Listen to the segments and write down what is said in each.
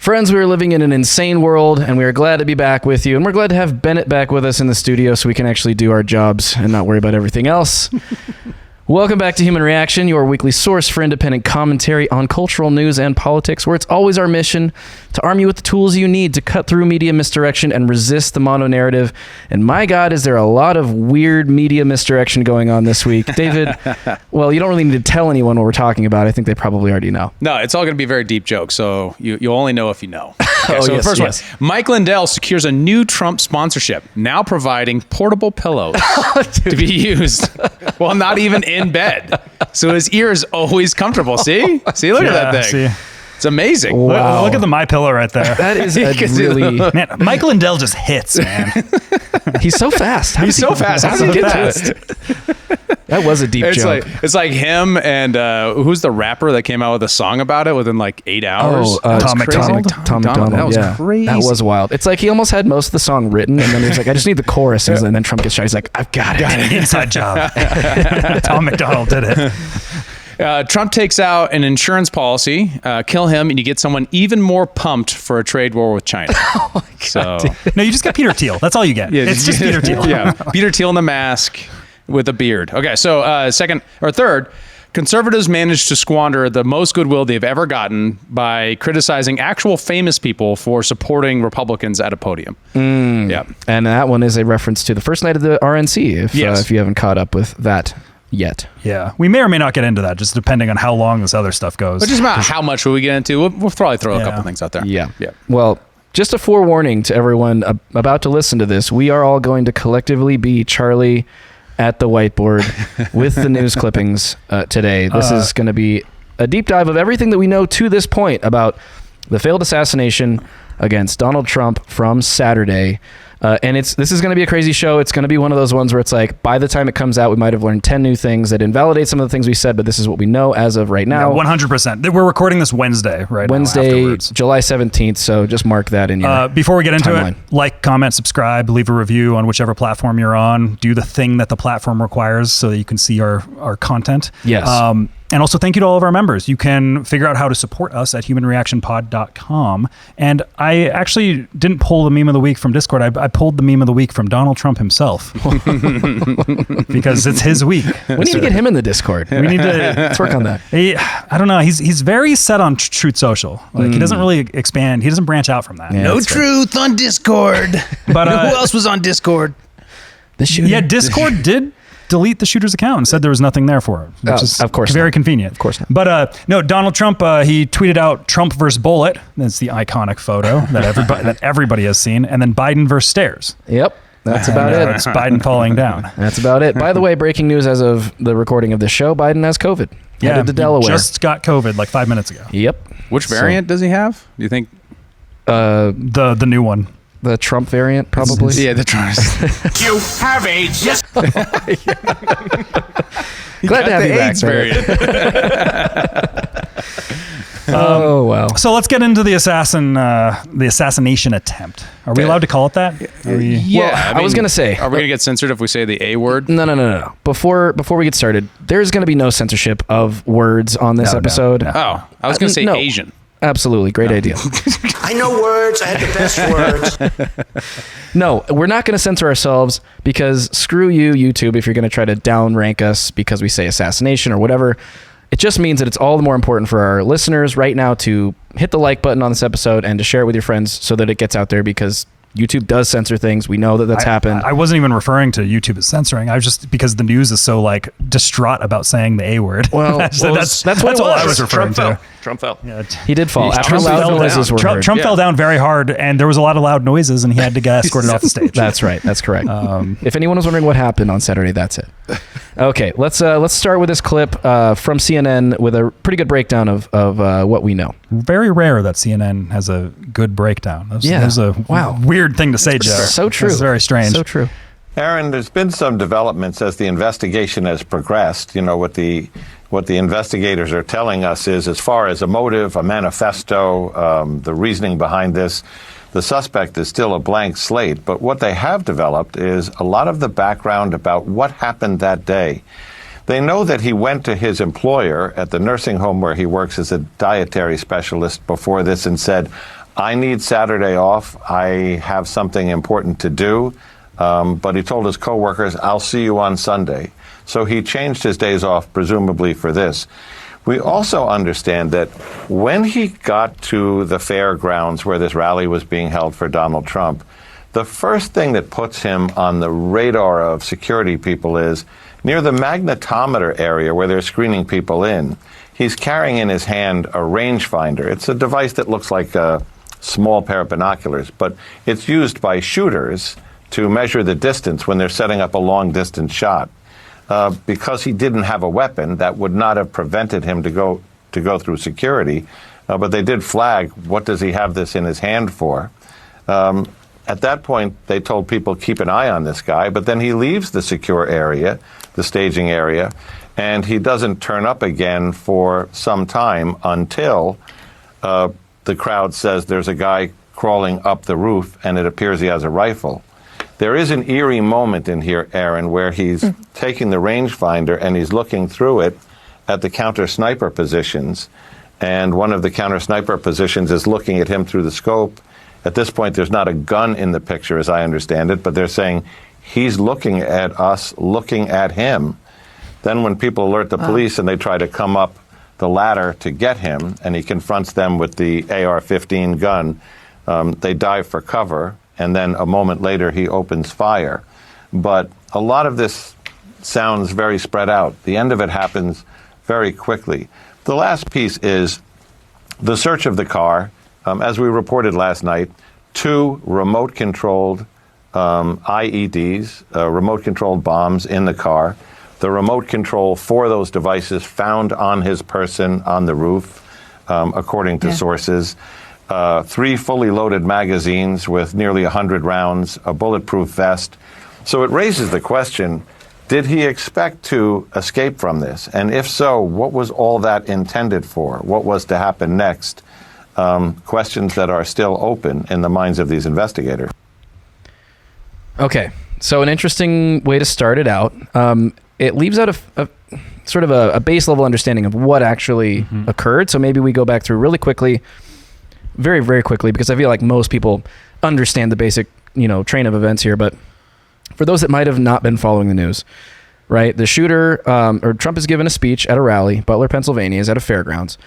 Friends, we are living in an insane world, and we are glad to be back with you. And we're glad to have Bennett back with us in the studio so we can actually do our jobs and not worry about everything else. Welcome back to Human Reaction, your weekly source for independent commentary on cultural news and politics, where it's always our mission to arm you with the tools you need to cut through media misdirection and resist the mono-narrative. And my God, is there a lot of weird media misdirection going on this week. David, well, you don't really need to tell anyone what we're talking about. I think they probably already know. No, it's all going to be very deep jokes, so you'll only know if you know. Okay, Oh, so yes, the first yes. one, Mike Lindell secures a new Trump sponsorship, now providing portable pillows to be used while not even in bed. So his ear is always comfortable. See, look at that thing. See. It's amazing. Wow. Look at the My Pillow right there. That is a really... Man, Mike Lindell just hits, man. He's so fast. He's so fast. How does he get to it? That was a deep joke. It's like him and who's the rapper that came out with a song about it within like 8 hours? Tom McDonald? Tom McDonald. That was yeah. crazy. That was wild. It's like he almost had most of the song written, and then he was like, I just need the chorus. And then Trump gets shot. He's like, I've got it. Inside job. Tom McDonald did it. Trump takes out an insurance policy, kill him, and you get someone even more pumped for a trade war with China. Oh my God. So No, you just get Peter Thiel. That's all you get. It's just Peter Thiel. Yeah, Peter Thiel in the mask with a beard. Okay, so third, conservatives managed to squander the most goodwill they've ever gotten by criticizing actual famous people for supporting Republicans at a podium. Yeah, And that one is a reference to the first night of the RNC, Yes. if you haven't caught up with that yet. Yeah. We may or may not get into that, just depending on how long this other stuff goes. but just about how much will we get into? We'll probably throw a couple things out there. Yeah. Yeah. Well, just a forewarning to everyone about to listen to this. We are all going to collectively be Charlie at the whiteboard with the news clippings today. This is going to be a deep dive of everything that we know to this point about the failed assassination against Donald Trump from Saturday. And this is going to be a crazy show. It's going to be one of those ones where it's like, by the time it comes out, we might have learned 10 new things that invalidate some of the things we said, but this is what we know as of right now. 100%. We're recording this Wednesday, right? Wednesday, July 17th. So just mark that in your Before we get into timeline. it, like, comment, subscribe, leave a review on whichever platform you're on. Do the thing that the platform requires so that you can see our content. Yes. And also thank you to all of our members. You can figure out how to support us at humanreactionpod.com. And I actually didn't pull the meme of the week from Discord. I pulled the meme of the week from Donald Trump himself. Because it's his week. We need to get him in the Discord. We need to Let's work on that. I don't know. He's very set on Truth Social. Like he doesn't really expand. He doesn't branch out from that. Yeah, No that's fair. truth on Discord. But who else was on Discord? The shooter. yeah, Discord did delete the shooter's account and said there was nothing there for it, which is of course very not. convenient. Of course not. But no, Donald Trump, he tweeted out Trump versus Bullet. That's the iconic photo that everybody has seen. And then Biden versus Stairs. Yep. That's about And, it. It's Biden falling down. That's about it. By the way, breaking news as of the recording of this show, Biden has COVID. Headed to he Delaware. just got COVID like 5 minutes ago. Yep. Which variant does he have? Do you think? The new one. The Trump variant, probably. Yeah, the Trump. You have a just. Glad to have you back, Barrett. Oh, wow. So let's get into the assassination attempt. Are we allowed to call it that? Yeah, I was going to say. Are we gonna get censored if we say the A word? No. Before we get started, there's going to be no censorship of words on this No. episode. Oh, I was gonna say no. Asian. Absolutely. Great idea. I know words. I had the best words. No, we're not going to censor ourselves because screw you, YouTube, if you're going to try to downrank us because we say assassination or whatever. It just means that it's all the more important for our listeners right now to hit the like button on this episode and to share it with your friends so that it gets out there, because YouTube does censor things. We know that that's happened. I wasn't even referring to YouTube as censoring. I was just, because the news is so like distraught about saying the A word. Well, that's what it all I was. was referring to. Trump fell. Yeah, He did fall. After Trump loud fell noises down. were heard. Trump Yeah. fell down very hard, and there was a lot of loud noises, and he had to get escorted off the stage. That's right. That's correct. If anyone was wondering what happened on Saturday, that's it. Okay, let's start with this clip from CNN with a pretty good breakdown of what we know. Very rare that CNN has a good breakdown. That was a weird thing to say, Joe. So true. It's very strange. So true. Aaron, there's been some developments as the investigation has progressed. You know, what the investigators are telling us is, as far as a motive, a manifesto, the reasoning behind this, the suspect is still a blank slate. But what they have developed is a lot of the background about what happened that day. They know that he went to his employer at the nursing home where he works as a dietary specialist before this and said, I need Saturday off. I have something important to do. But he told his coworkers, I'll see you on Sunday. So he changed his days off, presumably for this. We also understand that when he got to the fairgrounds where this rally was being held for Donald Trump, the first thing that puts him on the radar of security people is near the magnetometer area where they're screening people in. He's carrying in his hand a rangefinder. It's a device that looks like a small pair of binoculars, but it's used by shooters to measure the distance when they're setting up a long-distance shot. Because he didn't have a weapon, that would not have prevented him to go through security, but they did flag, what does he have this in his hand for? At that point, they told people, keep an eye on this guy, but then he leaves the secure area, the staging area, and he doesn't turn up again for some time until the crowd says there's a guy crawling up the roof and it appears he has a rifle. There is an eerie moment in here, Aaron, where he's taking the rangefinder and he's looking through it at the counter sniper positions. And one of the counter sniper positions is looking at him through the scope. At this point, there's not a gun in the picture, as I understand it, but they're saying he's looking at us, looking at him. Then when people alert the police and they try to come up the ladder to get him, and he confronts them with the AR-15 gun, they dive for cover. And then a moment later, he opens fire. But a lot of this sounds very spread out. The end of it happens very quickly. The last piece is the search of the car. As we reported last night, 2 remote-controlled IEDs, remote-controlled bombs in the car. The remote control for those devices found on his person on the roof, according to sources. 3 fully loaded magazines with nearly 100 rounds, a bulletproof vest. So it raises the question, did he expect to escape from this? And if so, what was all that intended for? What was to happen next? Questions that are still open in the minds of these investigators. Okay, so an interesting way to start it out. It leaves out a sort of a base level understanding of what actually occurred. So maybe we go back through really quickly, very, very quickly, because I feel like most people understand the basic, train of events here. But for those that might have not been following the news, right? The shooter, or Trump is given a speech at a rally, Butler, Pennsylvania, is at a fairgrounds.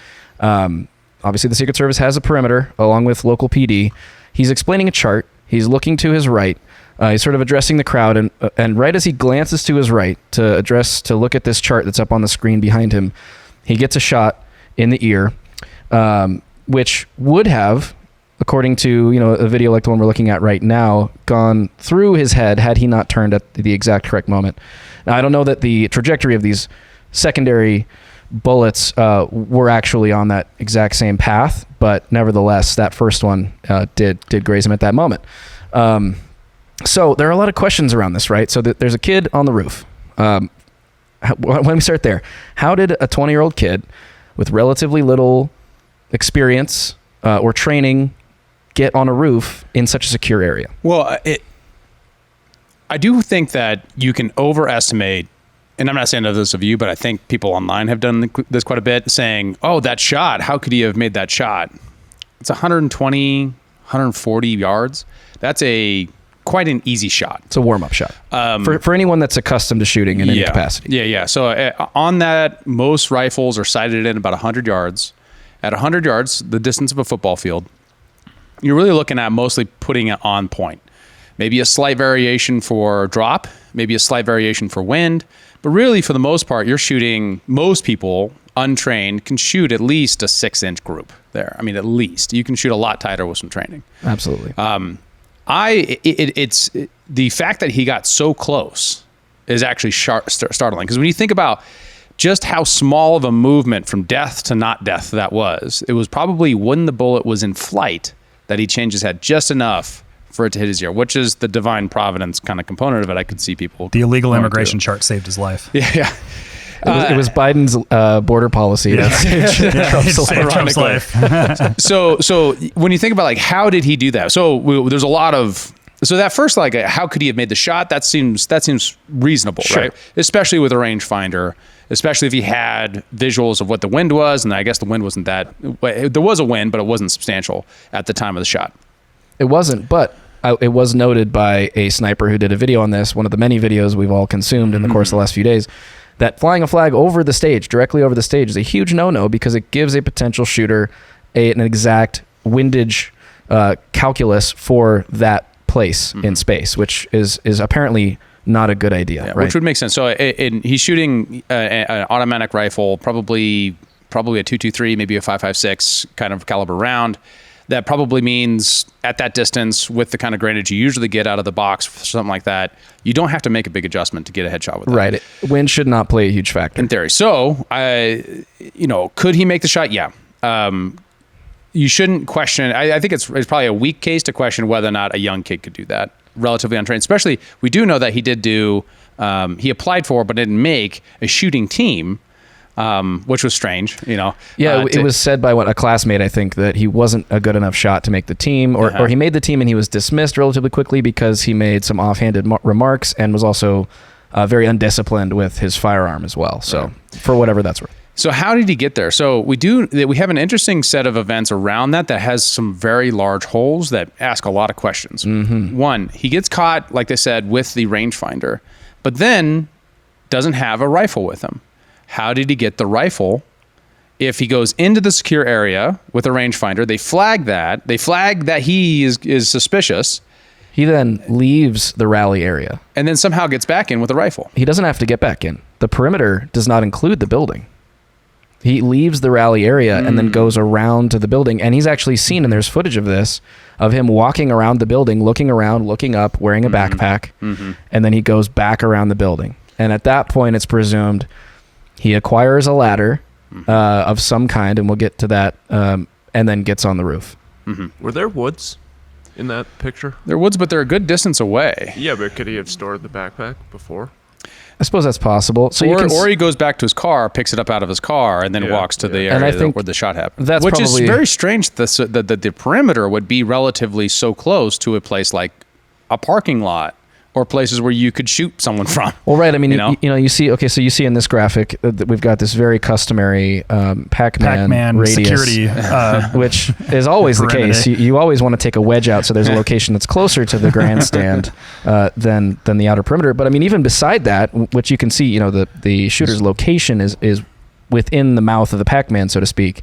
Obviously, the Secret Service has a perimeter along with local PD. He's explaining a chart. He's looking to his right. He's sort of addressing the crowd, and right as he glances to his right to look at this chart that's up on the screen behind him, he gets a shot in the ear, which would have, according to a video like the one we're looking at right now, gone through his head had he not turned at the exact correct moment. Now, I don't know that the trajectory of these secondary bullets were actually on that exact same path, but nevertheless, that first one did graze him at that moment. So there are a lot of questions around this, right? So there's a kid on the roof. When we start there, how did a 20-year-old kid with relatively little experience or training get on a roof in such a secure area? Well, I do think that you can overestimate, and I'm not saying this of you, but I think people online have done this quite a bit, saying, oh, that shot, how could he have made that shot? It's 120, 140 yards. That's quite an easy shot. It's a warm-up shot for anyone that's accustomed to shooting in any capacity. Yeah. So on that, most rifles are sighted in about 100 yards. At 100 yards, the distance of a football field, you're really looking at mostly putting it on point. Maybe a slight variation for drop, maybe a slight variation for wind, but really for the most part, you're shooting, most people untrained can shoot at least a 6-inch group there. I mean, at least. You can shoot a lot tighter with some training. Absolutely. It's the fact that he got so close is actually startling, because when you think about just how small of a movement from death to not death that was, it was probably when the bullet was in flight that he changed his head just enough for it to hit his ear, which is the divine providence kind of component of it. I could see people. The illegal immigration chart saved his life. Yeah. It was Biden's border policy that saved Trump's life. So when you think about how did he do that? So there's a lot of So that first, like, how could he have made the shot? That seems reasonable, right? Especially with a rangefinder, especially if he had visuals of what the wind was, and I guess the wind wasn't that. There was a wind, but it wasn't substantial at the time of the shot. It wasn't, but it was noted by a sniper who did a video on this, one of the many videos we've all consumed in the course of the last few days, that flying a flag over the stage, directly over the stage, is a huge no-no because it gives a potential shooter an exact windage calculus for that place in space, which is apparently not a good idea, right? Which would make sense. So he's shooting an automatic rifle, probably a .223, maybe a .556 kind of caliber round. That probably means at that distance, with the kind of grainage you usually get out of the box, something like that, you don't have to make a big adjustment to get a headshot with that. Right. Wind should not play a huge factor. In theory. So, could he make the shot? Yeah. You shouldn't question. I think it's probably a weak case to question whether or not a young kid could do that, relatively untrained. Especially, we do know that he did do. He applied for, but didn't make a shooting team, which was strange. Yeah, it was said by a classmate, I think, that he wasn't a good enough shot to make the team, or he made the team and he was dismissed relatively quickly because he made some offhanded remarks and was also very undisciplined with his firearm as well. So, for whatever that's worth. So how did he get there? So we have an interesting set of events around that has some very large holes that ask a lot of questions. One, he gets caught, like they said, with the rangefinder, but then doesn't have a rifle with him. How did he get the rifle? If he goes into the secure area with a rangefinder, they flag that. They flag that he is suspicious. He then leaves the rally area. And then somehow gets back in with a rifle. He doesn't have to get back in. The perimeter does not include the building. He leaves the rally area and then goes around to the building. And he's actually seen, and there's footage of this, of him walking around the building, looking around, looking up, wearing a backpack. And then he goes back around the building. And at that point, it's presumed he acquires a ladder of some kind, and we'll get to that, and then gets on the roof. Were there woods in that picture? There are woods, but they're a good distance away. Yeah, but could he have stored the backpack before? I suppose that's possible. So or he goes back to his car, picks it up out of his car, and then walks to the area and I think where the shot happened. Which is very strange that the perimeter would be relatively so close to a place like a parking lot or places where you could shoot someone from. Well, right. I mean, you see. Okay, so you see in this graphic that we've got this very customary Pac-Man radius, security, which is always the case. You always want to take a wedge out so there's a location that's closer to the grandstand than the outer perimeter. But I mean, even beside that, which you can see, the shooter's location is within the mouth of the Pac-Man, so to speak.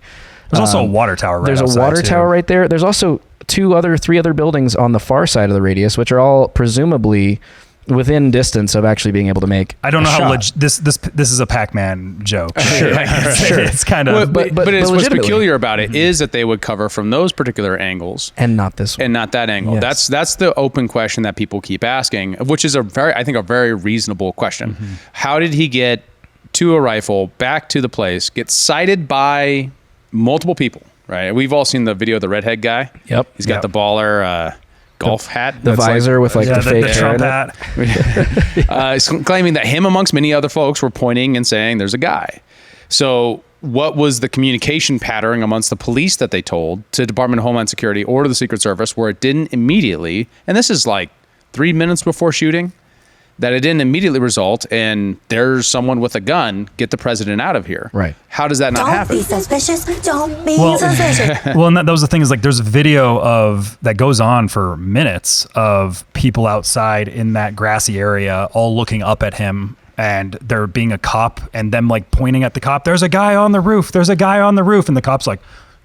There's also a water tower. There's a water tower right there. There's also three other buildings on the far side of the radius, which are all presumably within distance of actually being able to make. I don't know how this is a Pac-Man joke. Sure. It's kind of, but what's peculiar about it is that they would cover from those particular angles and not this one. And not that angle. Yes. That's the open question that people keep asking, which is a very reasonable question. How did he get to a rifle, back to the place, get sighted by multiple people? Right, we've all seen the video of the redhead guy. Yep, he's got the baller golf hat, the visor with the fake Trump hat. He's claiming that him, amongst many other folks, were pointing and saying, "There's a guy." So, what was the communication pattern amongst the police that they told to Department of Homeland Security or to the Secret Service, where it didn't immediately? And this is like 3 minutes before shooting. That it didn't immediately result in there's someone with a gun, get the president out of here. Right. How does that not happen? Don't be suspicious. Don't be suspicious. Well, and that was the thing, is like there's a video that goes on for minutes of people outside in that grassy area all looking up at him, and there being a cop and them like pointing at the cop. There's a guy on the roof. There's a guy on the roof. And the cop's like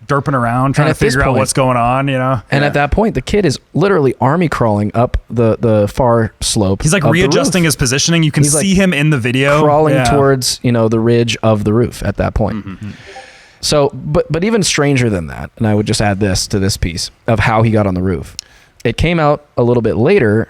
derping around trying to figure out what's going on, And at that point, the kid is literally army crawling up the far slope. He's like readjusting his positioning. You can see him in the video crawling towards the ridge of the roof at that point. So, but even stranger than that, and I would just add this to this piece of how he got on the roof. It came out a little bit later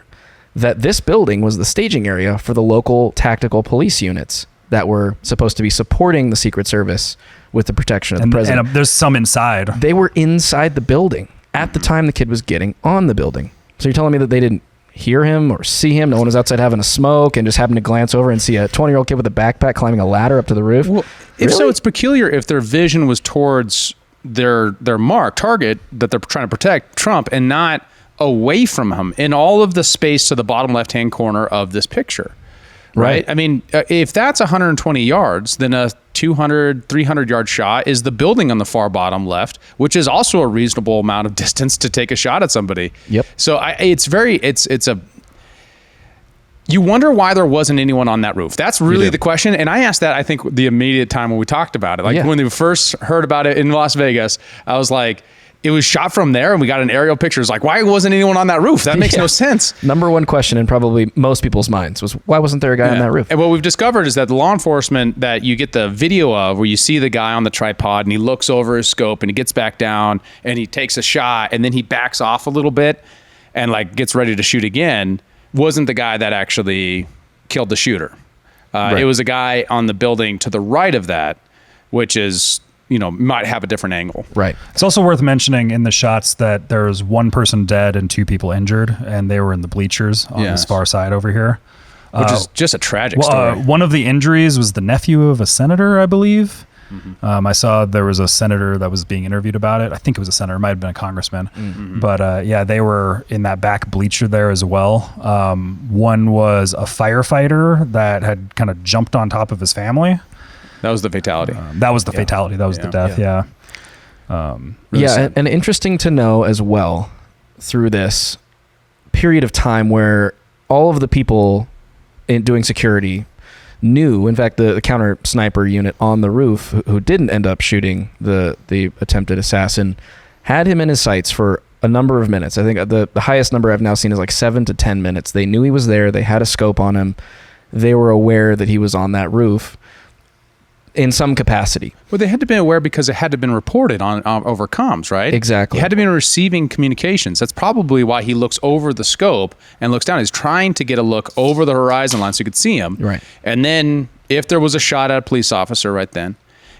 that this building was the staging area for the local tactical police units that were supposed to be supporting the Secret Service with the protection of the president. And there's some inside. They were inside the building at the time the kid was getting on the building. So you're telling me that they didn't hear him or see him? No one was outside having a smoke and just happened to glance over and see a 20-year-old kid with a backpack climbing a ladder up to the roof? Well, if so, it's peculiar if their vision was towards their target that they're trying to protect, Trump, and not away from him in all of the space to the bottom left-hand corner of this picture. Right? I mean, if that's 120 yards, then a 200, 300-yard shot is the building on the far bottom left, which is also a reasonable amount of distance to take a shot at somebody. Yep. So you wonder why there wasn't anyone on that roof. That's really the question. And I asked that, I think, the immediate time when we talked about it. Like when we first heard about it in Las Vegas, I was like, it was shot from there and we got an aerial picture. It's like, why wasn't anyone on that roof? That makes no sense. Number one question in probably most people's minds was, why wasn't there a guy on that roof? And what we've discovered is that the law enforcement that you get the video of, where you see the guy on the tripod and he looks over his scope and he gets back down and he takes a shot and then he backs off a little bit and like gets ready to shoot again, wasn't the guy that actually killed the shooter. It was a guy on the building to the right of that, which is, might have a different angle. Right. It's also worth mentioning in the shots that there's one person dead and 2 people injured, and they were in the bleachers on this far side over here. Which is just a tragic story. One of the injuries was the nephew of a senator, I believe. Mm-hmm. I saw there was a senator that was being interviewed about it. I think it was a senator. It might have been a congressman. Mm-hmm. But they were in that back bleacher there as well. One was a firefighter that had kind of jumped on top of his family. That was the fatality. That was the fatality. That was the death. Yeah. Really sad. And interesting to know as well through this period of time where all of the people doing security knew, in fact, the counter sniper unit on the roof who didn't end up shooting the attempted assassin had him in his sights for a number of minutes. I think the highest number I've now seen is like 7 to 10 minutes. They knew he was there. They had a scope on him. They were aware that he was on that roof in some capacity. Well, they had to be aware because it had to have been reported on over comms, right? Exactly. He had to be receiving communications. That's probably why he looks over the scope and looks down. He's trying to get a look over the horizon line so you could see him. Right. And then if there was a shot at a police officer right then,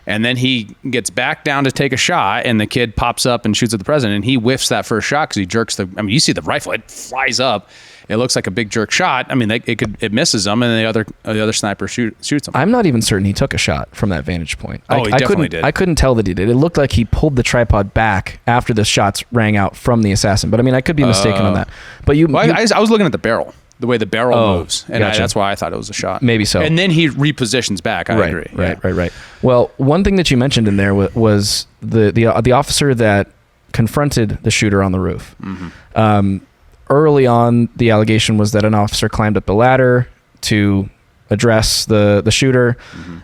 and then he gets back down to take a shot and the kid pops up and shoots at the president and he whiffs that first shot because he jerks you see the rifle, it flies up. It looks like a big jerk shot. I mean, it misses him, and the other sniper shoots him. I'm not even certain he took a shot from that vantage point. He definitely did. I couldn't tell that he did. It looked like he pulled the tripod back after the shots rang out from the assassin. But I mean, I could be mistaken on that. But I was looking at the barrel, the way the barrel moves, and gotcha. That's why I thought it was a shot. Maybe so. And then he repositions back. I agree. Right. Well, one thing that you mentioned in there was the officer that confronted the shooter on the roof. Mm-hmm. Early on, the allegation was that an officer climbed up the ladder to address the shooter,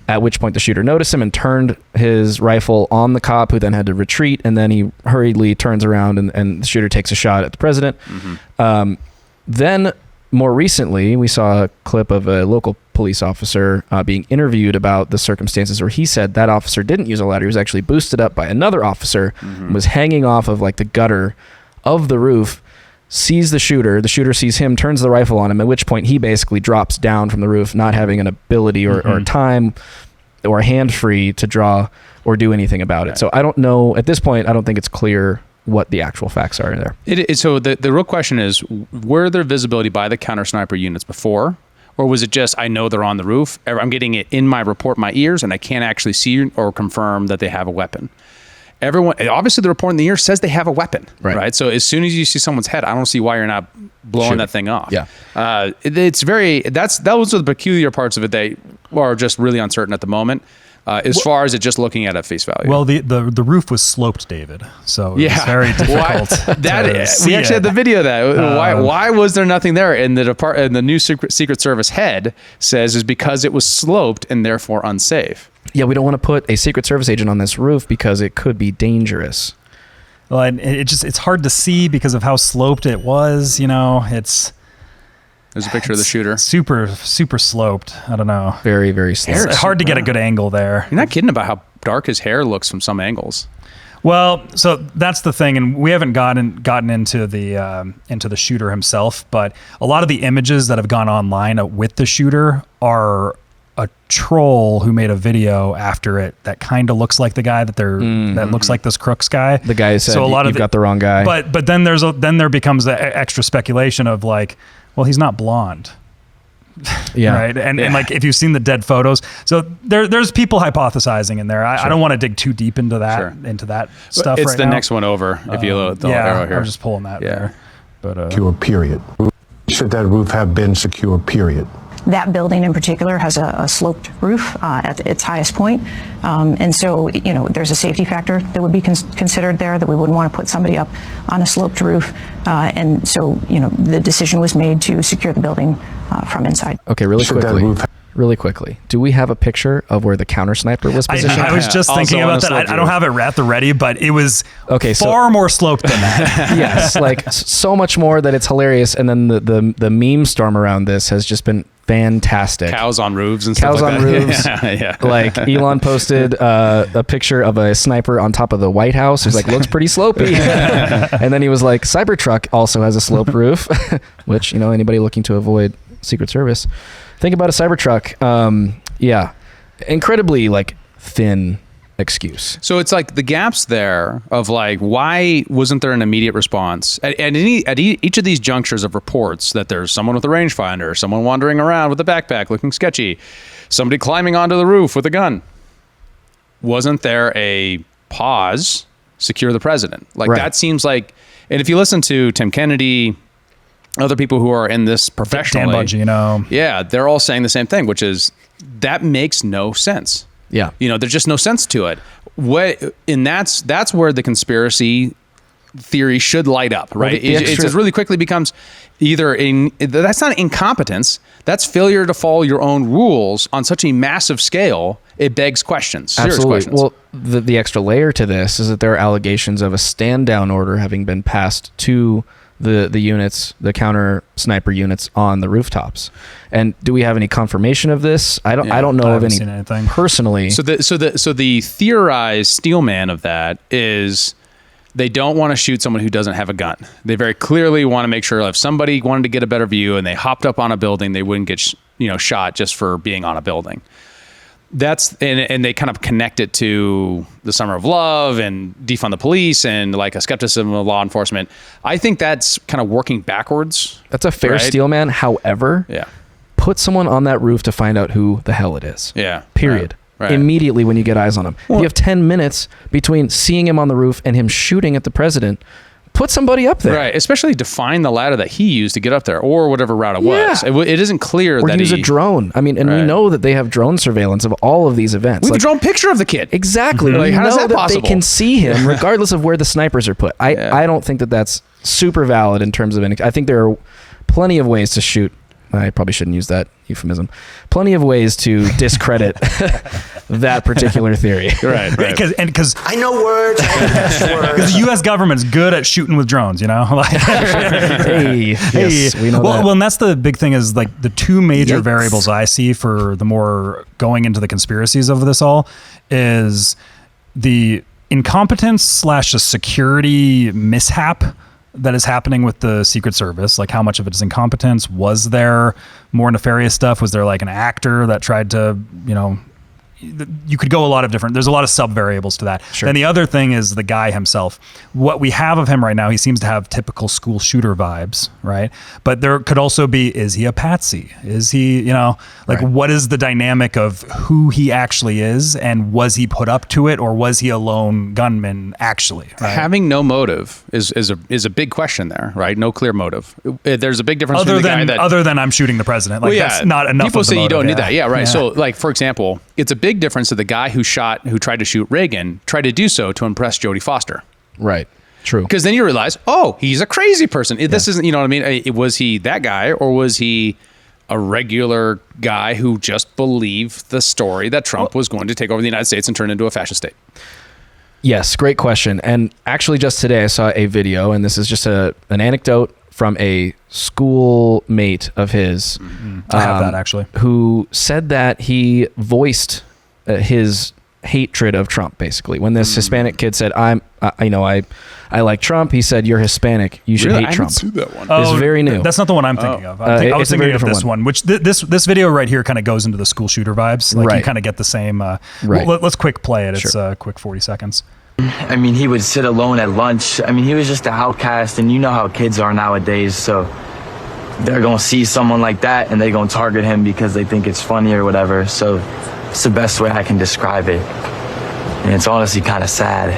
at which point the shooter noticed him and turned his rifle on the cop, who then had to retreat, and then he hurriedly turns around and the shooter takes a shot at the president. Then, more recently, we saw a clip of a local police officer being interviewed about the circumstances where he said that officer didn't use a ladder. He was actually boosted up by another officer and was hanging off of like the gutter of the roof, sees the shooter sees him, turns the rifle on him, at which point he basically drops down from the roof, not having an ability or time or hand free to draw or do anything about it. So I don't know, at this point, I don't think it's clear what the actual facts are in there. So the real question is, were there visibility by the counter sniper units before? Or was it just, I know they're on the roof, I'm getting it in my report, my ears, and I can't actually see or confirm that they have a weapon? Obviously the report in the ear says they have a weapon, right? So as soon as you see someone's head, I don't see why you're not blowing that thing off. Yeah. Those are the peculiar parts of it that are just really uncertain at the moment. As far as it just looking at face value. Well, the roof was sloped, David, so it's very difficult. We actually had the video of that. Why was there nothing there? And the new Secret Service head says is because it was sloped and therefore unsafe. Yeah, we don't want to put a Secret Service agent on this roof because it could be dangerous. Well, and it's hard to see because of how sloped it was. There's a picture of the shooter. Super sloped. I don't know. Very, very sloped. It's hard to get a good angle there. You're not kidding about how dark his hair looks from some angles. Well, so that's the thing, and we haven't gotten into the shooter himself, but a lot of the images that have gone online with the shooter are a troll who made a video after it that kind of looks like the guy that looks like this Crooks guy. The guy said, so you've got the wrong guy. But then there becomes the extra speculation of like, well, he's not blonde. Yeah. Right. And like, if you've seen the dead photos, so there's people hypothesizing in there. I don't want to dig too deep into that stuff. It's right the now. next one over. If you look at the arrow here. I'm just pulling that there. But secure, period. Should that roof have been secure, period? That building in particular has a sloped roof at its highest point. And so, there's a safety factor that would be considered there, that we wouldn't want to put somebody up on a sloped roof. And so, the decision was made to secure the building from inside. Okay, really quickly. Do we have a picture of where the counter sniper was positioned? I was just thinking about that. I don't have it at the ready, but it was far more sloped than that. Yes, like so much more that it's hilarious. And then the meme storm around this has just been fantastic. Cows on roofs and Cows stuff like on that. roofs. Yeah. Like Elon posted a picture of a sniper on top of the White House. He's like, looks pretty slopey. And then he was like, Cybertruck also has a sloped roof, which, anybody looking to avoid Secret Service, think about a Cybertruck. Yeah, incredibly thin excuse. So it's like the gaps there of why wasn't there an immediate response at each of these junctures of reports that there's someone with a rangefinder, someone wandering around with a backpack looking sketchy, somebody climbing onto the roof with a gun. Wasn't there a pause, secure the president? Right. That seems like, and if you listen to Tim Kennedy, other people who are in this professionally, Dan Budge, yeah, they're all saying the same thing, which is that makes no sense. Yeah. There's just no sense to it. And that's where the conspiracy theory should light up, right? Well, it just really quickly becomes that's not incompetence. That's failure to follow your own rules on such a massive scale. It begs questions, serious questions. Well, the extra layer to this is that there are allegations of a stand down order having been passed to the units, the counter sniper units on the rooftops. And do we have any confirmation of this? I don't know of any anything personally. So the theorized steel man of that is they don't want to shoot someone who doesn't have a gun. They very clearly want to make sure if somebody wanted to get a better view and they hopped up on a building, they wouldn't get shot just for being on a building. And they kind of connect it to the Summer of Love and defund the police and a skepticism of law enforcement. I think that's kind of working backwards. That's a fair steel man. However, put someone on that roof to find out who the hell it is. Yeah. Period. Right. Immediately when you get eyes on him. If you have 10 minutes between seeing him on the roof and him shooting at the president, put somebody up there. Right, especially define the ladder that he used to get up there or whatever route it was. It isn't clear or that use a drone. I mean, and we know that they have drone surveillance of all of these events. We have a drone picture of the kid. Exactly. How is that possible? They can see him regardless of where the snipers are put. I don't think that that's super valid in terms of I think there are plenty of ways to shoot. I probably shouldn't use that euphemism. Plenty of ways to discredit that particular theory. Right. Because I know words. I know best words. Because the U.S. government's good at shooting with drones, Hey, yes, we know that. Well, and that's the big thing is the two major variables I see for the more going into the conspiracies of this all is the incompetence / a security mishap that is happening with the Secret Service. How much of it is incompetence? Was there more nefarious stuff? Was there an actor that tried to, you could go a lot of different, there's a lot of sub variables to that. Sure. Then the other thing is the guy himself. What we have of him right now, he seems to have typical school shooter vibes, right? But there could also be, is he a patsy? Is he, what is the dynamic of who he actually is? And was he put up to it or was he a lone gunman actually? Right? Having no motive is a big question there, right? No clear motive. There's a big difference other than I'm shooting the president. That's not enough. People of the say motive. you don't need that. Yeah, right. Yeah. So for example, it's a big difference that the guy who tried to shoot Reagan tried to do so to impress Jodie Foster. Right. True. Because then you realize, he's a crazy person. This isn't, what I mean? Was he that guy or was he a regular guy who just believed the story that Trump was going to take over the United States and turn into a fascist state? Yes, great question. And actually just today I saw a video, and this is just an anecdote from a schoolmate of his. I have that actually. Who said that he voiced his hatred of Trump, basically. When this Hispanic kid said, I like Trump, he said, you're Hispanic, you should hate Trump. I didn't see that one. It's very new. That's not the one I'm thinking of. I was thinking of this one, which this video right here kind of goes into the school shooter vibes. You kind of get the same. Right. Let's quick play it. Sure. It's a quick 40 seconds. I mean, he would sit alone at lunch. I mean, he was just an outcast, and you know how kids are nowadays, so they're going to see someone like that, and they're going to target him because they think it's funny or whatever. So it's the best way I can describe it. And it's honestly kind of sad.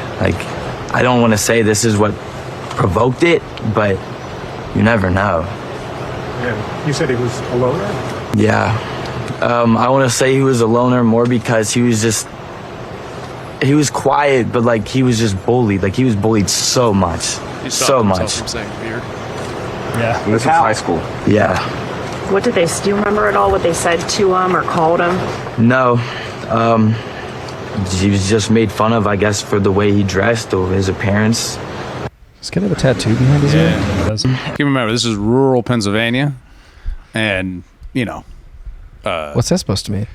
I don't want to say this is what provoked it, but you never know. And you said he was a loner? Yeah. I want to say he was a loner more because he was quiet, but like he was just bullied. Like he was bullied so much. He So stopped himself much. from saying beard. Yeah. This is high school. Yeah. What did they, do you remember at all what they said to him or called him? No. He was just made fun of, I guess, for the way he dressed or his appearance. Does he have a tattoo behind his ear? You remember, this is rural Pennsylvania, and What's that supposed to mean?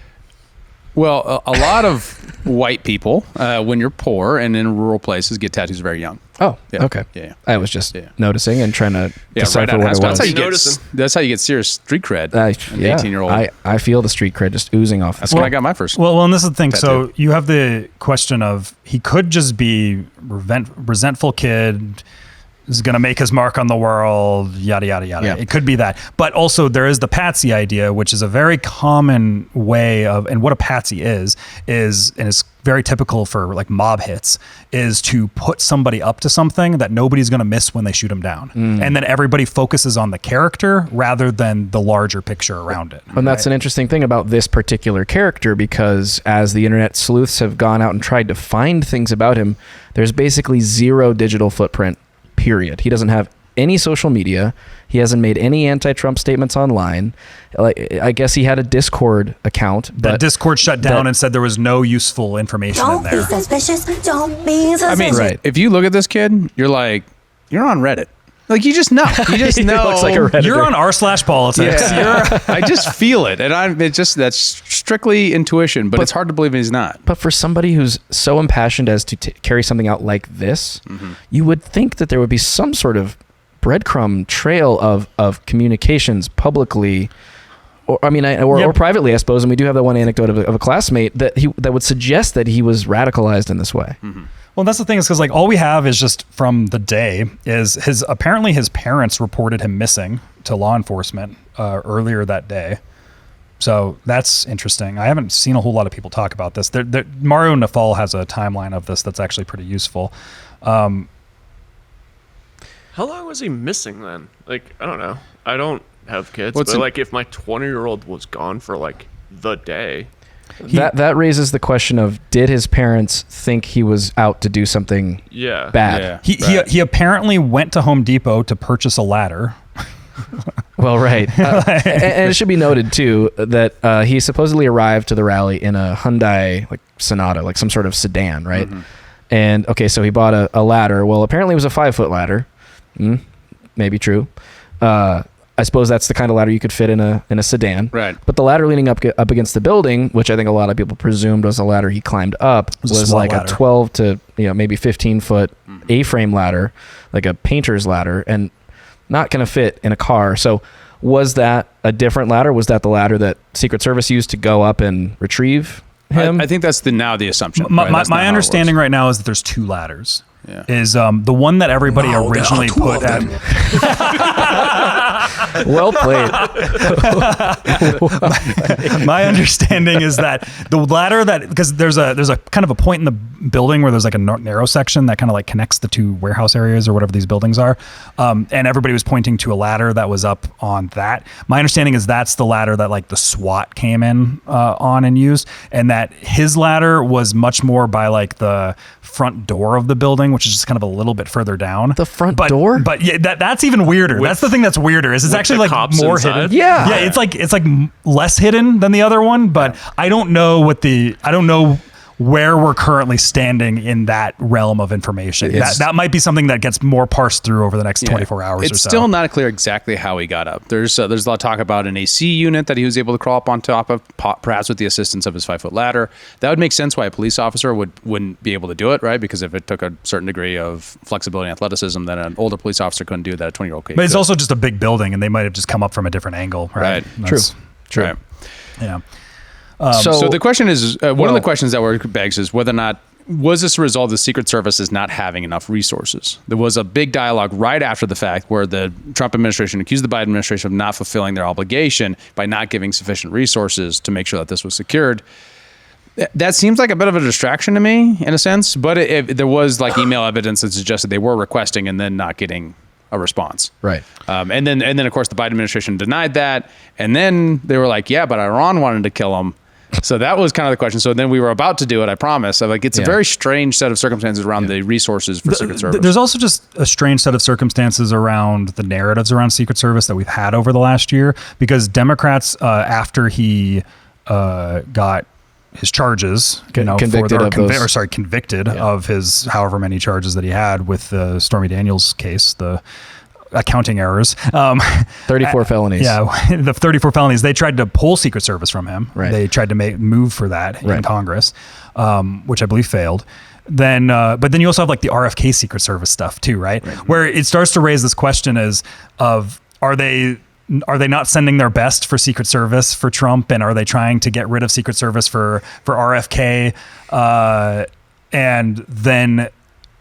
well, a lot of white people, when you're poor and in rural places, get tattoos very young. Oh, Yeah. okay. Yeah. I was just Yeah. noticing and trying to Yeah, decipher right out what of it high was. school. That's how you get serious street cred. An Yeah, 18-year-old. I feel the street cred just oozing off. That's when I got my first. Well, and this is the thing. Tattoo. So you have the question of he could just be resentful kid, is going to make his mark on the world, yada, yada, yada. Yeah. It could be that. But also there is the patsy idea, which is a very common way of, and what a patsy is, and it's very typical for like mob hits, is to put somebody up to something that nobody's going to miss when they shoot them down. And then everybody focuses on the character rather than the larger picture around it. And that's an interesting thing about this particular character, because as the internet sleuths have gone out and tried to find things about him, there's basically zero digital footprint, period. He doesn't have any social media. He hasn't made any anti-Trump statements online. Like, I guess he had a Discord account. That Discord shut down and said there was no useful information in there. suspicious. Don't be suspicious. I mean, Right. if you look at this kid, you're like, you're on Reddit. Like, you just know. You just He know. looks like a Redditor. You're on r/politics. Yeah. I just feel it. And that's strictly intuition, but it's hard to believe he's not. But for somebody who's so impassioned as to carry something out like this, you would think that there would be some sort of breadcrumb trail of communications publicly, or or privately, I suppose. And we do have that one anecdote of a classmate that would suggest that he was radicalized in this way. Well, that's the thing, is because like all we have is just from the day is apparently his parents reported him missing to law enforcement earlier that day. So that's interesting. I haven't seen a whole lot of people talk about this. Mario Nafal has a timeline of this that's actually pretty useful. How long was he missing then? Like, I don't know. I don't have kids, but like if my 20-year-old was gone for like the day. That raises the question of, did his parents think he was out to do something bad? Yeah. He apparently went to Home Depot to purchase a ladder. Well, right. And it should be noted too that he supposedly arrived to the rally in a Hyundai like Sonata, like some sort of sedan, right? And okay, so he bought a ladder. Well, apparently it was a 5-foot ladder. Maybe true. I suppose that's the kind of ladder you could fit in a sedan. Right. But the ladder leaning up against the building, which I think a lot of people presumed was a ladder he climbed up, was like ladder. a 12 to maybe 15-foot A-frame ladder, like a painter's ladder, and not going to fit in a car. So was that a different ladder? Was that the ladder that Secret Service used to go up and retrieve him? I think that's the assumption. My understanding right now is that there's 2 ladders. Yeah. Is the one that everybody originally put at Well played. my understanding is that the ladder that, because there's a kind of a point in the building where there's like a narrow section that kind of like connects the 2 warehouse areas or whatever these buildings are, and everybody was pointing to a ladder that was up on that. My understanding is that's the ladder that like the SWAT came in on and used, and that his ladder was much more by like the front door of the building, which is just kind of a little bit further down. The front door? But yeah, that's even weirder. That's the thing that's weirder. Is it's actually like cops more inside? hidden. Yeah. Yeah, it's like less hidden than the other one, but I don't know where we're currently standing in that realm of information. That might be something that gets more parsed through over the next 24 hours or so. It's still not clear exactly how he got up. There's a lot of talk about an AC unit that he was able to crawl up on top of, perhaps with the assistance of his 5-foot ladder. That would make sense why a police officer wouldn't be able to do it, right? Because if it took a certain degree of flexibility and athleticism, then an older police officer couldn't do that. A 20-year-old kid But it's could. also just a big building, and they might have just come up from a different angle, right? Right. True. Right. Yeah. So the question is, one of the questions that were begs is whether or not, was this a result of the Secret Service is not having enough resources? There was a big dialogue right after the fact where the Trump administration accused the Biden administration of not fulfilling their obligation by not giving sufficient resources to make sure that this was secured. That seems like a bit of a distraction to me in a sense, but there was like email evidence that suggested they were requesting and then not getting a response. Right. And then of course the Biden administration denied that, and then they were like, yeah, but Iran wanted to kill him. So that was kind of the question. So then we were about to do it, I promise. It's a very strange set of circumstances around the resources for Secret Service. There's also just a strange set of circumstances around the narratives around Secret Service that we've had over the last year, because Democrats, after he got his charges, convicted of his however many charges that he had with the Stormy Daniels case, the accounting errors. 34 felonies. Yeah, the 34 felonies. They tried to pull Secret Service from him. Right. They tried to move for that in Congress, which I believe failed. Then, but then you also have like the RFK Secret Service stuff too, right? Where it starts to raise this question of are they not sending their best for Secret Service for Trump, and are they trying to get rid of Secret Service for RFK, and then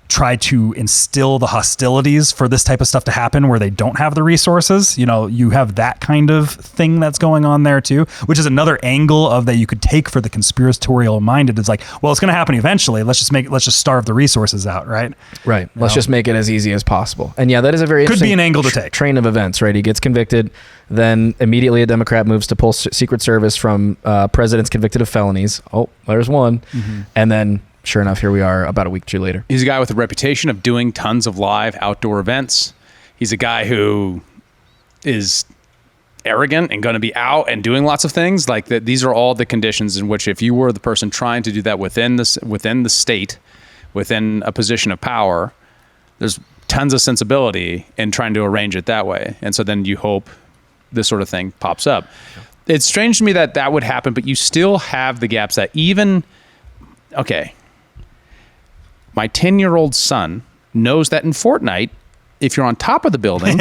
try to instill the hostilities for this type of stuff to happen where they don't have the resources? You have that kind of thing that's going on there too, which is another angle of that you could take for the conspiratorial minded. It's like, well, it's going to happen eventually. Let's just starve the resources out, right? Right. Let's just make it as easy as possible. And yeah, that is a very could interesting be an angle to take. Train of events, right? He gets convicted, then immediately a Democrat moves to pull Secret Service from presidents convicted of felonies. Oh, there's one. And then sure enough, here we are about a week or two later. He's a guy with a reputation of doing tons of live outdoor events. He's a guy who is arrogant and going to be out and doing lots of things. Like that, these are all the conditions in which, if you were the person trying to do that within the state, within a position of power, there's tons of sensibility in trying to arrange it that way. And so then you hope this sort of thing pops up. It's strange to me that would happen, but you still have the gaps that even, okay, my 10-year-old son knows that in Fortnite, if you're on top of the building,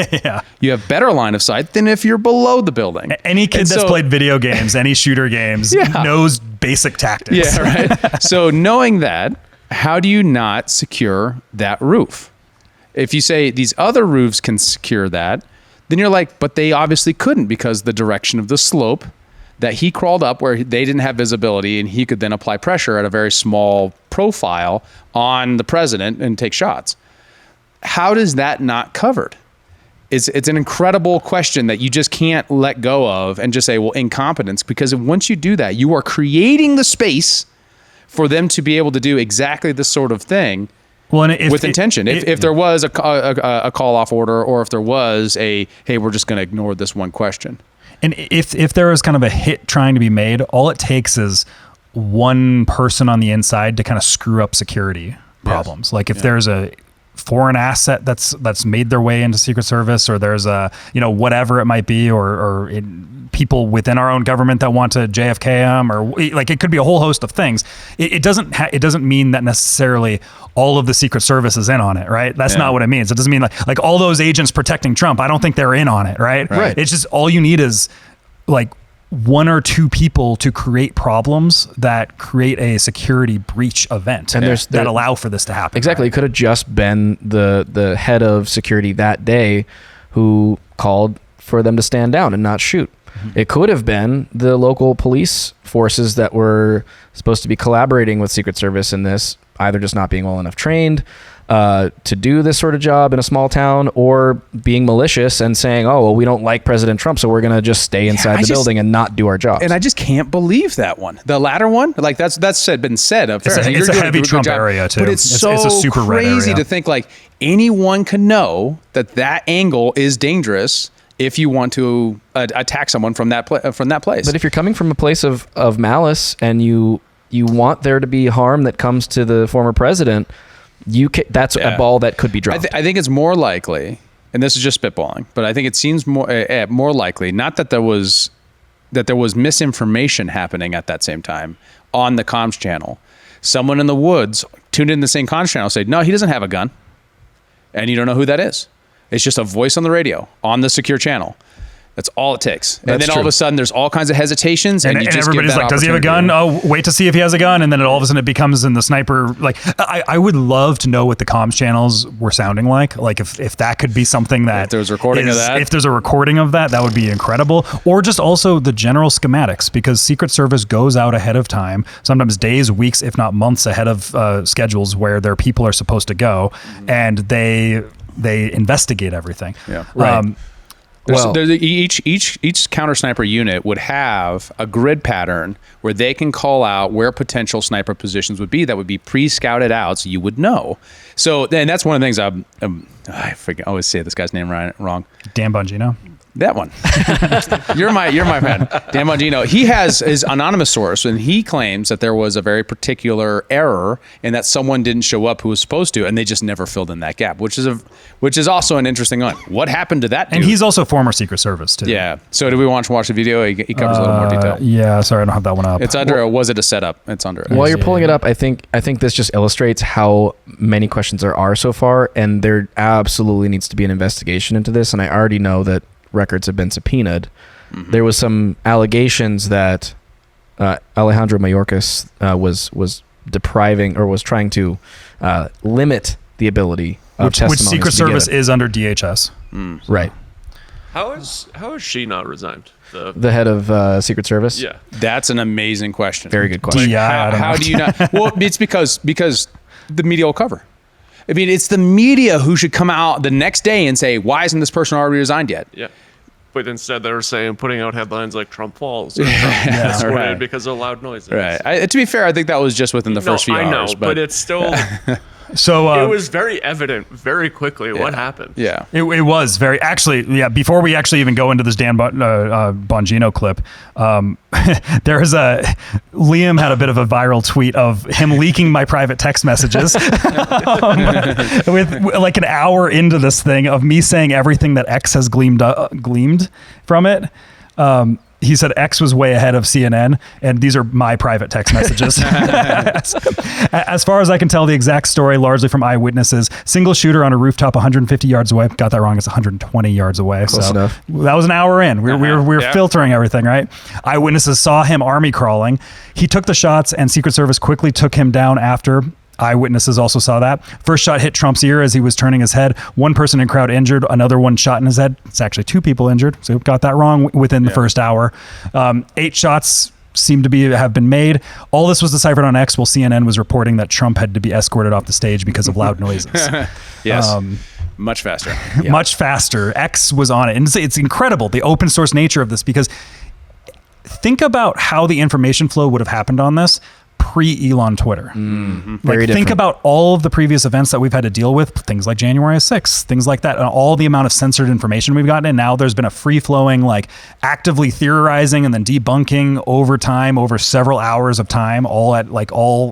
you have better line of sight than if you're below the building. Any kid that's played video games, any shooter games, knows basic tactics. Yeah, right. So knowing that, how do you not secure that roof? If you say these other roofs can secure that, then you're like, but they obviously couldn't, because the direction of the slope that he crawled up where they didn't have visibility, and he could then apply pressure at a very small profile on the president and take shots. How does that not covered? It's an incredible question that you just can't let go of and just say, well, incompetence, because once you do that, you are creating the space for them to be able to do exactly this sort of thing with intention. If there was a call off order, or if there was hey, we're just going to ignore this one question. And if there is kind of a hit trying to be made, all it takes is one person on the inside to kind of screw up security problems. Like if there's a foreign asset that's made their way into Secret Service, or there's a, whatever it might be, or people within our own government that want to JFK them, or like it could be a whole host of things. It doesn't mean that necessarily all of the Secret Service is in on it, right? That's not what it means. It doesn't mean like all those agents protecting Trump, I don't think they're in on it, right? It's just all you need is like one or two people to create problems that create a security breach event, and that allow for this to happen. Exactly. Right? It could have just been the head of security that day who called for them to stand down and not shoot. It could have been the local police forces that were supposed to be collaborating with Secret Service in this, either just not being well enough trained to do this sort of job in a small town, or being malicious and saying, oh, well, we don't like President Trump, so we're going to just stay inside the building and not do our jobs. And I just can't believe that one. The latter one, like that's been said. It's a heavy Trump area too. But it's a super crazy to think like anyone can know that angle is dangerous if you want to attack someone from that place. But if you're coming from a place of malice and you want there to be harm that comes to the former president, that's a ball that could be dropped. I think it's more likely, and this is just spitballing, but I think it seems more likely, not that there was misinformation happening at that same time on the comms channel. Someone in the woods tuned in the same comms channel, said, no, he doesn't have a gun, and you don't know who that is. It's just a voice on the radio on the secure channel. That's all it takes. And then all of a sudden there's all kinds of hesitations, and you just everybody's like, does he have a gun? Oh, wait to see if he has a gun. And then all of a sudden it becomes in the sniper. Like I would love to know what the comms channels were sounding like. Like if that could be something that if there's a recording of that. If there's a recording of that would be incredible. Or just also the general schematics, because Secret Service goes out ahead of time, sometimes days, weeks, if not months ahead of schedules where their people are supposed to go. And they they investigate everything. Yeah. Right. Well, each counter sniper unit would have a grid pattern where they can call out where potential sniper positions would be that would be pre-scouted out, so you would know. So then that's one of the things I always say this guy's name wrong. Dan Bongino. That one. You're my fan. Dan Bongino. He has his anonymous source, and he claims that there was a very particular error and that someone didn't show up who was supposed to, and they just never filled in that gap, which is also an interesting one. What happened to that dude? And he's also former Secret Service too. Yeah. So did we watch the video? He covers a little more detail. Yeah. Sorry, I don't have that one up. It's under. Was it a setup? It's under. While you're pulling it up, I think this just illustrates how many questions there are so far, and there absolutely needs to be an investigation into this. And I already know that records have been subpoenaed. Mm-hmm. There was some allegations that Alejandro Mayorkas was depriving or was trying to limit the ability of which testimonies Secret to be Service given. is under DHS. Right. How is she not resigned? The head of Secret Service? Yeah. That's an amazing question. Very good question. Yeah. How do you not? Well, it's because the media will cover. I mean, it's the media who should come out the next day and say, why isn't this person already resigned yet? Yeah. But instead they were putting out headlines like Trump falls or Trump escorted right. because of loud noises. Right. To be fair, I think that was just within the first few hours. I know, but it's still... So it was very evident very quickly what happened. Yeah. It was very, actually, yeah, before we actually even go into this Dan Bongino clip, Liam had a bit of a viral tweet of him leaking my private text messages with like an hour into this thing of me saying everything that X has gleamed from it. He said X was way ahead of CNN, and these are my private text messages. As far as I can tell, the exact story, largely from eyewitnesses. Single shooter on a rooftop 150 yards away. Got that wrong. It's 120 yards away. Close enough. That was an hour in. We were filtering everything, right? Eyewitnesses saw him army crawling. He took the shots, and Secret Service quickly took him down after. Eyewitnesses also saw that. First shot hit Trump's ear as he was turning his head. One person in crowd injured, another one shot in his head. It's actually 2 people injured, so got that wrong within the first hour. 8 shots seem to have been made. All this was deciphered on X while CNN was reporting that Trump had to be escorted off the stage because of loud noises. Yes. Much faster. Yeah. Much faster. X was on it. And it's incredible, the open source nature of this, because think about how the information flow would have happened on this pre-Elon Twitter. Think about all of the previous events that we've had to deal with, things like January 6th, things like that, and all the amount of censored information we've gotten. And now there's been a free-flowing, actively theorizing and then debunking over time, over several hours of time, all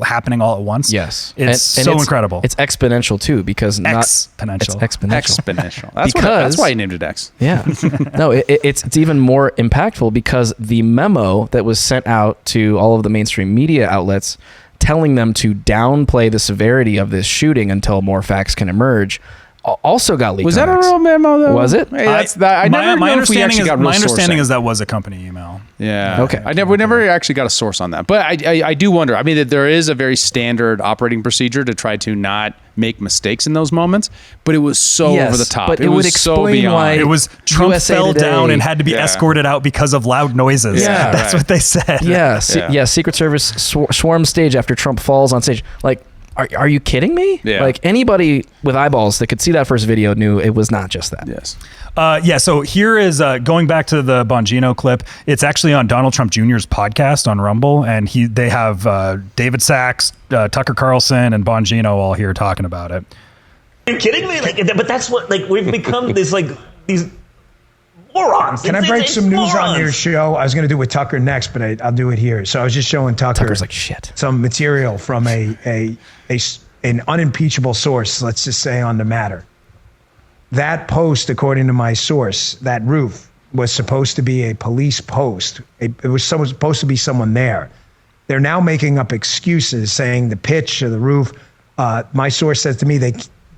happening all at once. Yes. It's and so it's incredible. It's exponential too, because exponential. It's exponential. Exponential. That's why he named it X. Yeah. No, it's even more impactful because the memo that was sent out to all of the mainstream media outlets telling them to downplay the severity of this shooting until more facts can emerge also got leaked. Was that a real memo though? Was it? Hey, my understanding is that was a company email. Yeah. Okay. We never actually got a source on that. But I do wonder. I mean, that there is a very standard operating procedure to try to not make mistakes in those moments, but it was so over the top. But it would explain why it was Trump USA fell Today down and had to be escorted out because of loud noises. Yeah, that's what they said. Yeah. Secret Service swarms stage after Trump falls on stage. Are you kidding me? Yeah. Anybody with eyeballs that could see that first video knew it was not just that. Yes. So here is going back to the Bongino clip. It's actually on Donald Trump Jr.'s podcast on Rumble, and they have David Sachs, Tucker Carlson, and Bongino all here talking about it. Are you kidding me? But that's what we've become these morons. Can I break some news on your show? I was going to do it with Tucker next, but I'll do it here. So I was just showing Tucker's like shit. Some material from an unimpeachable source, let's just say, on the matter. That post, according to my source, that roof was supposed to be a police post. It was supposed to be someone there. They're now making up excuses, saying the pitch of the roof. My source says to me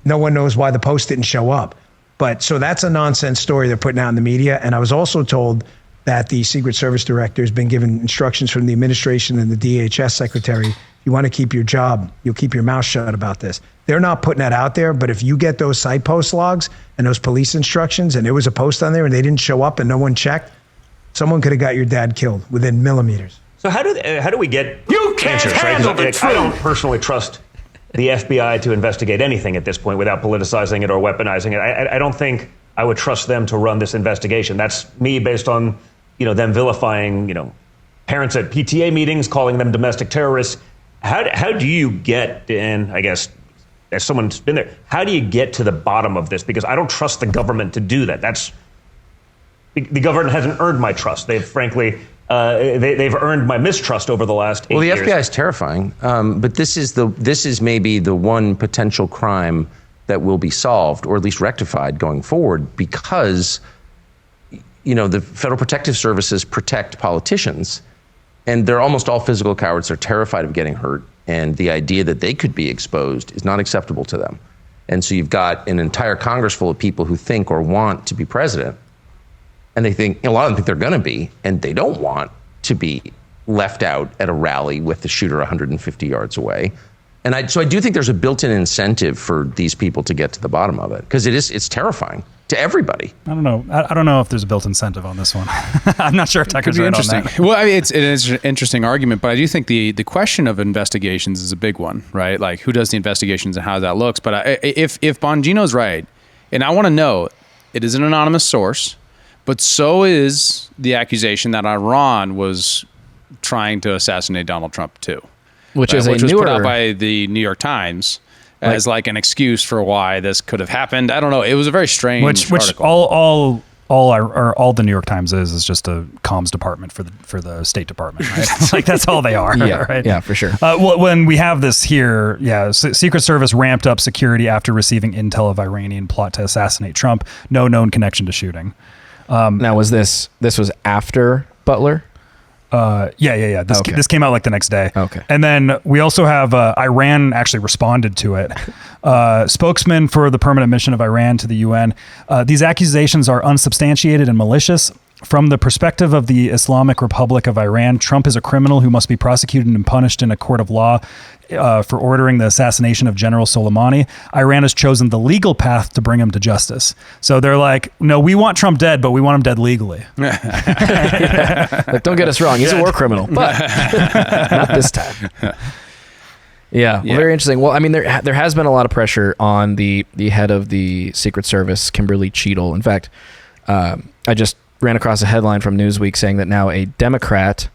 no one knows why the post didn't show up. But so that's a nonsense story they're putting out in the media. And I was also told that the Secret Service director has been given instructions from the administration and the DHS secretary. If you want to keep your job, you'll keep your mouth shut about this. They're not putting that out there. But if you get those site post logs and those police instructions and there was a post on there and they didn't show up and no one checked, someone could have got your dad killed within millimeters. So how do we get You can't answers, handle right? the truth. I don't personally trust the FBI to investigate anything at this point without politicizing it or weaponizing it. I don't think I would trust them to run this investigation. That's me based on, them vilifying, parents at PTA meetings, calling them domestic terrorists. How do you get, and I guess as someone's been there, how do you get to the bottom of this? Because I don't trust the government to do that. The government hasn't earned my trust. They've frankly, they've earned my mistrust over the last 8 years. Well, the FBI is terrifying, but this is maybe the one potential crime that will be solved or at least rectified going forward, because the Federal Protective Services protect politicians, and they're almost all physical cowards. They're terrified of getting hurt, and the idea that they could be exposed is not acceptable to them. And so you've got an entire Congress full of people who think or want to be president, and they think, a lot of them think they're going to be, and they don't want to be left out at a rally with the shooter 150 yards away. And so I do think there's a built-in incentive for these people to get to the bottom of it, because it's terrifying to everybody. I don't know. I don't know if there's a built incentive on this one. I'm not sure if Tucker's right on that. Well, I mean, it's an interesting argument, but I do think the question of investigations is a big one, right? Like, who does the investigations and how that looks. But if Bongino's right, and I want to know, it is an anonymous source, but so is the accusation that Iran was trying to assassinate Donald Trump too, which was put out by the New York Times as like an excuse for why this could have happened. I don't know. It was a very strange article. All the New York Times is just a comms department for the State Department, right? Like, that's all they are. Yeah, right? Yeah, for sure. Well, when we have this here, Secret Service ramped up security after receiving intel of Iranian plot to assassinate Trump. No known connection to shooting. Now, was this was after Butler? Yeah. This came out like the next day. Okay. And then we also have Iran actually responded to it. Spokesman for the permanent mission of Iran to the UN. These accusations are unsubstantiated and malicious. From the perspective of the Islamic Republic of Iran, Trump is a criminal who must be prosecuted and punished in a court of law for ordering the assassination of General Soleimani. Iran has chosen the legal path to bring him to justice. So they're like, no, we want Trump dead, but we want him dead legally. Like, don't get us wrong. He's a war criminal, but not this time. Yeah, well, very interesting. Well, I mean, there has been a lot of pressure on the head of the Secret Service, Kimberly Cheadle. In fact, I just ran across a headline from Newsweek saying that now a Democrat,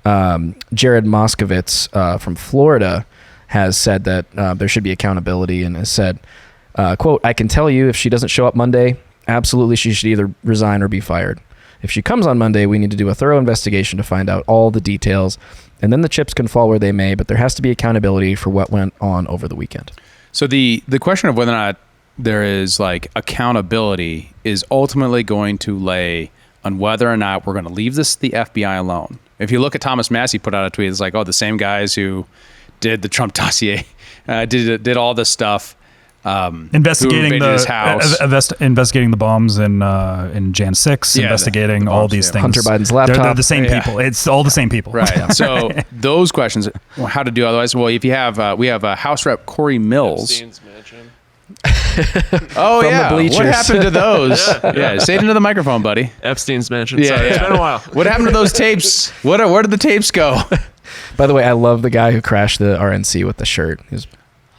Jared Moskowitz from Florida, has said that there should be accountability, and has said, quote, "I can tell you if she doesn't show up Monday, absolutely she should either resign or be fired. If she comes on Monday, we need to do a thorough investigation to find out all the details, and then the chips can fall where they may, but there has to be accountability for what went on over the weekend." So the question of whether or not there is like accountability is ultimately going to lay on whether or not we're going to leave the FBI alone. If you look at Thomas Massey put out a tweet, it's like, oh, the same guys who did the Trump dossier, did all this stuff, investigating his house, investigating the bombs in Jan 6, investigating the bombs, all these things. Hunter Biden's laptop. They're the same people. It's all the same people. Right. So those questions, how to do otherwise? Well, if you have, we have House Rep Corey Mills. Epstein's mansion. Oh, From yeah. the bleachers. What happened to those? Yeah, say it into the microphone, buddy. Epstein's mansion. Sorry, it's been a while. What happened to those tapes? Where did the tapes go? By the way, I love the guy who crashed the RNC with the shirt.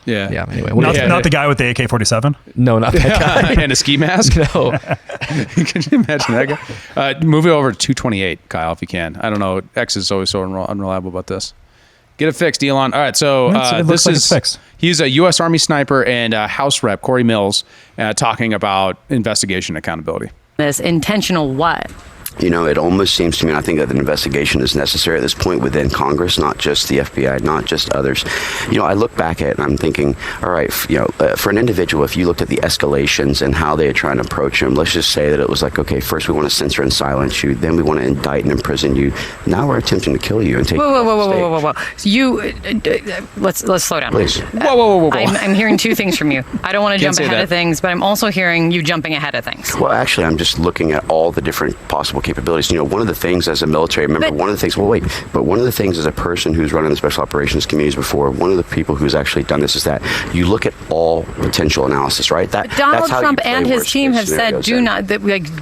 Yeah. Anyway, not the guy with the AK-47. No, not that guy. And a ski mask. No. Can you imagine that guy? Move it over to 228, Kyle, if you can. I don't know. X is always so unreliable about this. Get it fixed, Elon. All right, so it looks like it's fixed. He's a U.S. Army sniper and House Rep Corey Mills talking about investigation accountability. This intentional what? You know, it almost seems to me, and I think that an investigation is necessary at this point within Congress, not just the FBI, not just others. You know, I look back at it and I'm thinking, all right, for an individual, if you looked at the escalations and how they are trying to approach him, let's just say that it was like, okay, first we want to censor and silence you, then we want to indict and imprison you. Now we're attempting to kill you and take you off the stage. Whoa. So you, let's slow down. Please. Whoa. I'm hearing two things from you. I don't want to jump ahead of things, but I'm also hearing you jumping ahead of things. Well, actually, I'm just looking at all the different possible incredible capabilities. One of the things as a military member, one of the things as a person who's run in the special operations communities before, one of the people who's actually done this is that you look at all potential analysis, right? Donald Trump and his team have said,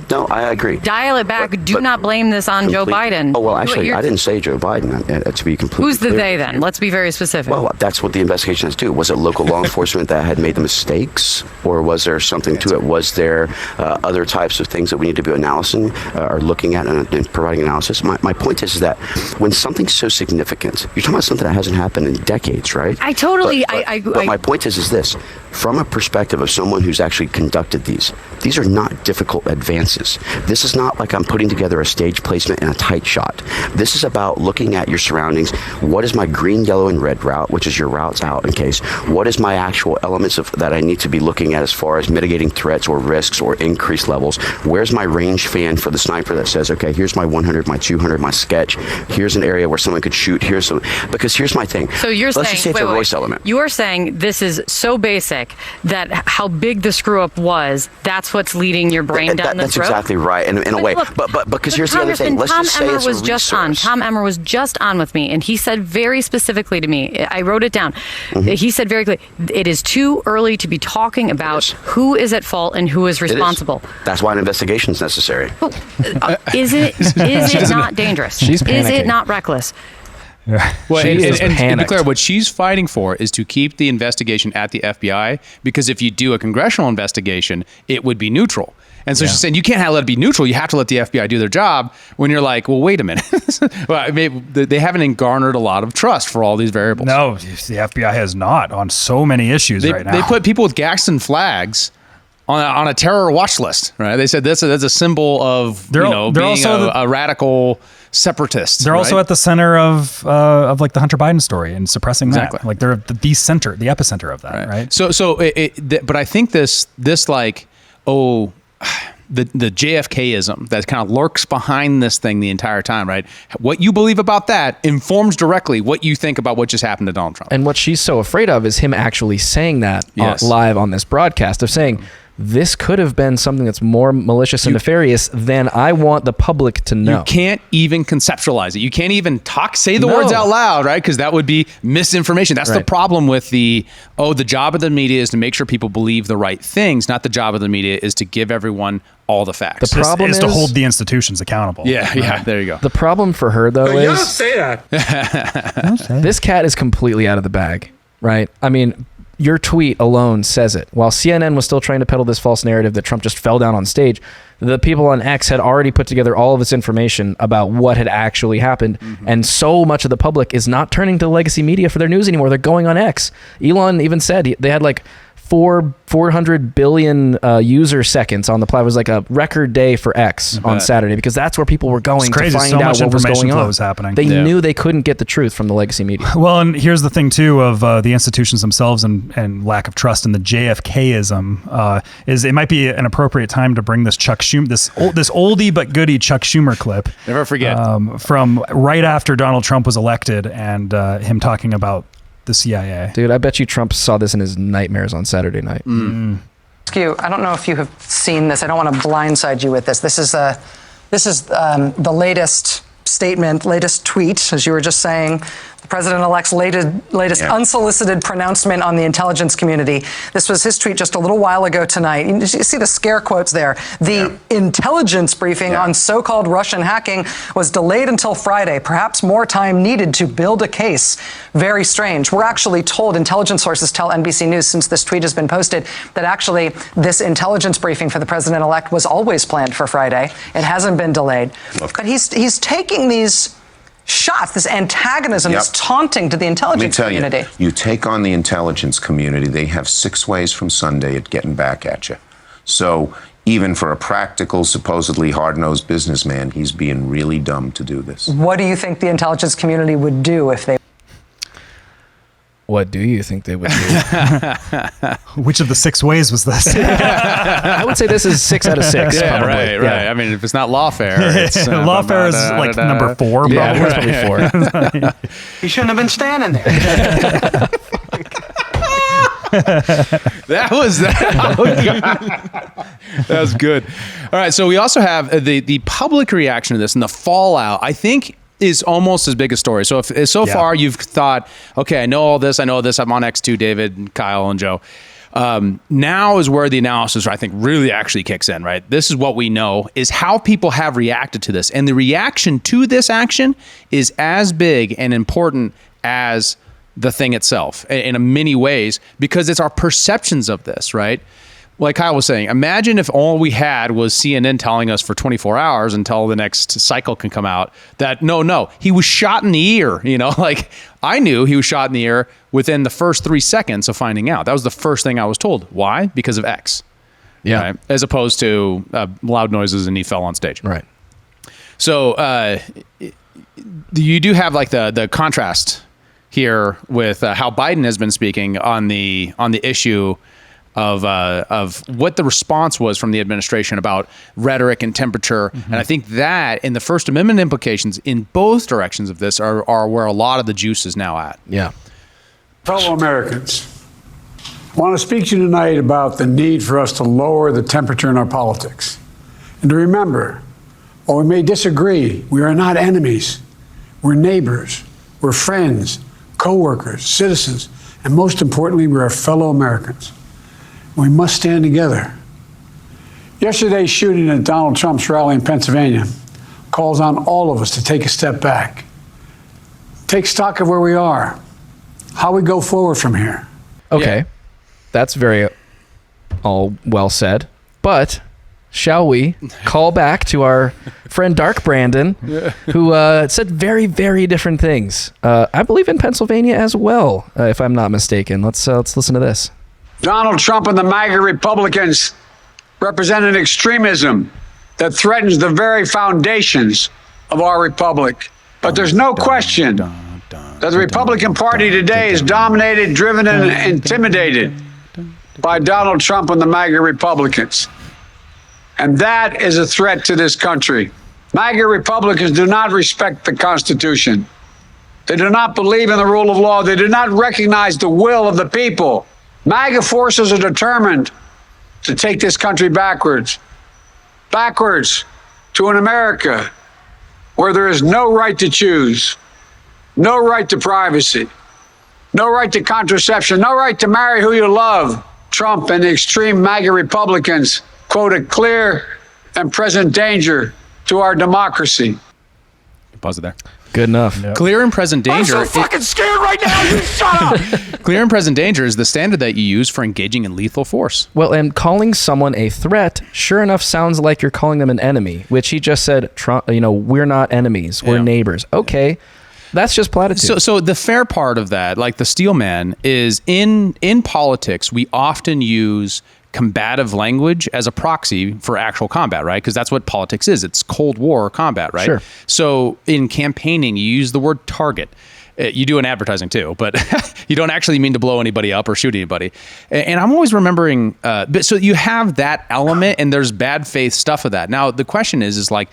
no, I agree. Dial it back. Do not blame this on Joe Biden. Oh, well, actually, I didn't say Joe Biden, to be completely Who's the clear. they then? Let's be very specific. Well, that's what the investigation has to do. Was it local law enforcement that had made the mistakes, or was there something to it? Was there other types of things that we need to be analyzing or looking at and providing analysis? My point is that when something's so significant, you're talking about something that hasn't happened in decades, right? I totally. But my point is this: from a perspective of someone who's actually conducted these are not difficult advances. This is not like I'm putting together a stage placement in a tight shot. This is about looking at your surroundings. What is my green, yellow, and red route, which is your routes out in case? What is my actual elements that I need to be looking at as far as mitigating threats or risks or increased levels? Where's my range fan for the sniper that says, okay, here's my 100, my 200, my sketch. Here's an area where someone could shoot. Because here's my thing. So you're Let's just say it's a voice element. You're saying this is so basic that how big the screw up was, that's what's leading your brain down this road? That's exactly right, in a way. But because here's the other thing. Let's just say it's a resource. Tom Emmer was just on with me, and he said very specifically to me, I wrote it down. Mm-hmm. He said very clearly, it is too early to be talking about who is at fault and who is responsible. That's why an investigation is necessary. Is it not dangerous? She's panicking. Is it not reckless? Well, and to be clear, what she's fighting for is to keep the investigation at the FBI, because if you do a congressional investigation, it would be neutral. And so she's saying you can't let it be neutral. You have to let the FBI do their job. When you're like, well, wait a minute. Well, they haven't garnered a lot of trust for all these variables. No, the FBI has not on so many issues right now. They put people with Gadsden flags on a terror watch list, right? They said that's a symbol of being a radical separatist. They're also at the center of like the Hunter Biden story and suppressing that. Like they're the center, the epicenter of that, right? But I think this the JFK-ism that kind of lurks behind this thing the entire time, right? What you believe about that informs directly what you think about what just happened to Donald Trump. And what she's so afraid of is him actually saying that live on this broadcast, of saying, this could have been something that's more malicious and nefarious than I want the public to know. You can't even conceptualize it. You can't even say the words out loud, right? Because that would be misinformation. That's the problem with the job of the media is to make sure people believe the right things, not the job of the media is to give everyone all the facts. The problem is to hold the institutions accountable. Yeah, there you go. The problem for her, though, is... You don't say that. This cat is completely out of the bag, right? I mean... Your tweet alone says it. While CNN was still trying to peddle this false narrative that Trump just fell down on stage, the people on X had already put together all of this information about what had actually happened. Mm-hmm. And so much of the public is not turning to legacy media for their news anymore. They're going on X. Elon even said they had like 400 billion user seconds on the platform. It was like a record day for X on Saturday because that's where people were going to find out what was going on. Happening. They knew they couldn't get the truth from the legacy media. Well, and here's the thing too of the institutions themselves and lack of trust in the JFK-ism is it might be an appropriate time to bring this Chuck Schumer, this oldie but goodie Chuck Schumer clip. Never forget. From right after Donald Trump was elected and him talking about the CIA. Dude, I bet you Trump saw this in his nightmares on Saturday night. I don't know if you have seen this. I don't want to blindside you with this. This is the latest statement, latest tweet, as you were just saying. The president-elect's latest unsolicited pronouncement on the intelligence community. This was his tweet just a little while ago tonight. You see the scare quotes there. The intelligence briefing on so-called Russian hacking was delayed until Friday. Perhaps more time needed to build a case. Very strange. We're actually told, intelligence sources tell NBC News since this tweet has been posted, that actually this intelligence briefing for the president-elect was always planned for Friday. It hasn't been delayed. But he's taking these shots, this antagonism, this taunting to the intelligence community. You take on the intelligence community, they have 6 ways from Sunday at getting back at you. So even for a practical, supposedly hard-nosed businessman, he's being really dumb to do this. What do you think the intelligence community would do if they... What do you think they would do? Which of the 6 ways was this? I would say this is 6 out of 6. Yeah, probably. right. I mean, if it's not lawfare, it's lawfare is like number 4. Yeah, probably 4. He shouldn't have been standing there. That was that. Oh, God. That's good. All right, so we also have the public reaction to this and the fallout, I think, is almost as big a story. So if far you've thought, okay, I know all this, I'm on X2, David, and Kyle, and Joe. Now is where the analysis, I think, really actually kicks in, right? This is what we know, is how people have reacted to this. And the reaction to this action is as big and important as the thing itself in many ways, because it's our perceptions of this, right? Like Kyle was saying, imagine if all we had was CNN telling us for 24 hours until the next cycle can come out that, no, he was shot in the ear. Like I knew he was shot in the ear within the first 3 seconds of finding out. That was the first thing I was told. Why? Because of X. Yeah. Right? As opposed to loud noises and he fell on stage. Right. So you do have like the contrast here with how Biden has been speaking on the issue of what the response was from the administration about rhetoric and temperature. Mm-hmm. And I think that in the First Amendment implications in both directions of this are where a lot of the juice is now at. Yeah. Fellow Americans, I want to speak to you tonight about the need for us to lower the temperature in our politics. And to remember, while we may disagree, we are not enemies. We're neighbors. We're friends, co-workers, citizens, and most importantly, we are fellow Americans. We must stand together. Yesterday's shooting at Donald Trump's rally in Pennsylvania calls on all of us to take a step back. Take stock of where we are, how we go forward from here. Okay, that's very all well said. But shall we call back to our friend Dark Brandon, who said very, very different things. I believe in Pennsylvania as well, if I'm not mistaken. Let's listen to this. Donald Trump and the MAGA Republicans represent an extremism that threatens the very foundations of our republic. But there's no question that the Republican Party today is dominated, driven, and intimidated by Donald Trump and the MAGA Republicans. And that is a threat to this country. MAGA Republicans do not respect the Constitution. They do not believe in the rule of law. They do not recognize the will of the people. MAGA forces are determined to take this country backwards to an America where there is no right to choose, no right to privacy, no right to contraception, no right to marry who you love. Trump and the extreme MAGA Republicans quote a clear and present danger to our democracy. Pause it there. Good enough. Yep. Clear and present danger. I'm so fucking scared right now. You shut up. Clear and present danger is the standard that you use for engaging in lethal force. Well, and calling someone a threat, sure enough, sounds like you're calling them an enemy, which he just said, we're not enemies. We're neighbors. Okay. That's just platitude. So the fair part of that, like the steel man, is in politics, we often use combative language as a proxy for actual combat, right? Because that's what politics is. It's Cold War combat, right? Sure. So in campaigning, you use the word target. You do in advertising too, but you don't actually mean to blow anybody up or shoot anybody. And I'm always remembering, so you have that element and there's bad faith stuff of that. Now, the question is like,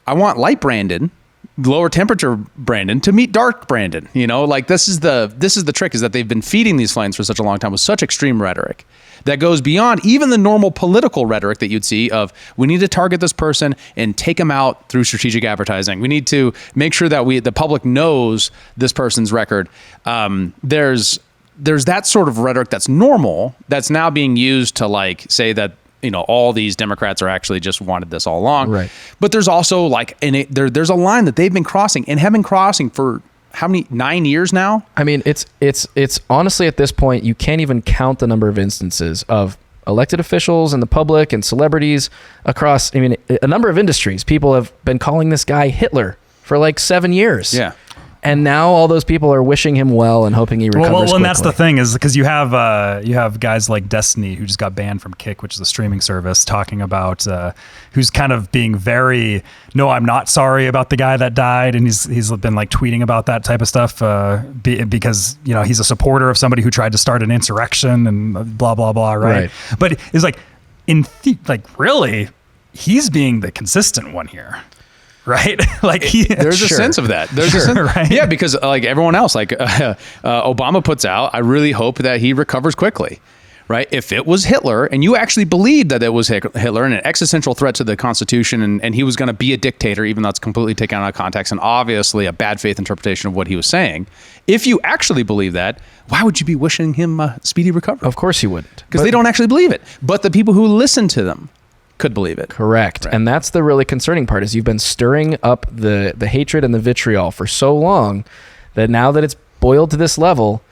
I want light Brandon, lower temperature Brandon to meet dark Brandon. Like this is the trick, is that they've been feeding these flames for such a long time with such extreme rhetoric that goes beyond even the normal political rhetoric that you'd see of, we need to target this person and take them out through strategic advertising. We need to make sure that the public knows this person's record. There's that sort of rhetoric that's normal that's now being used to like say that, all these Democrats are actually just wanted this all along. Right. But there's also there's a line that they've been crossing and have been crossing for how many, 9 years now? I mean, it's honestly at this point, you can't even count the number of instances of elected officials and the public and celebrities across, a number of industries. People have been calling this guy Hitler for like 7 years. Yeah. And now all those people are wishing him well and hoping he recovers Well, quickly. and that's the thing, is because you have guys like Destiny, who just got banned from Kick, which is a streaming service, talking about who's kind of being very, no, I'm not sorry about the guy that died, and he's been like tweeting about that type of stuff because he's a supporter of somebody who tried to start an insurrection and blah blah blah, right? But it's like really, he's being the consistent one here. Right? There's a sense of that. There's a sense, right? Yeah, because like everyone else, Obama puts out, I really hope that he recovers quickly. right? If it was Hitler and you actually believed that it was Hitler and an existential threat to the Constitution and he was going to be a dictator, even though it's completely taken out of context and obviously a bad faith interpretation of what he was saying, if you actually believe that, why would you be wishing him a speedy recovery? Of course you wouldn't. Because they don't actually believe it. But the people who listen to them could believe it. Correct. Right. And that's the really concerning part is you've been stirring up the hatred and the vitriol for so long that now that it's boiled to this level,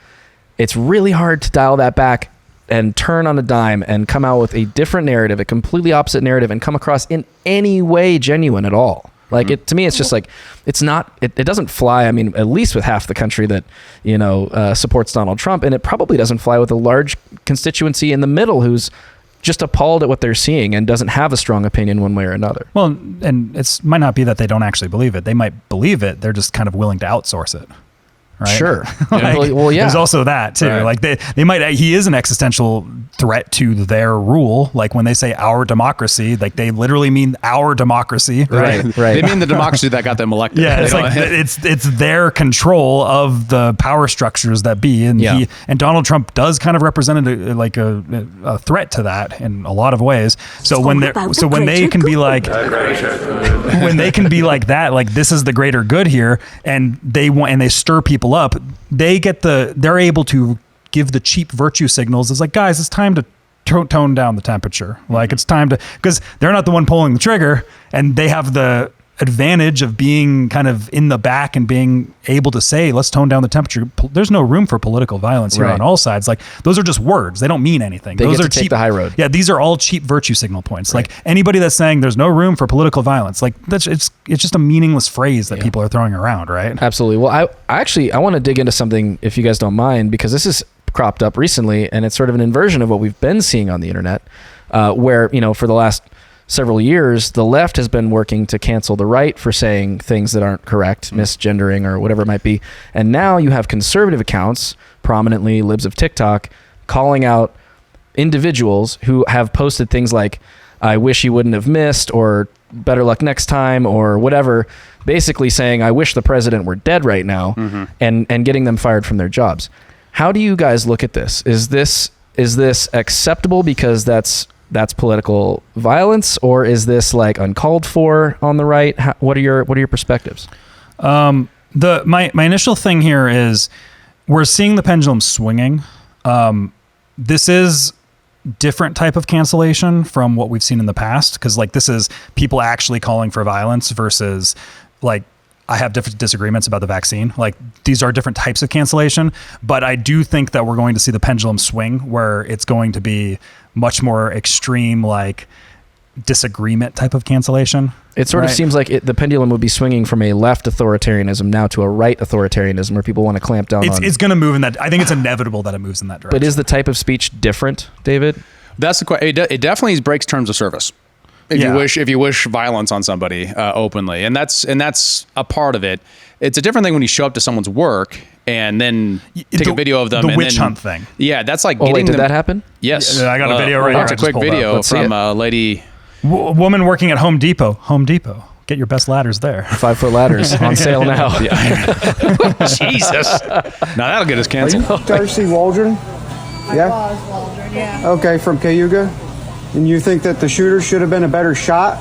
it's really hard to dial that back and turn on a dime and come out with a different narrative, a completely opposite narrative, and come across in any way genuine at all. Like it to me, it's just like it's not. It doesn't fly. I mean, at least with half the country that supports Donald Trump, and it probably doesn't fly with a large constituency in the middle who's just appalled at what they're seeing and doesn't have a strong opinion one way or another. Well, and it might not be that they don't actually believe it. They might believe it. They're just kind of willing to outsource it. Right? Sure. Like, well, yeah. There's also that too. Right. Like they might. He is an existential threat to their rule. Like when they say our democracy, like they literally mean our democracy. Right. Right. They mean the democracy that got them elected. Yeah. It's like it's their control of the power structures that be, and and Donald Trump does kind of represent a threat to that in a lot of ways. So when they can be like that, like this is the greater good here, and they stir people up, they're able to give the cheap virtue signals. It's like, guys, it's time to tone down the temperature. Like it's time to, because they're not the one pulling the trigger, and they have the advantage of being kind of in the back and being able to say, let's tone down the temperature. There's no room for political violence here on all sides. Like those are just words. They don't mean anything. Those are cheap, the high road. Yeah, these are all cheap virtue signal points. Like anybody that's saying there's no room for political violence, like it's just a meaningless phrase that people are throwing around, right? Absolutely. Well, I want to dig into something, if you guys don't mind, because this is cropped up recently, and it's sort of an inversion of what we've been seeing on the internet, where for the last several years, the left has been working to cancel the right for saying things that aren't correct, misgendering or whatever it might be. And now you have conservative accounts, prominently libs of TikTok, calling out individuals who have posted things like, I wish you wouldn't have missed, or better luck next time, or whatever, basically saying, I wish the president were dead right now, and getting them fired from their jobs. How do you guys look at this? Is this acceptable because that's political violence, or is this like uncalled for on the right? What are your perspectives? My initial thing here is we're seeing the pendulum swinging. This is different type of cancellation from what we've seen in the past, because like this is people actually calling for violence versus like I have different disagreements about the vaccine. Like these are different types of cancellation, but I do think that we're going to see the pendulum swing where it's going to be much more extreme, like disagreement type of cancellation. It sort of seems like the pendulum would be swinging from a left authoritarianism now to a right authoritarianism, where people want to clamp down on. It's going to move in that. I think it's inevitable that it moves in that direction. But is the type of speech different, David? That's the question. It definitely breaks terms of service. If you wish violence on somebody openly, and that's a part of it. It's a different thing when you show up to someone's work and then take a video of them. The witch hunt thing. Yeah, that's like. Did that happen? Yes, I got a video right here. It's a quick video from a lady. Woman working at Home Depot. Home Depot. Get your best ladders there. 5-foot ladders on sale now. Jesus. Now that'll get us canceled. Darcy Waldron? Yeah? Waldron, yeah. Okay, from Cayuga. And you think that the shooter should have been a better shot?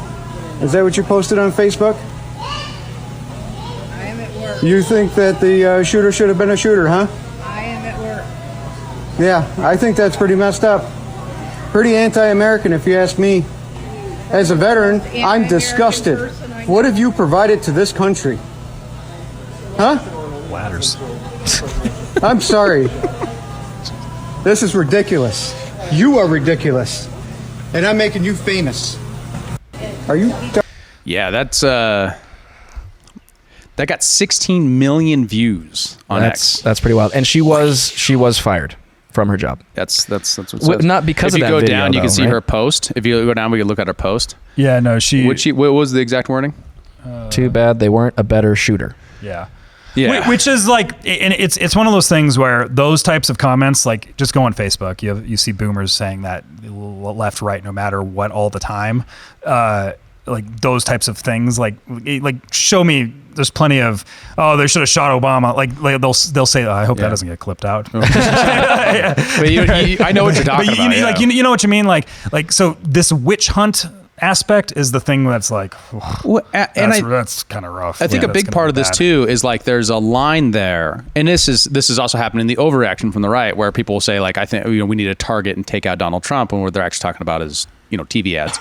Is that what you posted on Facebook? I am at work. You think that the shooter should have been a shooter, huh? I am at work. Yeah, I think that's pretty messed up. Pretty anti-American, if you ask me. As a veteran, I'm disgusted. What have you provided to this country? Huh? Ladders. I'm sorry. This is ridiculous. You are ridiculous. And I'm making you famous. Are you? Yeah, that's that got 16 million views on X. That's pretty wild. And she was fired from her job. That's what it says. Not because of that video. If you go down, you can see right? her post. If you go down, we can look at her post. Yeah, no, what was the exact wording? Too bad they weren't a better shooter. Yeah. Yeah. Which is like, and it's one of those things where those types of comments, like just go on Facebook, you see boomers saying that left, right, no matter what, all the time. like those types of things. Like show me. There's plenty of they should have shot Obama. Like they'll say I hope that doesn't get clipped out. But I know what you're talking about. Like you know what you mean. Like so this witch hunt aspect is the thing that's like that's kind of rough. I think a big part of this too is like there's a line there, and this is also happening in the overreaction from the right, where people will say like I think we need to target and take out Donald Trump, and what they're actually talking about is TV ads.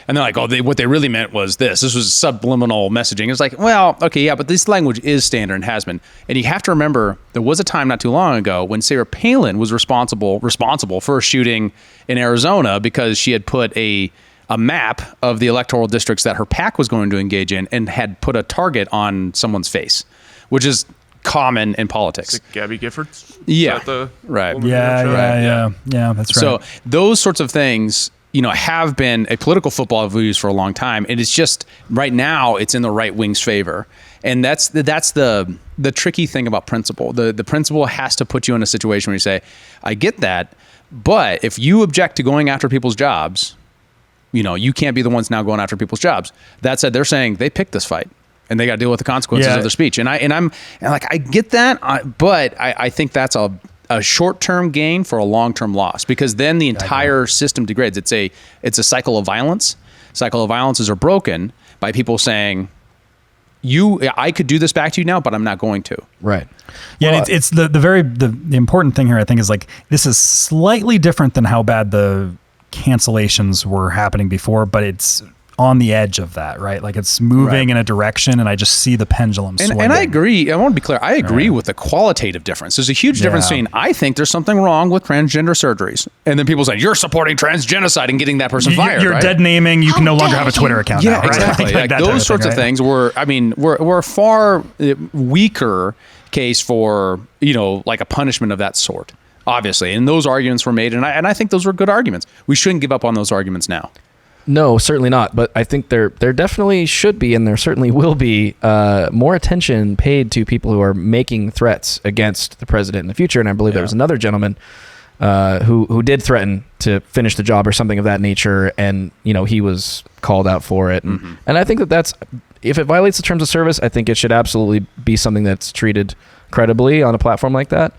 And they're like, what they really meant was this. This was subliminal messaging. It's like, well, okay, yeah, but this language is standard and has been. And you have to remember, there was a time not too long ago when Sarah Palin was responsible for a shooting in Arizona because she had put a map of the electoral districts that her PAC was going to engage in and had put a target on someone's face, which is common in politics. Is it Gabby Giffords? Yeah, right. Yeah, that's right. So those sorts of things, have been a political football I've used for a long time. And it's just right now it's in the right wing's favor. And that's the tricky thing about principle. The principle has to put you in a situation where you say, I get that, but if you object to going after people's jobs, you can't be the ones now going after people's jobs. That said, they're saying they picked this fight and they got to deal with the consequences of their speech. And I'm like, I get that, but I think that's a short-term gain for a long-term loss, because then the entire system degrades. It's a cycle of violence. Cycle of violences are broken by people saying, I could do this back to you now, but I'm not going to. Right. Yeah, well, it's the important thing here, I think, is like this is slightly different than how bad the cancellations were happening before, but it's on the edge of that, right? Like it's moving in a direction, and I just see the pendulum swinging. And I agree. I want to be clear. I agree with the qualitative difference. There's a huge difference between I think there's something wrong with transgender surgeries, and then people say you're supporting transgenocide and getting that person fired. You're dead naming. You can no longer have a Twitter account. Yeah, now, right? exactly. Like those sorts of things were a far weaker case for like a punishment of that sort. Obviously, and those arguments were made, and I think those were good arguments. We shouldn't give up on those arguments now. No, certainly not. But I think there definitely should be, and there certainly will be, more attention paid to people who are making threats against the president in the future. And I believe there was another gentleman who did threaten to finish the job or something of that nature, and he was called out for it. And, and I think that's, if it violates the terms of service, I think it should absolutely be something that's treated credibly on a platform like that.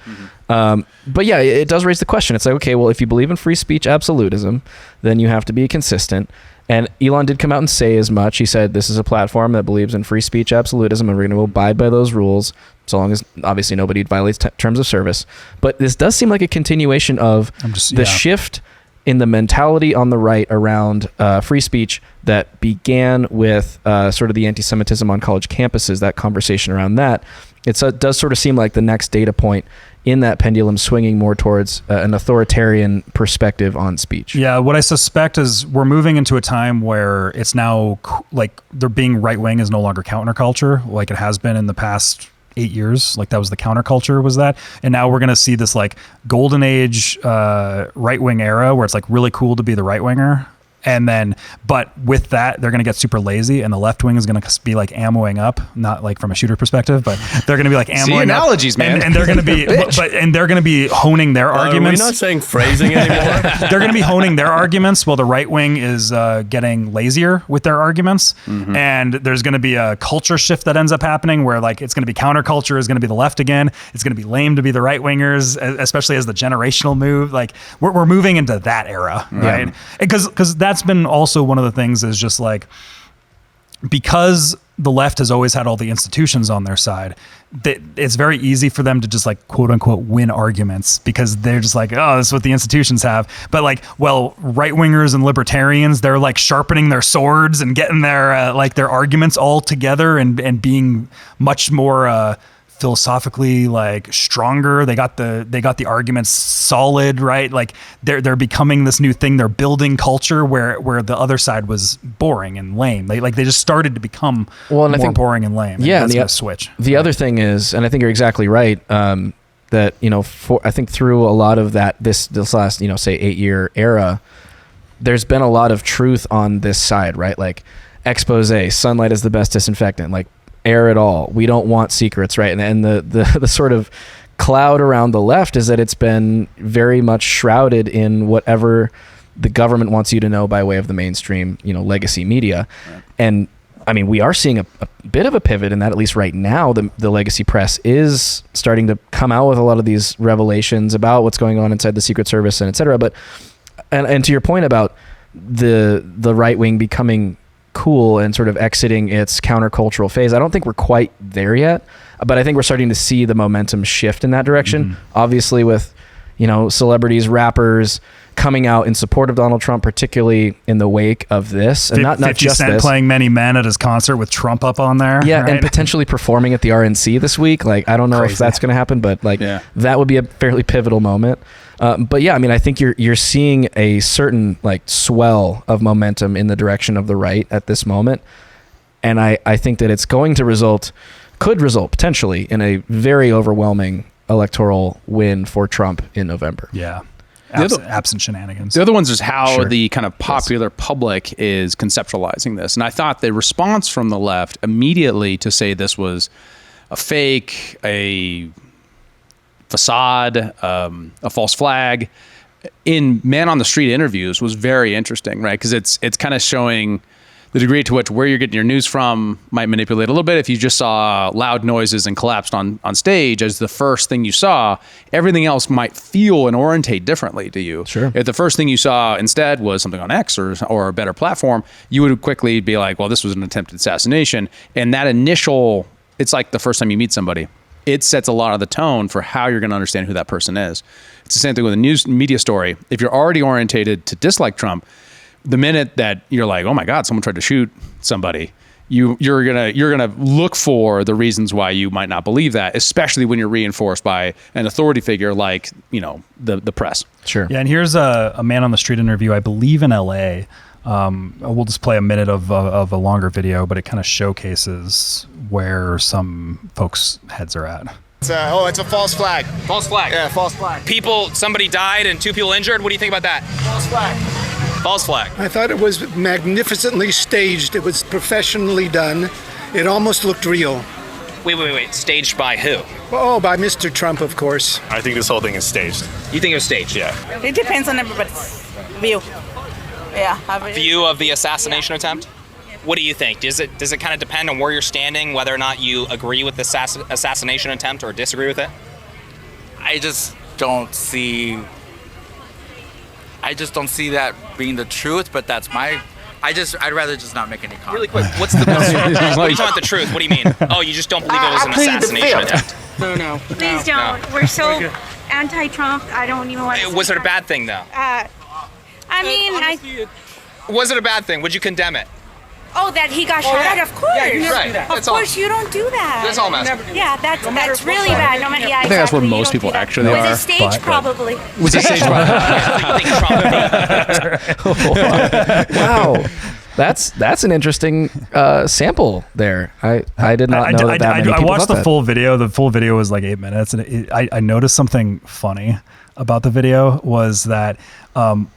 But yeah, it does raise the question. It's like, okay, well, if you believe in free speech absolutism, then you have to be consistent. And Elon did come out and say as much. He said, this is a platform that believes in free speech absolutism, and we're going to abide by those rules, so long as obviously nobody violates terms of service. But this does seem like a continuation of the shift in the mentality on the right around free speech that began with sort of the anti-Semitism on college campuses, that conversation around that. It does sort of seem like the next data point in that pendulum swinging more towards an authoritarian perspective on speech. Yeah, what I suspect is we're moving into a time where it's now like they're being right-wing is no longer counterculture like it has been in the past 8 years. Like that was the counterculture, was that. And now we're going to see this like golden age right-wing era where it's like really cool to be the right-winger. And then, but with that, they're going to get super lazy, and the left wing is going to be like ammoing up, not like from a shooter perspective, but they're going to be like ammoing analogies, up, man. and they're going to be, and they're going to be honing their arguments. Are we not saying phrasing anymore? They're going to be honing their arguments, while the right wing is getting lazier with their arguments. And there's going to be a culture shift that ends up happening, where like it's going to be counterculture is going to be the left again. It's going to be lame to be the right wingers, especially as the generational move. Like we're moving into that era, right? Because that's been also one of the things is just like, because the left has always had all the institutions on their side, it's very easy for them to just like quote unquote win arguments, because they're just like, oh, this is what the institutions have. But like, well, right wingers and libertarians, they're like sharpening their swords and getting their like their arguments all together and being much more philosophically like stronger. They got the arguments solid, right? Like they're becoming this new thing. They're building culture where the other side was boring and lame. They just started to become more boring and lame. Yeah, and that's switch. The other thing is, and I think you're exactly right, that I think through a lot of that this last say 8-year era, there's been a lot of truth on this side, right? Like expose, sunlight is the best disinfectant, like air it all. We don't want secrets, right? And the sort of cloud around the left is that it's been very much shrouded in whatever the government wants you to know by way of the mainstream, legacy media. Right. And I mean, we are seeing a bit of a pivot in that, at least right now, the legacy press is starting to come out with a lot of these revelations about what's going on inside the Secret Service and et cetera. But, and to your point about the right wing becoming cool and sort of exiting its countercultural phase, I don't think we're quite there yet, but I think we're starting to see the momentum shift in that direction. Mm-hmm. Obviously with, celebrities, rappers coming out in support of Donald Trump, particularly in the wake of this, and not 50 just Cent this. playing Many Men at his concert with Trump up on there. Yeah, right? and potentially performing at the RNC this week. Like, I don't know if that's going to happen, but that would be a fairly pivotal moment. But yeah, I mean, I think you're seeing a certain swell of momentum in the direction of the right at this moment, and I think that it's going to could result potentially in a very overwhelming electoral win for Trump in November. Yeah. Absent shenanigans. The other ones is how the kind of popular public is conceptualizing this. And I thought the response from the left immediately to say this was a fake, a facade, a false flag in man on the street interviews was very interesting, right? Because it's kind of showing the degree to which where you're getting your news from might manipulate a little bit. If you just saw loud noises and collapsed on stage as the first thing you saw, everything else might feel and orientate differently to you. Sure. If the first thing you saw instead was something on X or a better platform, you would quickly be like, well, this was an attempted assassination. And that initial, it's like the first time you meet somebody. It sets a lot of the tone for how you're going to understand who that person is. It's the same thing with a news media story. If you're already orientated to dislike Trump, the minute that you're like, oh my God, someone tried to shoot somebody, you're gonna look for the reasons why you might not believe that, especially when you're reinforced by an authority figure like the press. Sure. Yeah, and here's a man on the street interview, I believe in LA. We'll just play a minute of a longer video, but it kind of showcases where some folks' heads are at. It's a false flag. False flag. Yeah, false flag. Somebody died and 2 people injured. What do you think about that? False flag. False flag. I thought it was magnificently staged. It was professionally done. It almost looked real. Wait. Staged by who? Oh, by Mr. Trump, of course. I think this whole thing is staged. You think it was staged? Yeah. It depends on everybody's view. Yeah. View of the assassination attempt? What do you think? Does it kind of depend on where you're standing, whether or not you agree with the assassination attempt or disagree with it? I just don't see that being the truth, but that's I'd rather just not make any comment. Really quick, what's the what do you want the truth? What do you mean? Oh, you just don't believe it was an assassination attempt? No. Please don't. We're so anti-Trump. I don't even want to. Was it a bad thing, though? Was it a bad thing? Would you condemn it? Oh, that he got shot at? Of course. Yeah, you never do that. Of course, you don't do that. That's all I'm asking. Yeah, that's really bad. No matter, I think that's where most people actually are. Was it staged? Probably. Was it staged? Wow. That's an interesting sample there. I did not know that many people I watched thought the full video. The full video was like 8 minutes, and I noticed something funny about the video was that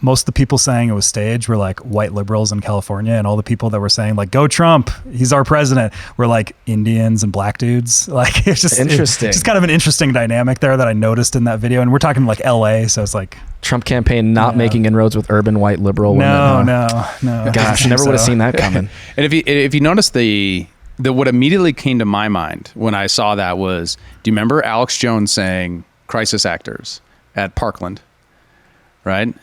most of the people saying it was staged were like white liberals in California, and all the people that were saying like "Go Trump, he's our president" were like Indians and black dudes. Like it's just interesting. It's just kind of an interesting dynamic there that I noticed in that video. And we're talking like LA, so it's like Trump campaign not making inroads with urban white liberal women. No. Gosh, never would have seen that coming. And if you notice the what immediately came to my mind when I saw that was, do you remember Alex Jones saying crisis actors at Parkland, right?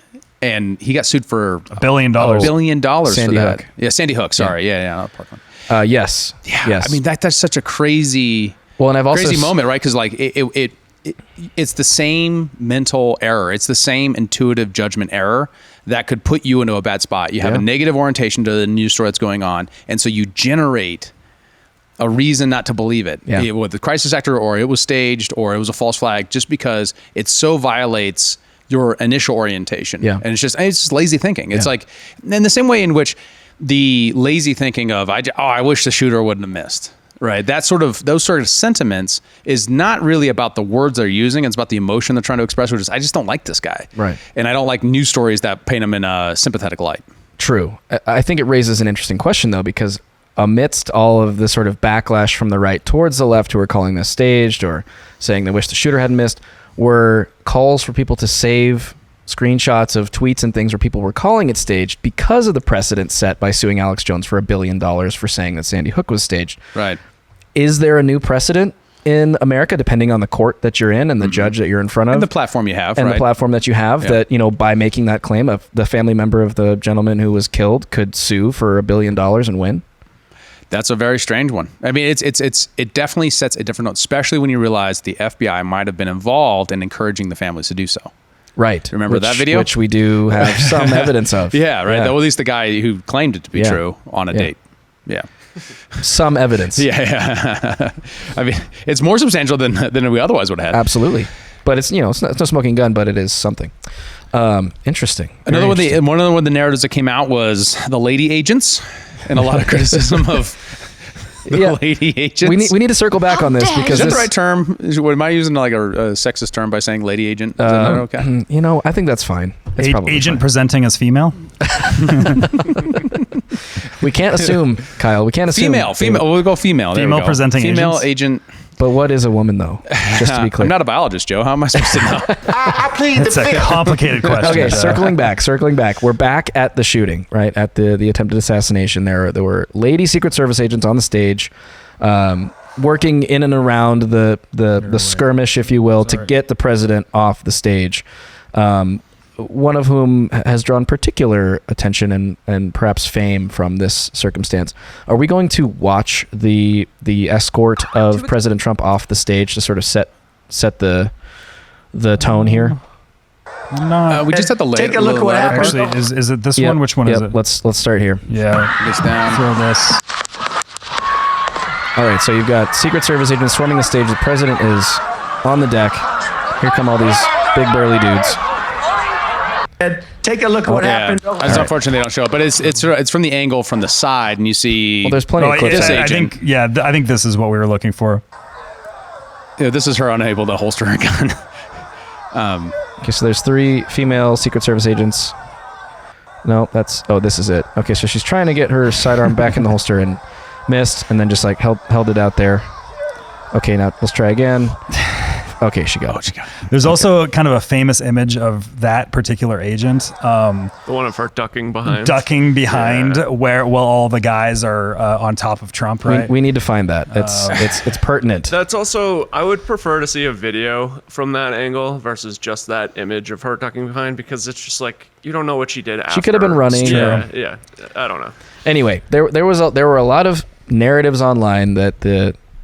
And he got sued for $1 billion. $1 billion Sandy for that. Hook. Yeah, Sandy Hook. Sorry, yeah, not Parkland. Yes. Yeah. Yes. I mean that's such a crazy. Well, and I've also crazy moment, right? Because like it's the same mental error. It's the same intuitive judgment error that could put you into a bad spot. You have a negative orientation to the news story that's going on, and so you generate a reason not to believe it. Yeah. With the crisis actor, or it was staged, or it was a false flag, just because it so violates your initial orientation. Yeah. And it's just lazy thinking. It's like in the same way in which the lazy thinking of I wish the shooter wouldn't have missed. Right. Those sort of sentiments is not really about the words they're using. It's about the emotion they're trying to express, which is I just don't like this guy. Right. And I don't like news stories that paint him in a sympathetic light. True. I think it raises an interesting question though, because amidst all of the sort of backlash from the right towards the left who are calling this staged or saying they wish the shooter hadn't missed, were calls for people to save screenshots of tweets and things where people were calling it staged because of the precedent set by suing Alex Jones for $1 billion for saying that Sandy Hook was staged. Right. Is there a new precedent in America, depending on the court that you're in and the judge that you're in front of? And the platform you have, and right? the platform that you have, that, by making that claim, of the family member of the gentleman who was killed could sue for $1 billion and win? That's a very strange one. I mean, it definitely sets a different note, especially when you realize the FBI might have been involved in encouraging the families to do so. Right. Remember that video? Which we do have some evidence of. Yeah, right. Yeah. At least the guy who claimed it to be true on a date. Yeah. Some evidence. Yeah. I mean, it's more substantial than we otherwise would have had. Absolutely. But it's, it's no smoking gun, but it is something. Interesting. Another one of the narratives that came out was the lady agents, and a lot of criticism of the lady agents. We need to circle back on this, because is that the right term? Am I using like a sexist term by saying lady agent? Is that okay? I think that's fine. It's probably agent fine. presenting as female. We can't assume, Kyle. We can't assume. Female. We'll go female. There we Female go. presenting female agents. agent. But what is a woman, though? Just to be clear. I'm not a biologist, Joe. How am I supposed to know? I plead It's the a fifth. complicated question. Okay, circling back. We're back at the shooting, right? At the attempted assassination. There were lady Secret Service agents on the stage, working in and around the skirmish, if you will, to get the president off the stage. One of whom has drawn particular attention and perhaps fame from this circumstance. Are we going to watch the escort of President Trump off the stage to sort of set the tone here? No. We just have to Take a look at what happened. Actually, is it this one? Which one is it? Let's start here. Yeah. This down. Throw this. All right, so you've got Secret Service agents swarming the stage. The president is on the deck. Here come all these big burly dudes. Take a look at what happened. It's unfortunate they don't show it, but it's from the angle from the side, and you see. Well, there's plenty of clips. I think this is what we were looking for. This is her unable to holster her gun. Okay, so there's 3 female Secret Service agents. No, this is it. Okay, so she's trying to get her sidearm back in the holster and missed, and then just like held it out there. Okay, now let's try again. Okay, she got it. There's also kind of a famous image of that particular agent. The one of her ducking behind. Where all the guys are on top of Trump, right? We need to find that. It's pertinent. That's also, I would prefer to see a video from that angle versus just that image of her ducking behind, because it's just like, you don't know what she did after. She could have been running. Yeah, I don't know. Anyway, there were a lot of narratives online that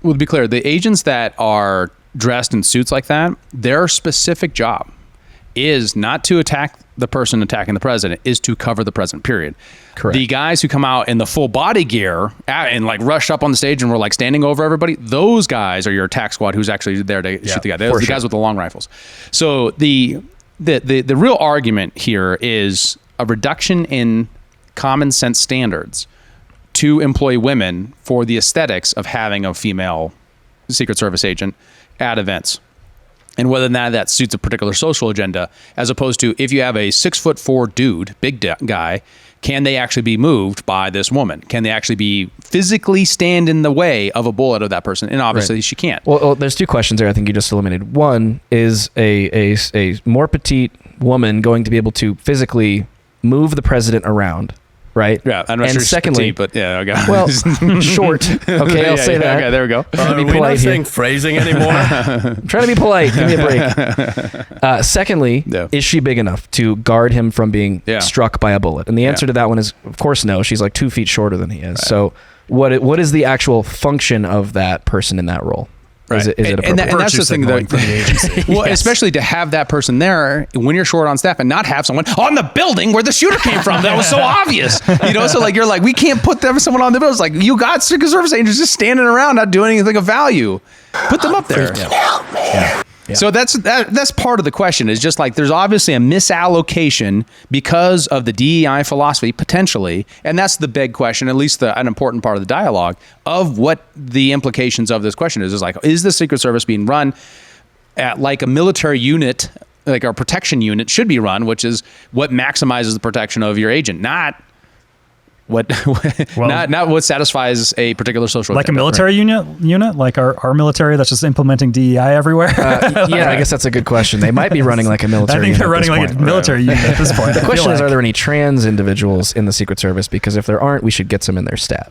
Well, to be clear, the agents that are dressed in suits like that, their specific job is not to attack the person attacking the president, is to cover the president, period. Correct. The guys who come out in the full body gear and like rush up on the stage and were like standing over everybody, those guys are your attack squad who's actually there to shoot the guy. Those are the guys with the long rifles. So the real argument here is a reduction in common sense standards to employ women for the aesthetics of having a female Secret Service agent at events, and whether or not that suits a particular social agenda, as opposed to if you have a 6'4" dude, big guy, can they actually be moved by this woman? Can they actually be physically stand in the way of a bullet of that person? And obviously she can't. Well, there's 2 questions there I think you just eliminated. One, is a more petite woman going to be able to physically move the president around? Right. Yeah. I'm not sure she's secondly, petite, but yeah. Okay. Well, short. Okay, I'll say that. Okay, there we go. Trying to Are be we not polite saying here. phrasing anymore? I'm trying to be polite. Give me a break. Secondly, is she big enough to guard him from being struck by a bullet? And the answer to that one is, of course, no. She's like 2 feet shorter than he is. Right. So, what is the actual function of that person in that role? Right. Is it and that's the thing that, from the agency. well, especially to have that person there when you're short on staff and not have someone on the building where the shooter came from. That was so obvious, so like, you're like, we can't put someone on the building. It's like, you got Secret Service agents just standing around, not doing anything of value. Put them up there. Yeah. So that's part of the question, is just like, there's obviously a misallocation because of the DEI philosophy, potentially. And that's the big question, at least an important part of the dialogue of what the implications of this question is like, is the Secret Service being run at like a military unit, like our protection unit should be run, which is what maximizes the protection of your agent, not not what satisfies a particular social like agenda. a military unit, like our military that's just implementing DEI everywhere. Yeah, I guess that's a good question. They might be running like a military. I think unit they're running like a military unit at this point. The question is, are there any trans individuals in the Secret Service? Because if there aren't, we should get some in their stat.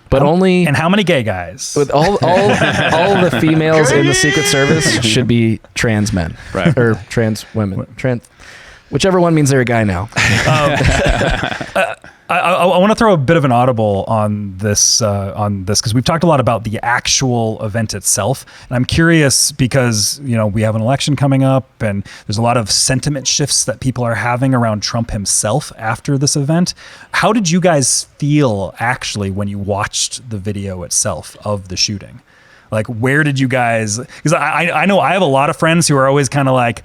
But only and how many gay guys? With all the females in the Secret Service should be trans men, right? Or trans women, whichever one means they're a guy now. I want to throw a bit of an audible on this because we've talked a lot about the actual event itself, and I'm curious because we have an election coming up, and there's a lot of sentiment shifts that people are having around Trump himself after this event. How did you guys feel actually when you watched the video itself of the shooting? Like, where did you guys? Because I know I have a lot of friends who are always kind of like,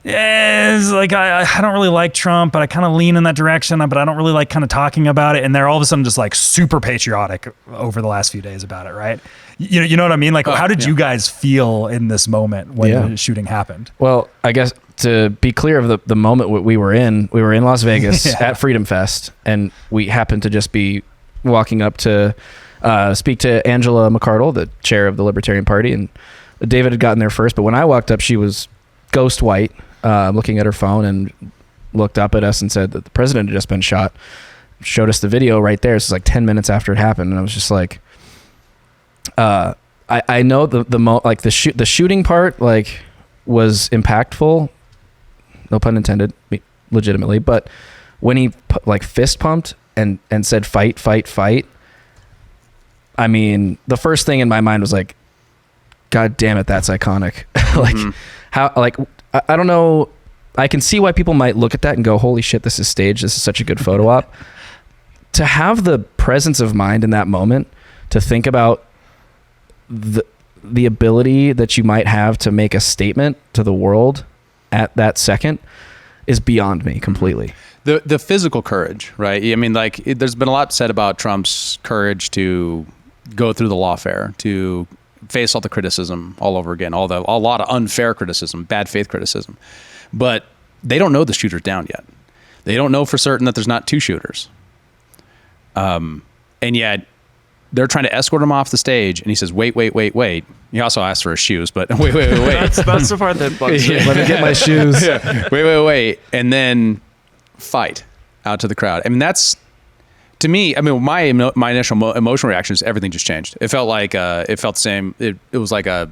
yeah, it's like I don't really like Trump, but I kind of lean in that direction, but I don't really like kind of talking about it. And they're all of a sudden just like super patriotic over the last few days about it, right? You know what I mean? Like, how did you guys feel in this moment when the shooting happened? Well, I guess to be clear of the moment we were in Las Vegas at Freedom Fest, and we happened to just be walking up to speak to Angela McArdle, the chair of the Libertarian Party, and David had gotten there first. But when I walked up, she was ghost white. Looking at her phone, and looked up at us and said that the president had just been shot. Showed us the video right there. This is like 10 minutes after it happened, and I was just like, I know the shooting part like was impactful, no pun intended, legitimately. But when he like fist pumped and said fight, fight, fight, I mean, the first thing in my mind was like, God damn it, that's iconic. Like how like. I don't know. I can see why people might look at that and go, holy shit, this is staged. This is such a good photo op. To have the presence of mind in that moment to think about the ability that you might have to make a statement to the world at that second is beyond me completely. The physical courage, right? I mean, like, there's been a lot said about Trump's courage to go through the lawfare, to face all the criticism all over again, a lot of unfair criticism, bad faith criticism. But they don't know the shooter's down yet. They don't know for certain that there's not two shooters. And yet they're trying to escort him off the stage, and he says, wait. He also asked for his shoes, but wait. That's the part that bugs me. Let me get my shoes. Yeah. Wait. And then fight out to the crowd. I mean, that's, to me, I mean, my initial emotional reaction is everything just changed. It felt like it felt the same. It was like a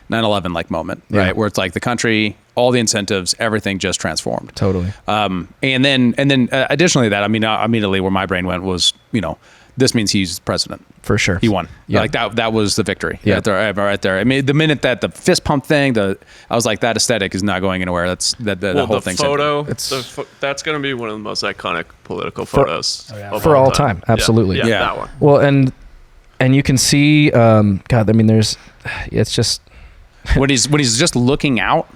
9/11 like moment, right? Where it's like the country, all the incentives, everything just transformed. Totally. And then additionally to that, I mean, immediately where my brain went was, this means he's president. For sure. He won. Yeah. Like that was the victory. Yeah. Right there. I mean, the minute that the fist pump thing, I was like, that aesthetic is not going anywhere. That's the whole thing. That's going to be one of the most iconic political photos for all time. Absolutely. Yeah, that one. Well, and you can see, God, I mean, it's just when he's just looking out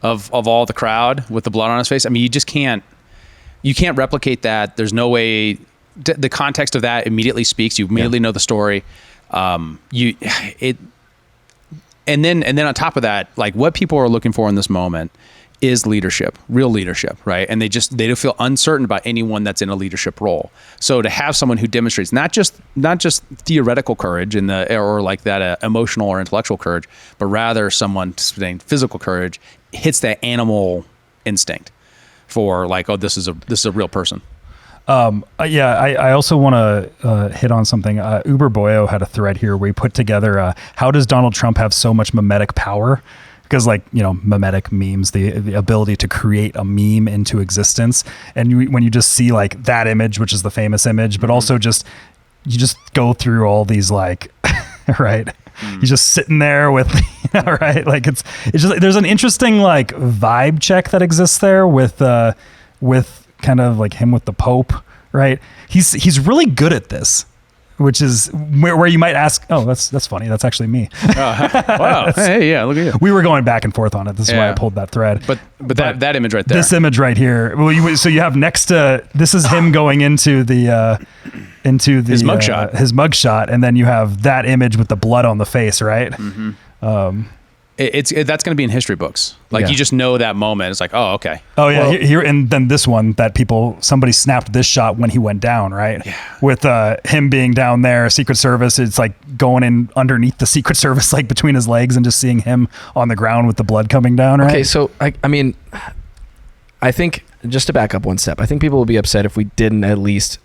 of all the crowd with the blood on his face. I mean, you can't replicate that. There's no way. The context of that immediately speaks. You immediately know the story. And then on top of that, like, what people are looking for in this moment is leadership, real leadership, right? And they don't feel uncertain about anyone that's in a leadership role. So to have someone who demonstrates not just theoretical courage or like that emotional or intellectual courage, but rather someone saying physical courage hits that animal instinct for like, oh, this is a real person. I also want to hit on something. Uber Boyo had a thread here where he put together how does Donald Trump have so much mimetic power? Because, like, mimetic memes, the ability to create a meme into existence. And when you just see like that image, which is the famous image, but also you just go through all these like, right? He's just sitting there with, right? Like it's just, there's an interesting like vibe check that exists there with kind of like him with the Pope, right? He's really good at this, which is where you might ask, oh, that's funny. That's actually me. Wow. Hey, yeah, look at you. We were going back and forth on it. This is why I pulled that thread. But that image right there. This image right here. Well, so you have next to, this is him going into the his mugshot. His mugshot, and then you have that image with the blood on the face, right? Mm-hmm. that's going to be in history books. Like you just know that moment. It's like, oh, okay. Oh yeah, here and then this one that somebody snapped this shot when he went down, right? Yeah. With him being down there, Secret Service, it's like going in underneath the Secret Service, like between his legs, and just seeing him on the ground with the blood coming down, right? Okay, so I mean, I think just to back up one step, I think people would be upset if we didn't at least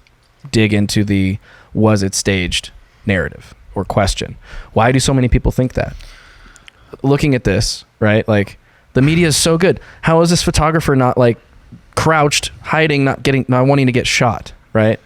dig into the was it staged narrative or question. Why do so many people think that? Looking at this, right? Like the media is so good. How is this photographer not like crouched, hiding, not wanting to get shot, right?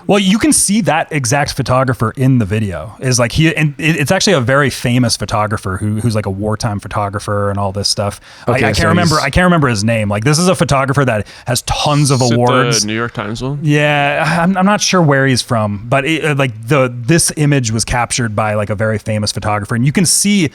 Well, you can see that exact photographer in the video. Is like it's actually a very famous photographer who's like a wartime photographer and all this stuff. Okay, I can't remember his name. Like this is a photographer that has tons of awards. The New York Times one? Yeah, I'm not sure where he's from, but this image was captured by like a very famous photographer, and you can see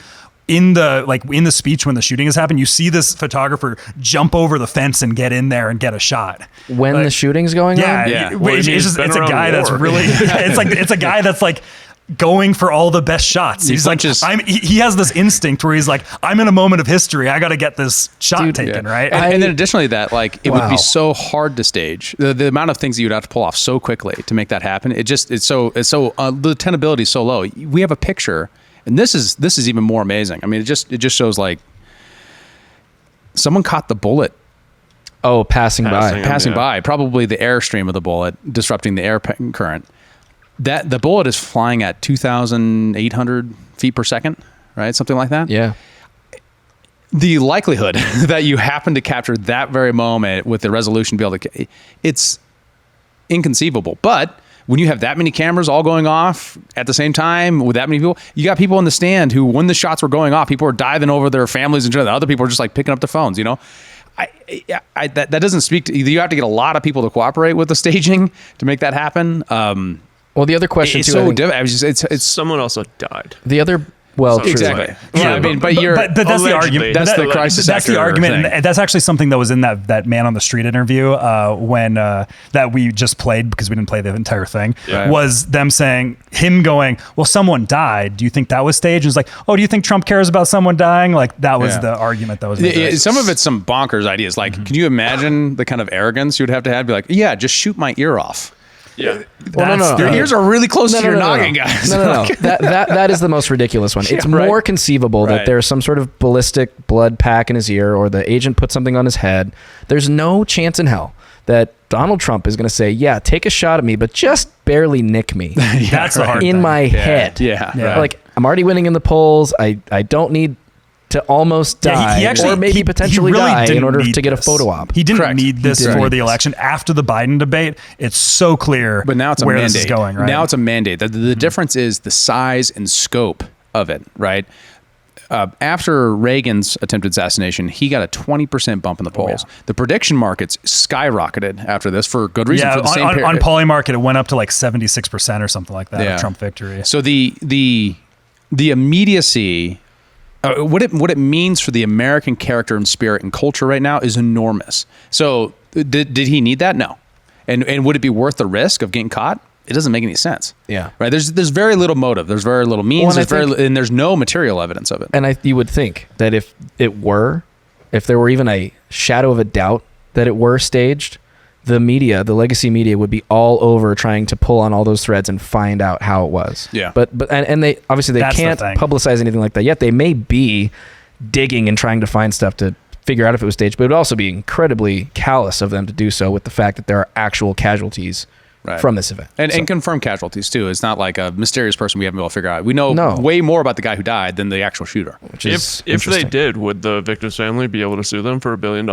in the speech when the shooting has happened, you see this photographer jump over the fence and get in there and get a shot when the shooting's going on. Yeah, it's a guy that's really it's a guy that's like going for all the best shots. He's like, he has this instinct where he's like, I'm in a moment of history. I got to get this shot taken, right? And then additionally, that like it would be so hard to stage. The amount of things that you'd have to pull off so quickly to make that happen. It's so the tenability is so low. We have a picture. And this is even more amazing. I mean, it just shows like someone caught the bullet. Oh, passing by. Probably the airstream of the bullet disrupting the air current. That the bullet is flying at 2,800 feet per second, right? Something like that. Yeah. The likelihood that you happen to capture that very moment with the resolution to be able to, it's inconceivable. But when you have that many cameras all going off at the same time with that many people, you got people in the stand who, when the shots were going off, people were diving over their families and the other people were just like picking up the phones, you know? That doesn't speak to, you have to get a lot of people to cooperate with the staging to make that happen. Well, the other question it's too, it's someone also died. The other, well, exactly. True. Yeah, I mean, but that's the argument. That's the crisis. That's the argument, and that's actually something that was in that Man on the Street interview when that we just played because we didn't play the entire thing. Yeah. Was them saying him going, well, someone died. Do you think that was staged? It's like, oh, do you think Trump cares about someone dying? Like that was the argument that was made. Some of it's some bonkers ideas. Like, can you imagine the kind of arrogance you would have to be like, yeah, just shoot my ear off. Yeah. Well, your ears are really close to your noggin, guys. No. That is the most ridiculous one. It's more conceivable that there's some sort of ballistic blood pack in his ear or the agent put something on his head. There's no chance in hell that Donald Trump is going to say, yeah, take a shot at me, but just barely nick me. That's the hard in thing. My head. Yeah. Like, I'm already winning in the polls. I don't need to almost die, he actually, or maybe potentially really die in order to get a photo op. He didn't need this for the election. After the Biden debate, it's so clear but now it's a where mandate. This is going. Right? Now it's a mandate. The difference is the size and scope of it, right? After Reagan's attempted assassination, he got a 20% bump in the polls. The prediction markets skyrocketed after this for good reason. Yeah, for the same period. On Polymarket, it went up to like 76% or something like that of Trump victory. So the immediacy, what it means for the American character and spirit and culture right now is enormous. So did he need that? No. And would it be worth the risk of getting caught? It doesn't make any sense. Yeah. Right. There's very little motive. There's very little means. And there's no material evidence of it. And you would think that if there were even a shadow of a doubt that it were staged, the legacy media would be all over trying to pull on all those threads and find out how it was. Yeah. But they obviously can't publicize anything like that yet. They may be digging and trying to find stuff to figure out if it was staged, but it would also be incredibly callous of them to do so with the fact that there are actual casualties from this event. And confirmed casualties too. It's not like a mysterious person we haven't been able to figure out. We know way more about the guy who died than the actual shooter. Which is if they did, would the victim's family be able to sue them for $1 billion?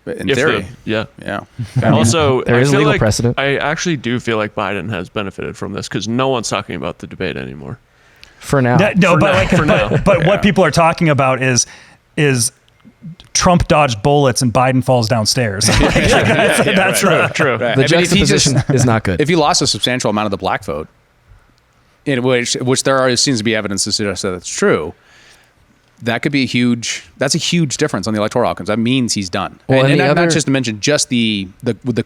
In theory. Yeah. Also, there is legal precedent. I actually do feel like Biden has benefited from this because no one's talking about the debate anymore. For now. But what people are talking about is Trump dodged bullets and Biden falls downstairs. That's true. The juxtaposition is not good. If he lost a substantial amount of the black vote, in which there seems to be evidence to suggest that it's true, that could be that's a huge difference on the electoral outcomes. That means he's done. Well, and not just to mention just the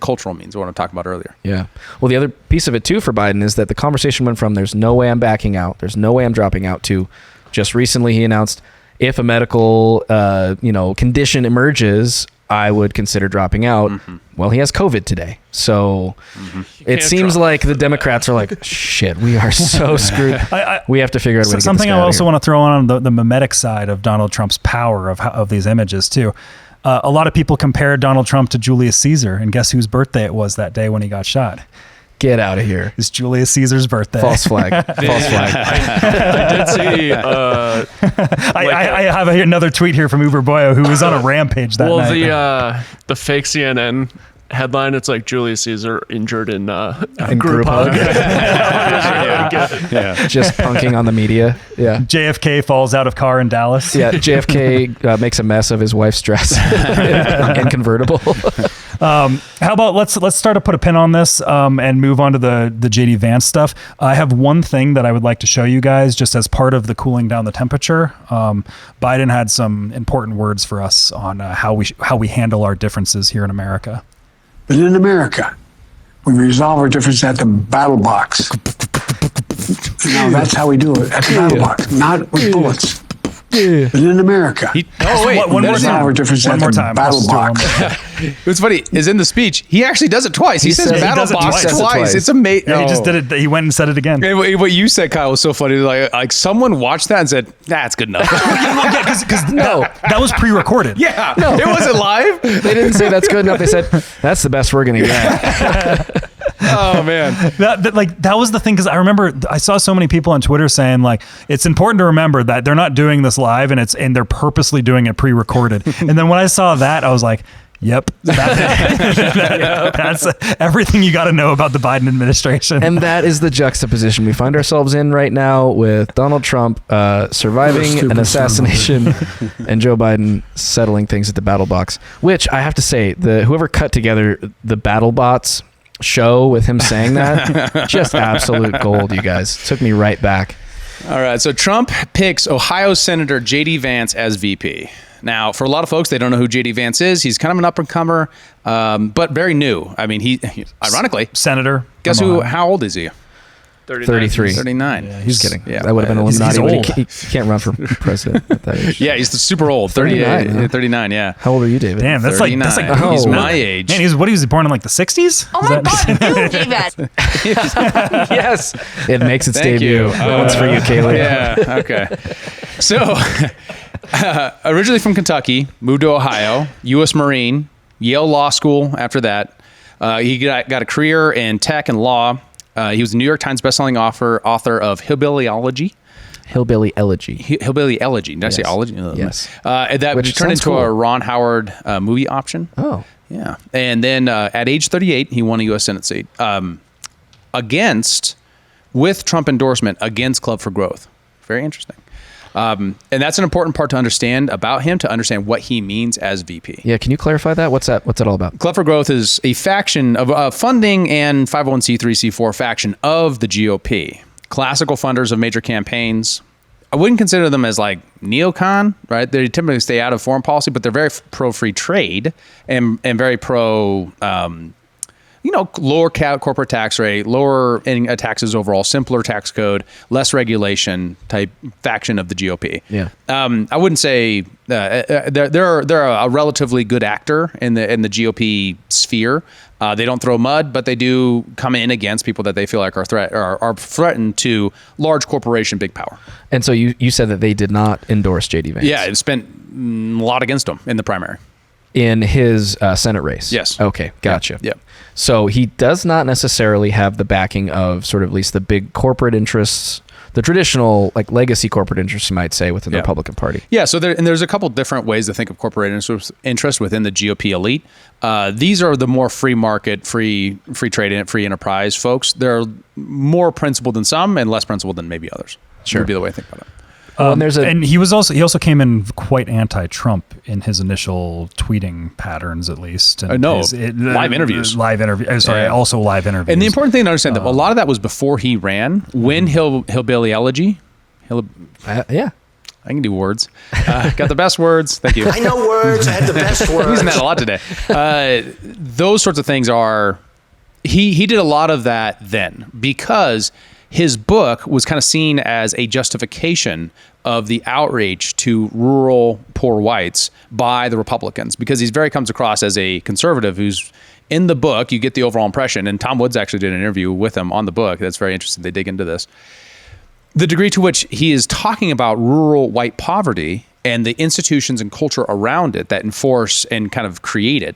cultural means, what I'm talking about earlier. Yeah. Well, the other piece of it too for Biden is that the conversation went from there's no way I'm backing out, there's no way I'm dropping out, to just recently he announced if a medical, condition emerges, I would consider dropping out. Well, he has COVID today. So it seems like the Democrats are like, shit, we are so screwed. We have to figure out a way to get this something guy I out of also here. want to throw on the mimetic side of Donald Trump's power of these images too. A lot of people compared Donald Trump to Julius Caesar, and guess whose birthday it was that day when he got shot? Get out of here. It's Julius Caesar's birthday. False flag. False flag. I did see. I have another tweet here from Uber Boyo, who was on a rampage that night. The fake CNN headline, it's like Julius Caesar injured in group hug. Just punking on the media. Yeah. JFK falls out of car in Dallas. Yeah. JFK makes a mess of his wife's dress in convertible. How about let's start to put a pin on this and move on to the JD Vance stuff. I have one thing that I would like to show you guys just as part of the cooling down the temperature. Biden had some important words for us on how we handle our differences here in America. But in America, we resolve our differences at the battle box. That's how we do it, at the battle box, not with bullets. But in America, one more time. Our difference One at more the time. battle box. What's funny is in the speech, he actually does it twice. He says battle box twice. It's amazing. Yeah, he just did it. He went and said it again. And what you said, Kyle, was so funny. Like someone watched that and said, "That's good enough." That was pre-recorded. Yeah, no, it wasn't live. They didn't say that's good enough. They said that's the best we're gonna get. Oh man, that was the thing, because I remember I saw so many people on Twitter saying like it's important to remember that they're not doing this live and they're purposely doing it pre-recorded. And then when I saw that, I was like, yep, that's everything you got to know about the Biden administration. And that is the juxtaposition we find ourselves in right now, with Donald Trump surviving an assassination and Joe Biden settling things at the battle box, which I have to say, whoever cut together the battle bots show with him saying that, just absolute gold, you guys. Took me right back. All right, so Trump picks Ohio Senator JD Vance as VP. Now, for a lot of folks, they don't know who JD Vance is. He's kind of an up-and-comer, but very new. I mean, he ironically, senator. Guess who? How old is he? 33. 39. Yeah, he's kidding. Yeah, that would have been Illuminati. He's old. He can't run for president at that age. Yeah, he's super old. 39. 39, yeah. How old are you, David? Damn, that's like he's my age. Man, he was born in like the 60s? Oh my God, you gave that. Yes. It makes its Thank debut. you. That one's for you, Kaylee. Yeah, okay. So, originally from Kentucky, moved to Ohio, U.S. Marine, Yale Law School after that. He got a career in tech and law. He was a New York Times bestselling author of Hillbilly Elegy. Hillbilly Elegy. Hillbilly Elegy. Did I say elegy? Yes. Which turned into a Ron Howard movie option. Oh. Yeah. And then at age 38, he won a U.S. Senate seat with Trump endorsement against Club for Growth. Very interesting. And that's an important part to understand about him, to understand what he means as VP. Yeah, can you clarify that? What's that all about? Club for Growth is a faction of funding and 501c3, C4 faction of the GOP. Classical funders of major campaigns. I wouldn't consider them as like neocon, right? They typically stay out of foreign policy, but they're very pro-free trade and very pro, lower corporate tax rate, lower taxes overall, simpler tax code, less regulation type faction of the GOP. Yeah. I wouldn't say they're a relatively good actor in the GOP sphere. They don't throw mud, but they do come in against people that they feel like are threatened to large corporation, big power. And so you said that they did not endorse JD Vance. Yeah, it spent a lot against him in the primary. In his Senate race? Yes. Okay, gotcha. Yeah. So he does not necessarily have the backing of sort of at least the big corporate interests, the traditional like legacy corporate interests, you might say, within the Republican Party. Yeah, so there's a couple different ways to think of corporate interest within the GOP elite. These are the more free market, free trade, and free enterprise folks. They're more principled than some and less principled than maybe others. Sure. Would be the way to think about it. And he also came in quite anti-Trump in his initial tweeting patterns, at least. And live interviews. Also live interviews. And the important thing to understand that a lot of that was before he ran. When Hillbilly Elegy, yeah. I can do words. Got the best words. Thank you. I know words. I had the best words. I'm using that a lot today. Those sorts of things are. He did a lot of that then because his book was kind of seen as a justification of the outreach to rural poor whites by the Republicans, because he very comes across as a conservative who's in the book. You get the overall impression, and Tom Woods actually did an interview with him on the book. That's very interesting. They dig into this. The degree to which he is talking about rural white poverty and the institutions and culture around it that enforce and kind of create it,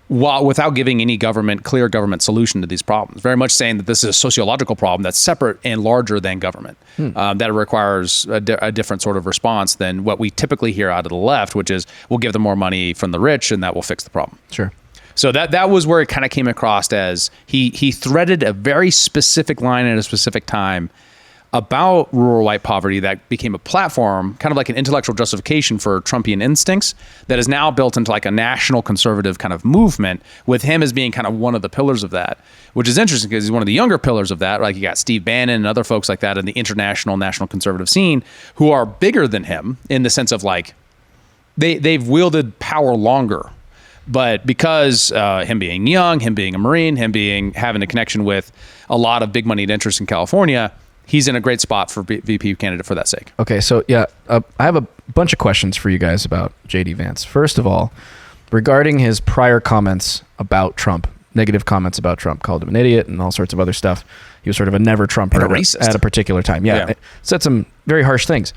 while without giving any clear government solution to these problems. Very much saying that this is a sociological problem that's separate and larger than government, that requires a different sort of response than what we typically hear out of the left, which is we'll give them more money from the rich and that will fix the problem. Sure. So that was where it kind of came across as he threaded a very specific line at a specific time about rural white poverty that became a platform, kind of like an intellectual justification for Trumpian instincts that is now built into like a national conservative kind of movement, with him as being kind of one of the pillars of that, which is interesting because he's one of the younger pillars of that. Like you got Steve Bannon and other folks like that in the international national conservative scene who are bigger than him in the sense of like they've wielded power longer. But because him being young, him being a Marine, having a connection with a lot of big moneyed interests in California, he's in a great spot for VP candidate for that sake. Okay, so I have a bunch of questions for you guys about J.D. Vance. First of all, regarding his prior comments about Trump, negative comments about Trump, called him an idiot and all sorts of other stuff. He was sort of a never Trumper at a particular time. Yeah, said some very harsh things.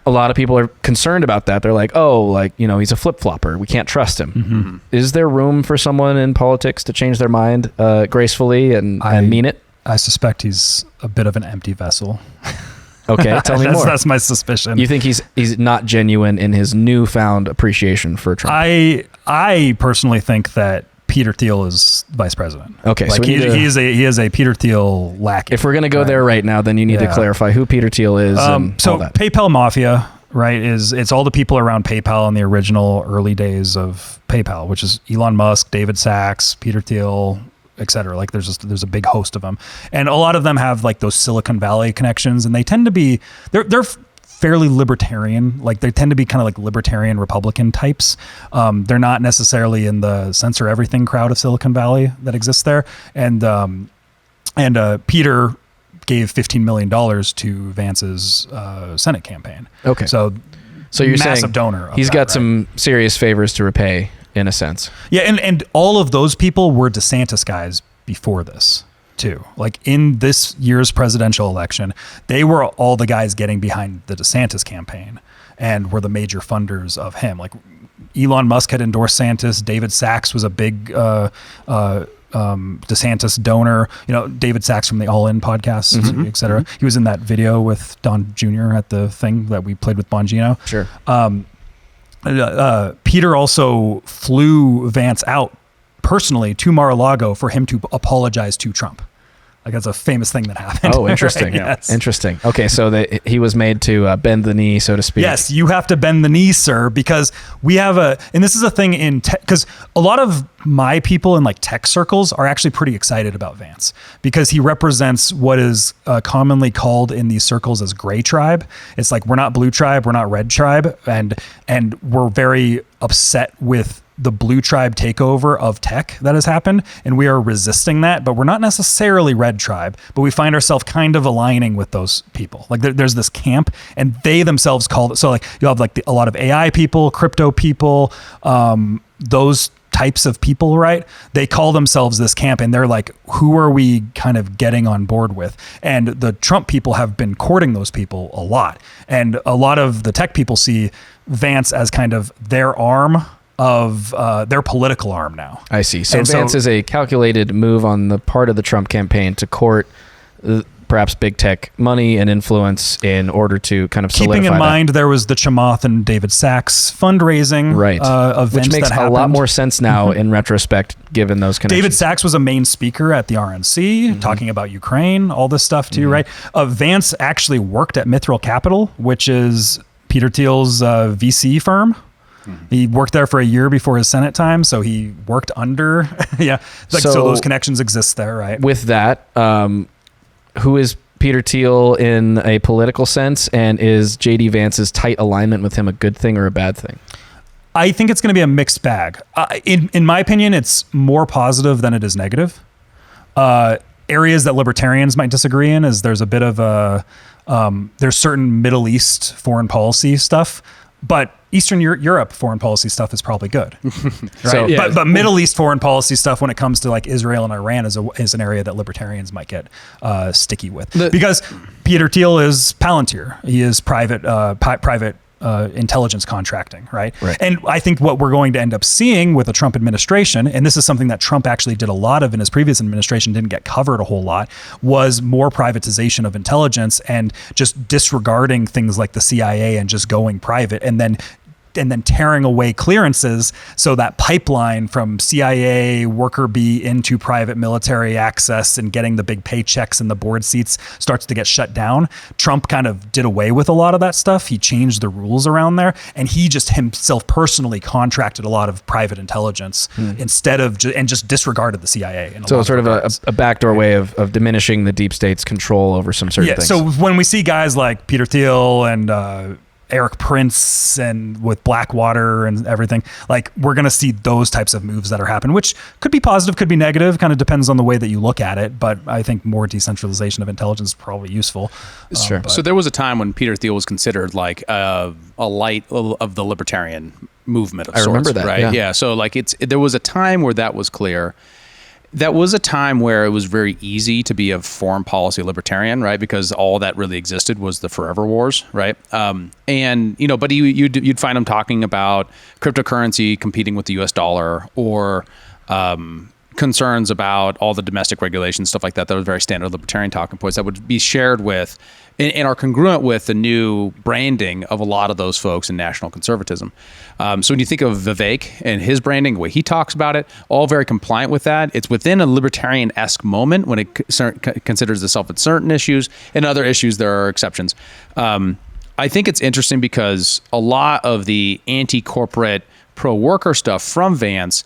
A lot of people are concerned about that. They're like, he's a flip-flopper. We can't trust him. Mm-hmm. Is there room for someone in politics to change their mind gracefully and mean it? I suspect he's a bit of an empty vessel. Okay, tell me more. That's my suspicion. You think he's not genuine in his newfound appreciation for Trump? I personally think that Peter Thiel is vice president. Okay, like so he is a Peter Thiel lackey. If we're going to go there right now, then you need to clarify who Peter Thiel is. So all that. PayPal Mafia, right, it's all the people around PayPal in the original early days of PayPal, which is Elon Musk, David Sachs, Peter Thiel, etc. Like there's a big host of them, and a lot of them have like those Silicon Valley connections, and they tend to be they're fairly libertarian. Like they tend to be kind of like libertarian Republican types. They're not necessarily in the censor everything crowd of Silicon Valley that exists there. And Peter gave $15 million to Vance's Senate campaign. Okay, so you're massive saying donor. He's got some serious favors to repay, in a sense. Yeah, and all of those people were DeSantis guys before this too. Like in this year's presidential election, they were all the guys getting behind the DeSantis campaign and were the major funders of him. Like Elon Musk had endorsed DeSantis. David Sachs was a big DeSantis donor. David Sachs from the All In podcast, et cetera. He was in that video with Don Jr. at the thing that we played with Bongino. Sure. Peter also flew Vance out personally to Mar-a-Lago for him to apologize to Trump. Like that's a famous thing that happened. Oh, interesting. Right? Yes. Interesting. Okay, so he was made to bend the knee, so to speak. Yes, you have to bend the knee, sir, because we have and this is a thing in tech, because a lot of my people in like tech circles are actually pretty excited about Vance because he represents what is commonly called in these circles as gray tribe. It's like we're not blue tribe, we're not red tribe, and we're very upset with the blue tribe takeover of tech that has happened, and we are resisting that, but we're not necessarily red tribe, but we find ourselves kind of aligning with those people. Like there's this camp, and they themselves call it, so like you have like a lot of AI people, crypto people, those types of people, right? They call themselves this camp, and they're like, who are we kind of getting on board with? And the Trump people have been courting those people a lot, and a lot of the tech people see Vance as kind of their arm of their political arm now. I see. So Vance is a calculated move on the part of the Trump campaign to court perhaps big tech money and influence in order to kind of solidify keeping in that. mind there was the Chamath and David Sachs fundraising events, which makes a lot more sense now in retrospect given those connections. David Sachs was a main speaker at the RNC talking about Ukraine, all this stuff too, right? Vance actually worked at Mithril Capital, which is Peter Thiel's VC firm. He worked there for a year before his Senate time, so he worked under. So those connections exist there, right? With that, who is Peter Thiel in a political sense, and is J.D. Vance's tight alignment with him a good thing or a bad thing? I think it's going to be a mixed bag. In my opinion, it's more positive than it is negative. areas that libertarians might disagree in is there's a bit of a there's certain Middle East foreign policy stuff, but Eastern Europe foreign policy stuff is probably good, right? So, yeah. But Middle East foreign policy stuff, when it comes to like Israel and Iran, is an area that libertarians might get sticky with, because Peter Thiel is Palantir. He is private intelligence contracting, right? And I think what we're going to end up seeing with the Trump administration, and this is something that Trump actually did a lot of in his previous administration, didn't get covered a whole lot, was more privatization of intelligence and just disregarding things like the CIA and just going private, and then tearing away clearances, so that pipeline from CIA worker bee into private military access and getting the big paychecks and the board seats starts to get shut down. Trump kind of did away with a lot of that stuff. He changed the rules around there, and he just himself personally contracted a lot of private intelligence instead of just disregarded the CIA. So sort of a backdoor way of diminishing the deep state's control over some certain things. So when we see guys like Peter Thiel and Eric Prince and with Blackwater and everything, like we're going to see those types of moves that are happening, which could be positive, could be negative, kind of depends on the way that you look at it. But I think more decentralization of intelligence is probably useful. Sure. So there was a time when Peter Thiel was considered like a light of the libertarian movement of sorts. I remember that, right? yeah. So like there was a time where that was clear. That was a time where it was very easy to be a foreign policy libertarian, right? Because all that really existed was the forever wars, right? And but you'd find him talking about cryptocurrency competing with the U.S. dollar, or concerns about all the domestic regulations, stuff like that. That was very standard libertarian talking points that would be shared with and are congruent with the new branding of a lot of those folks in national conservatism. So when you think of Vivek and his branding, the way he talks about it, all very compliant with that. It's within a libertarian-esque moment when it considers itself at certain issues. And other issues, there are exceptions. I think it's interesting because a lot of the anti-corporate, pro-worker stuff from Vance,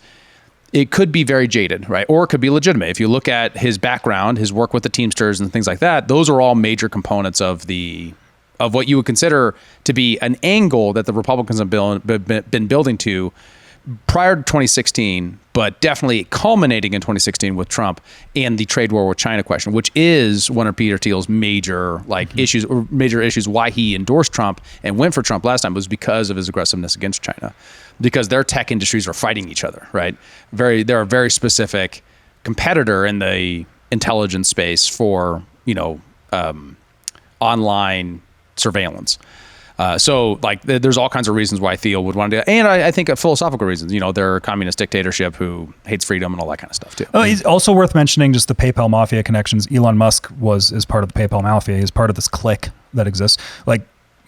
it could be very jaded, right? Or it could be legitimate. If you look at his background, his work with the Teamsters and things like that, those are all major components of what you would consider to be an angle that the Republicans have been building to prior to 2016, but definitely culminating in 2016 with Trump and the trade war with China question, which is one of Peter Thiel's major issues, or major issues why he endorsed Trump and went for Trump last time, was because of his aggressiveness against China, because their tech industries are fighting each other, right? They're a very specific competitor in the intelligence space for, online surveillance. So there's all kinds of reasons why Thiel would want to do that. And I think philosophical reasons, they're a communist dictatorship who hates freedom and all that kind of stuff too. It's also worth mentioning just the PayPal mafia connections. Elon Musk is part of the PayPal mafia. He's part of this clique that exists.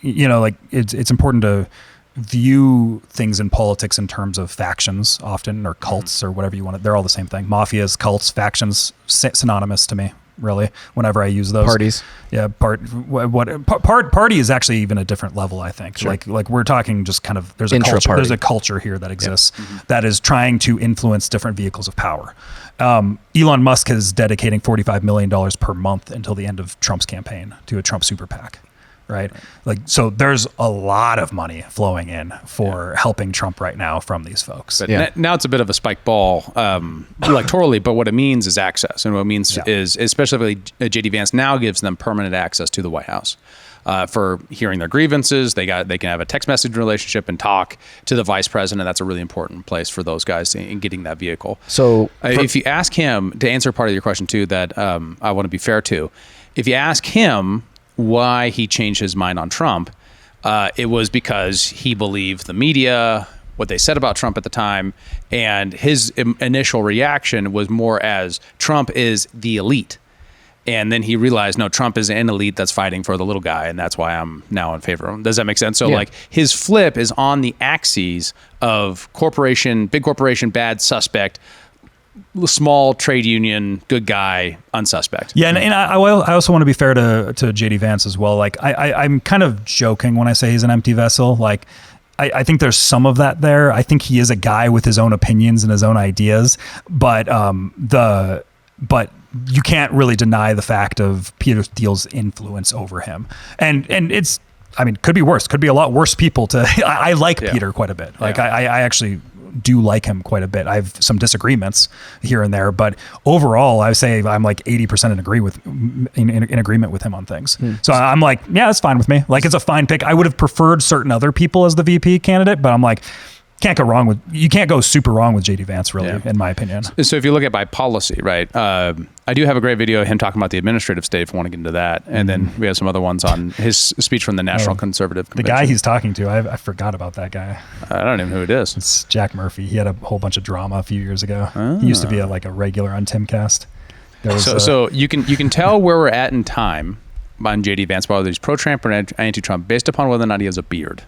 It's important to view things in politics in terms of factions often, or cults, or whatever you want. They're all the same thing. Mafias, cults, factions, synonymous to me, really, whenever I use those. Parties. Yeah, party is actually even a different level, I think. Sure. Like we're talking just kind of, there's a culture here that exists that is trying to influence different vehicles of power. Elon Musk is dedicating $45 million per month until the end of Trump's campaign to a Trump super PAC. Right. So there's a lot of money flowing in for helping Trump right now from these folks. But now it's a bit of a spike ball electorally, but what it means is access. And what it means is, especially J.D. Vance now gives them permanent access to the White House for hearing their grievances. They can have a text message relationship and talk to the vice president. That's a really important place for those guys in getting that vehicle. So if you ask him, to answer part of your question too, that I want to be fair to, if you ask him why he changed his mind on Trump, it was because he believed the media, what they said about Trump at the time, and his initial reaction was more as Trump is the elite. And then he realized, no, Trump is an elite that's fighting for the little guy, and that's why I'm now in favor of him. Does that make sense? So his flip is on the axes of big corporation, bad suspect, small trade union, good guy, unsuspect. Yeah, and I also want to be fair to JD Vance as well. Like I'm kind of joking when I say he's an empty vessel. Like I think there's some of that there. I think he is a guy with his own opinions and his own ideas, but you can't really deny the fact of Peter Thiel's influence over him. And could be worse. Could be a lot worse people to. I like Peter quite a bit. Like I actually do like him quite a bit. I have some disagreements here and there, but overall, I would say I'm like 80% in agreement with him on things. So I'm like, yeah, that's fine with me. Like, it's a fine pick. I would have preferred certain other people as the VP candidate, but I'm like, you can't go super wrong with JD Vance, really, in my opinion. So if you look at by policy, right, I do have a great video of him talking about the administrative state if you want to get into that. And then we have some other ones on his speech from the National Conservative Convention. The guy he's talking to, I forgot about that guy. I don't even know who it is. It's Jack Murphy. He had a whole bunch of drama a few years ago. He used to be a regular on Timcast. So you can tell where we're at in time on JD Vance, whether he's pro-Trump or anti-Trump, based upon whether or not he has a beard.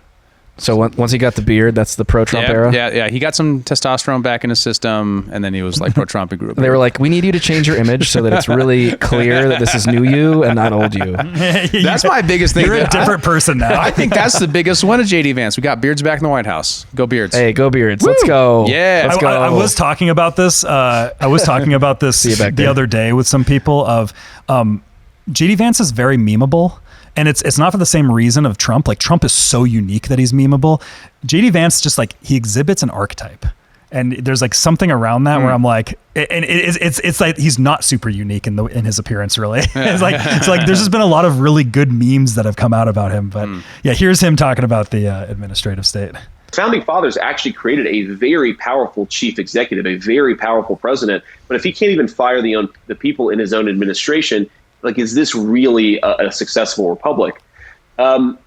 So once he got the beard, that's the pro-Trump era? Yeah. He got some testosterone back in his system, and then he was like pro-Trump and grew up. They were like, we need you to change your image so that it's really clear that this is new you and not old you. That's my biggest thing. You're a different person now. I think that's the biggest one of JD Vance. We got beards back in the White House. Go Beards. Hey, go Beards. Woo! Let's go. Yeah. Let's go. I was talking about this. The other day with some people of JD Vance is very memeable. And it's not for the same reason of Trump. Like, Trump is so unique that he's memeable. JD Vance just he exhibits an archetype. And there's something around that where I'm like, and it's like he's not super unique in his appearance, really. It's like there's just been a lot of really good memes that have come out about him. But yeah, here's him talking about the administrative state. Founding fathers actually created a very powerful chief executive, a very powerful president. But if he can't even fire the people in his own administration, is this really a successful republic?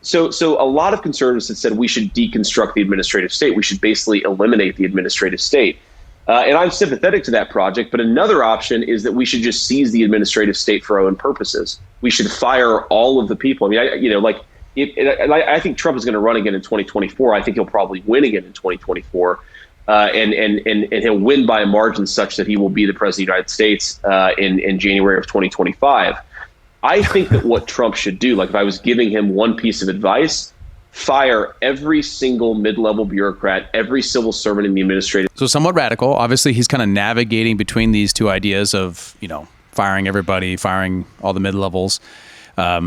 So a lot of conservatives have said we should deconstruct the administrative state. We should basically eliminate the administrative state. And I'm sympathetic to that project. But another option is that we should just seize the administrative state for our own purposes. We should fire all of the people. I mean, I think Trump is going to run again in 2024. I think he'll probably win again in 2024. And he'll win by a margin such that he will be the president of the United States in January of 2025. I think that what Trump should do, if I was giving him one piece of advice, fire every single mid-level bureaucrat, every civil servant in the administrative. So somewhat radical. Obviously, he's kind of navigating between these two ideas of, firing everybody, firing all the mid-levels,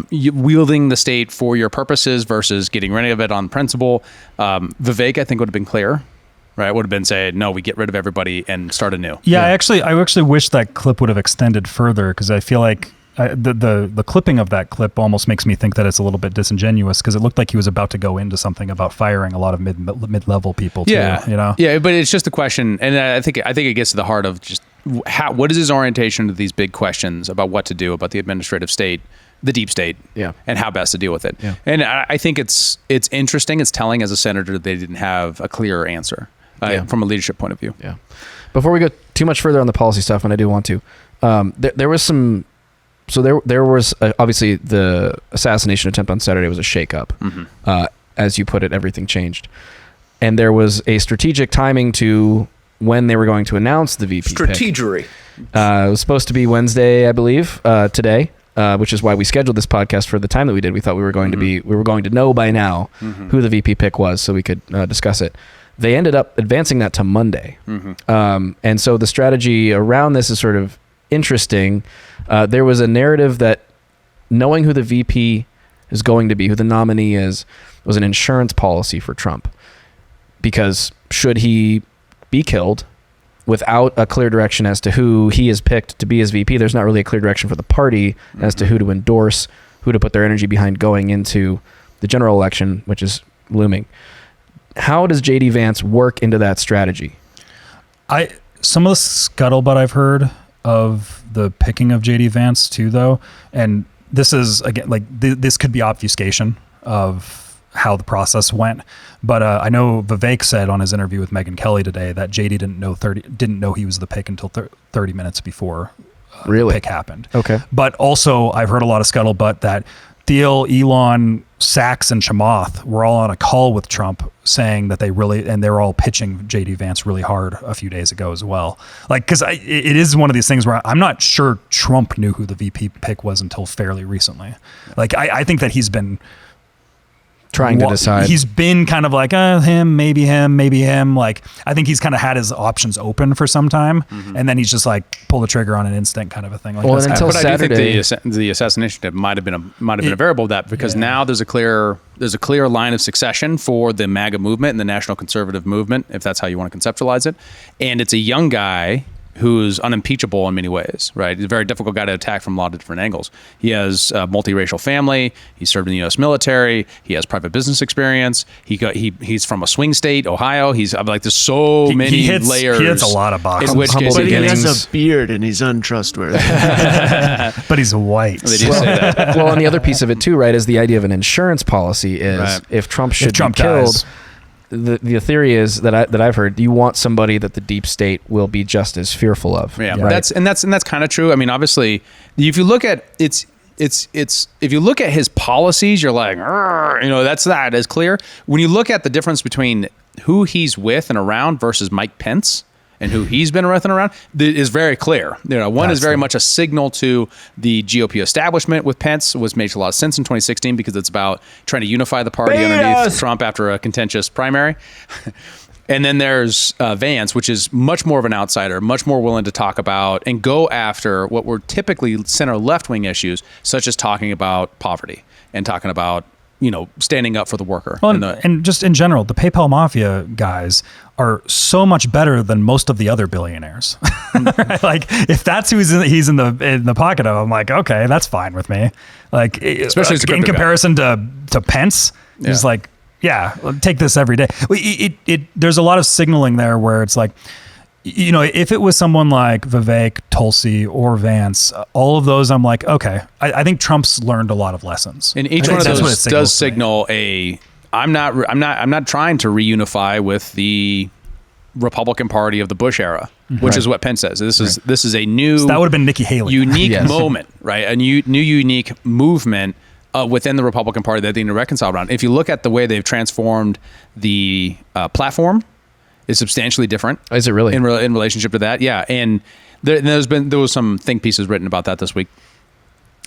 wielding the state for your purposes versus getting rid of it on principle. Vivek, I think, would have been clear. Right, would have been saying, no, we get rid of everybody and start anew. Yeah, I actually wish that clip would have extended further, because I feel like the clipping of that clip almost makes me think that it's a little bit disingenuous, because it looked like he was about to go into something about firing a lot of mid-level people too. Yeah, but it's just a question, and I think it gets to the heart of just what is his orientation to these big questions about what to do about the administrative state, the deep state, and how best to deal with it. Yeah. And I think it's interesting, it's telling as a senator that they didn't have a clearer answer. From a leadership point of view. Yeah. Before we go too much further on the policy stuff, and I do want to, there was some. So there was obviously the assassination attempt on Saturday was a shakeup. Mm-hmm. As you put it, everything changed, and there was a strategic timing to when they were going to announce the VP. Strategery. It was supposed to be Wednesday, I believe, today. Which is why we scheduled this podcast for the time that we did. We thought we were going to know by now who the VP pick was, so we could discuss it. They ended up advancing that to Monday. Mm-hmm. And so the strategy around this is sort of interesting. There was a narrative that knowing who the VP is going to be, who the nominee is, was an insurance policy for Trump. Because should he be killed without a clear direction as to who he is picked to be his VP, there's not really a clear direction for the party as to who to endorse, who to put their energy behind going into the general election, which is looming. How does JD Vance work into that strategy? Some of the scuttlebutt I've heard of the picking of JD Vance too, though, and this is again this could be obfuscation of how the process went. But I know Vivek said on his interview with Megyn Kelly today that JD didn't know he was the pick until 30 minutes before the pick happened. Okay. But also I've heard a lot of scuttlebutt that Thiel, Elon, Sachs, and Chamath were all on a call with Trump saying that they were all pitching JD Vance really hard a few days ago as well. Because it is one of these things where I'm not sure Trump knew who the VP pick was until fairly recently. I think that he's been Trying to decide. He's been kind of like him, maybe him, maybe him. Like I think he's kind of had his options open for some time, and then he's just like pull the trigger on an instinct kind of a thing. Like well, until but Saturday, I do think the assassination tip might have been a variable of that because now there's a clear line of succession for the MAGA movement and the national conservative movement, if that's how you want to conceptualize it, and it's a young guy who's unimpeachable in many ways, right? He's a very difficult guy to attack from a lot of different angles. He has a multiracial family. He served in the U.S. military. He has private business experience. He's from a swing state, Ohio. He's like, there's so many layers. He hits a lot of boxes. In which case, but he has a beard and he's untrustworthy. But he's white. They do say that. Well, and the other piece of it too, right, is the idea of an insurance policy is if Trump should be killed. Dies. The theory is that I've heard you want somebody that the deep state will be just as fearful of. Yeah, right? that's kind of true. I mean, obviously, if you look at if you look at his policies, you're like, that's not as clear. When you look at the difference between who he's with and around versus Mike Pence and who he's been with and around is very clear. One is very much a signal to the GOP establishment with Pence, which makes a lot of sense in 2016 because it's about trying to unify the party underneath Trump after a contentious primary. And then there's Vance, which is much more of an outsider, much more willing to talk about and go after what were typically center left-wing issues, such as talking about poverty and talking about standing up for the worker. Well, and just in general, the PayPal Mafia guys are so much better than most of the other billionaires. Like, if that's who he's in the pocket of, I'm like, okay, that's fine with me. Like, especially in comparison to Pence, he's like, yeah, take this every day. There's a lot of signaling there where it's like, if it was someone like Vivek, Tulsi, or Vance, all of those, I'm like, okay, I think Trump's learned a lot of lessons. And each one of those does signal I'm not trying to reunify with the Republican Party of the Bush era, which is what Pence says. This is a new. So that would have been Nikki Haley. Unique moment, right? A new unique movement within the Republican Party that they need to reconcile around. If you look at the way they've transformed the platform, is substantially different. Is it really? In relationship to that? Yeah. And there was some think pieces written about that this week.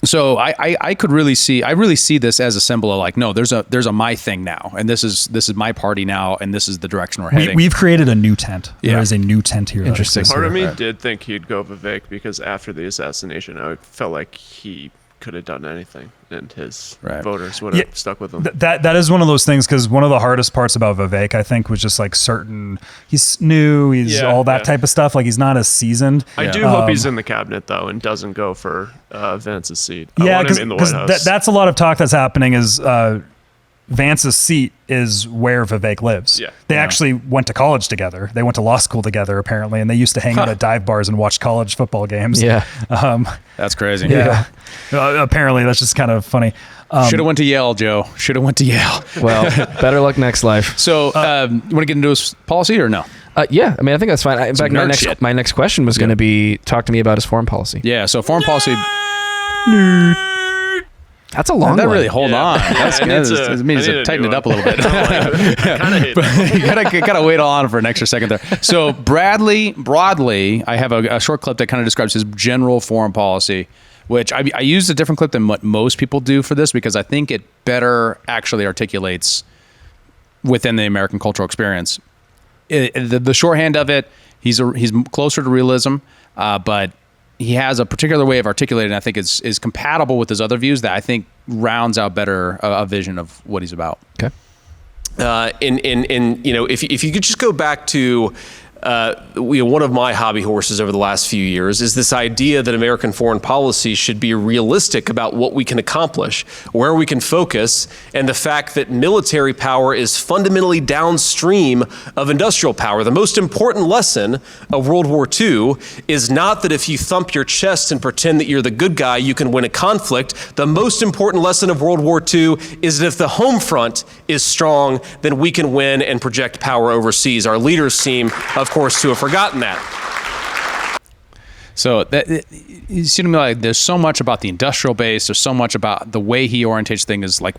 So I really see this as a symbol of like, no, there's a my thing now, and this is my party now, and this is the direction we're heading. We've created a new tent. There is a new tent here. Interesting. Part of me did think he'd go Vivek because after the assassination, I felt like he could have done anything, and his voters would have stuck with him. That is one of those things, because one of the hardest parts about Vivek, I think, was just like he's new, he's all that type of stuff. Like, he's not as seasoned. I do hope he's in the cabinet though, and doesn't go for Vance's seat. I want him in the White House. That's a lot of talk that's happening. Is Vance's seat is where Vivek lives. Yeah. They actually went to college together. They went to law school together, apparently, and they used to hang out at dive bars and watch college football games. Yeah. That's crazy. Yeah. Apparently, that's just kind of funny. Should have went to Yale, Joe. Should have went to Yale. Well, better luck next life. So, you want to get into his policy or no? Yeah, I mean, I think that's fine. In fact, my next question was going to be, talk to me about his foreign policy. Yeah, so foreign policy. That's a long one. That really hold on. That's good. It means to tighten it up a little bit. You gotta wait on for an extra second there. So broadly, I have a short clip that kind of describes his general foreign policy, which I used a different clip than what most people do for this because I think it better actually articulates within the American cultural experience. The shorthand of it, he's closer to realism, but he has a particular way of articulating, I think is compatible with his other views that I think rounds out better a vision of what he's about. Okay. If you could just go back to one of my hobby horses over the last few years is this idea that American foreign policy should be realistic about what we can accomplish, where we can focus, and the fact that military power is fundamentally downstream of industrial power. The most important lesson of World War II is not that if you thump your chest and pretend that you're the good guy, you can win a conflict. The most important lesson of World War II is that if the home front is strong, then we can win and project power overseas. Our leaders seem, of course, to have forgotten that. So you see to me like there's so much about the industrial base. There's so much about the way he orientates things. Like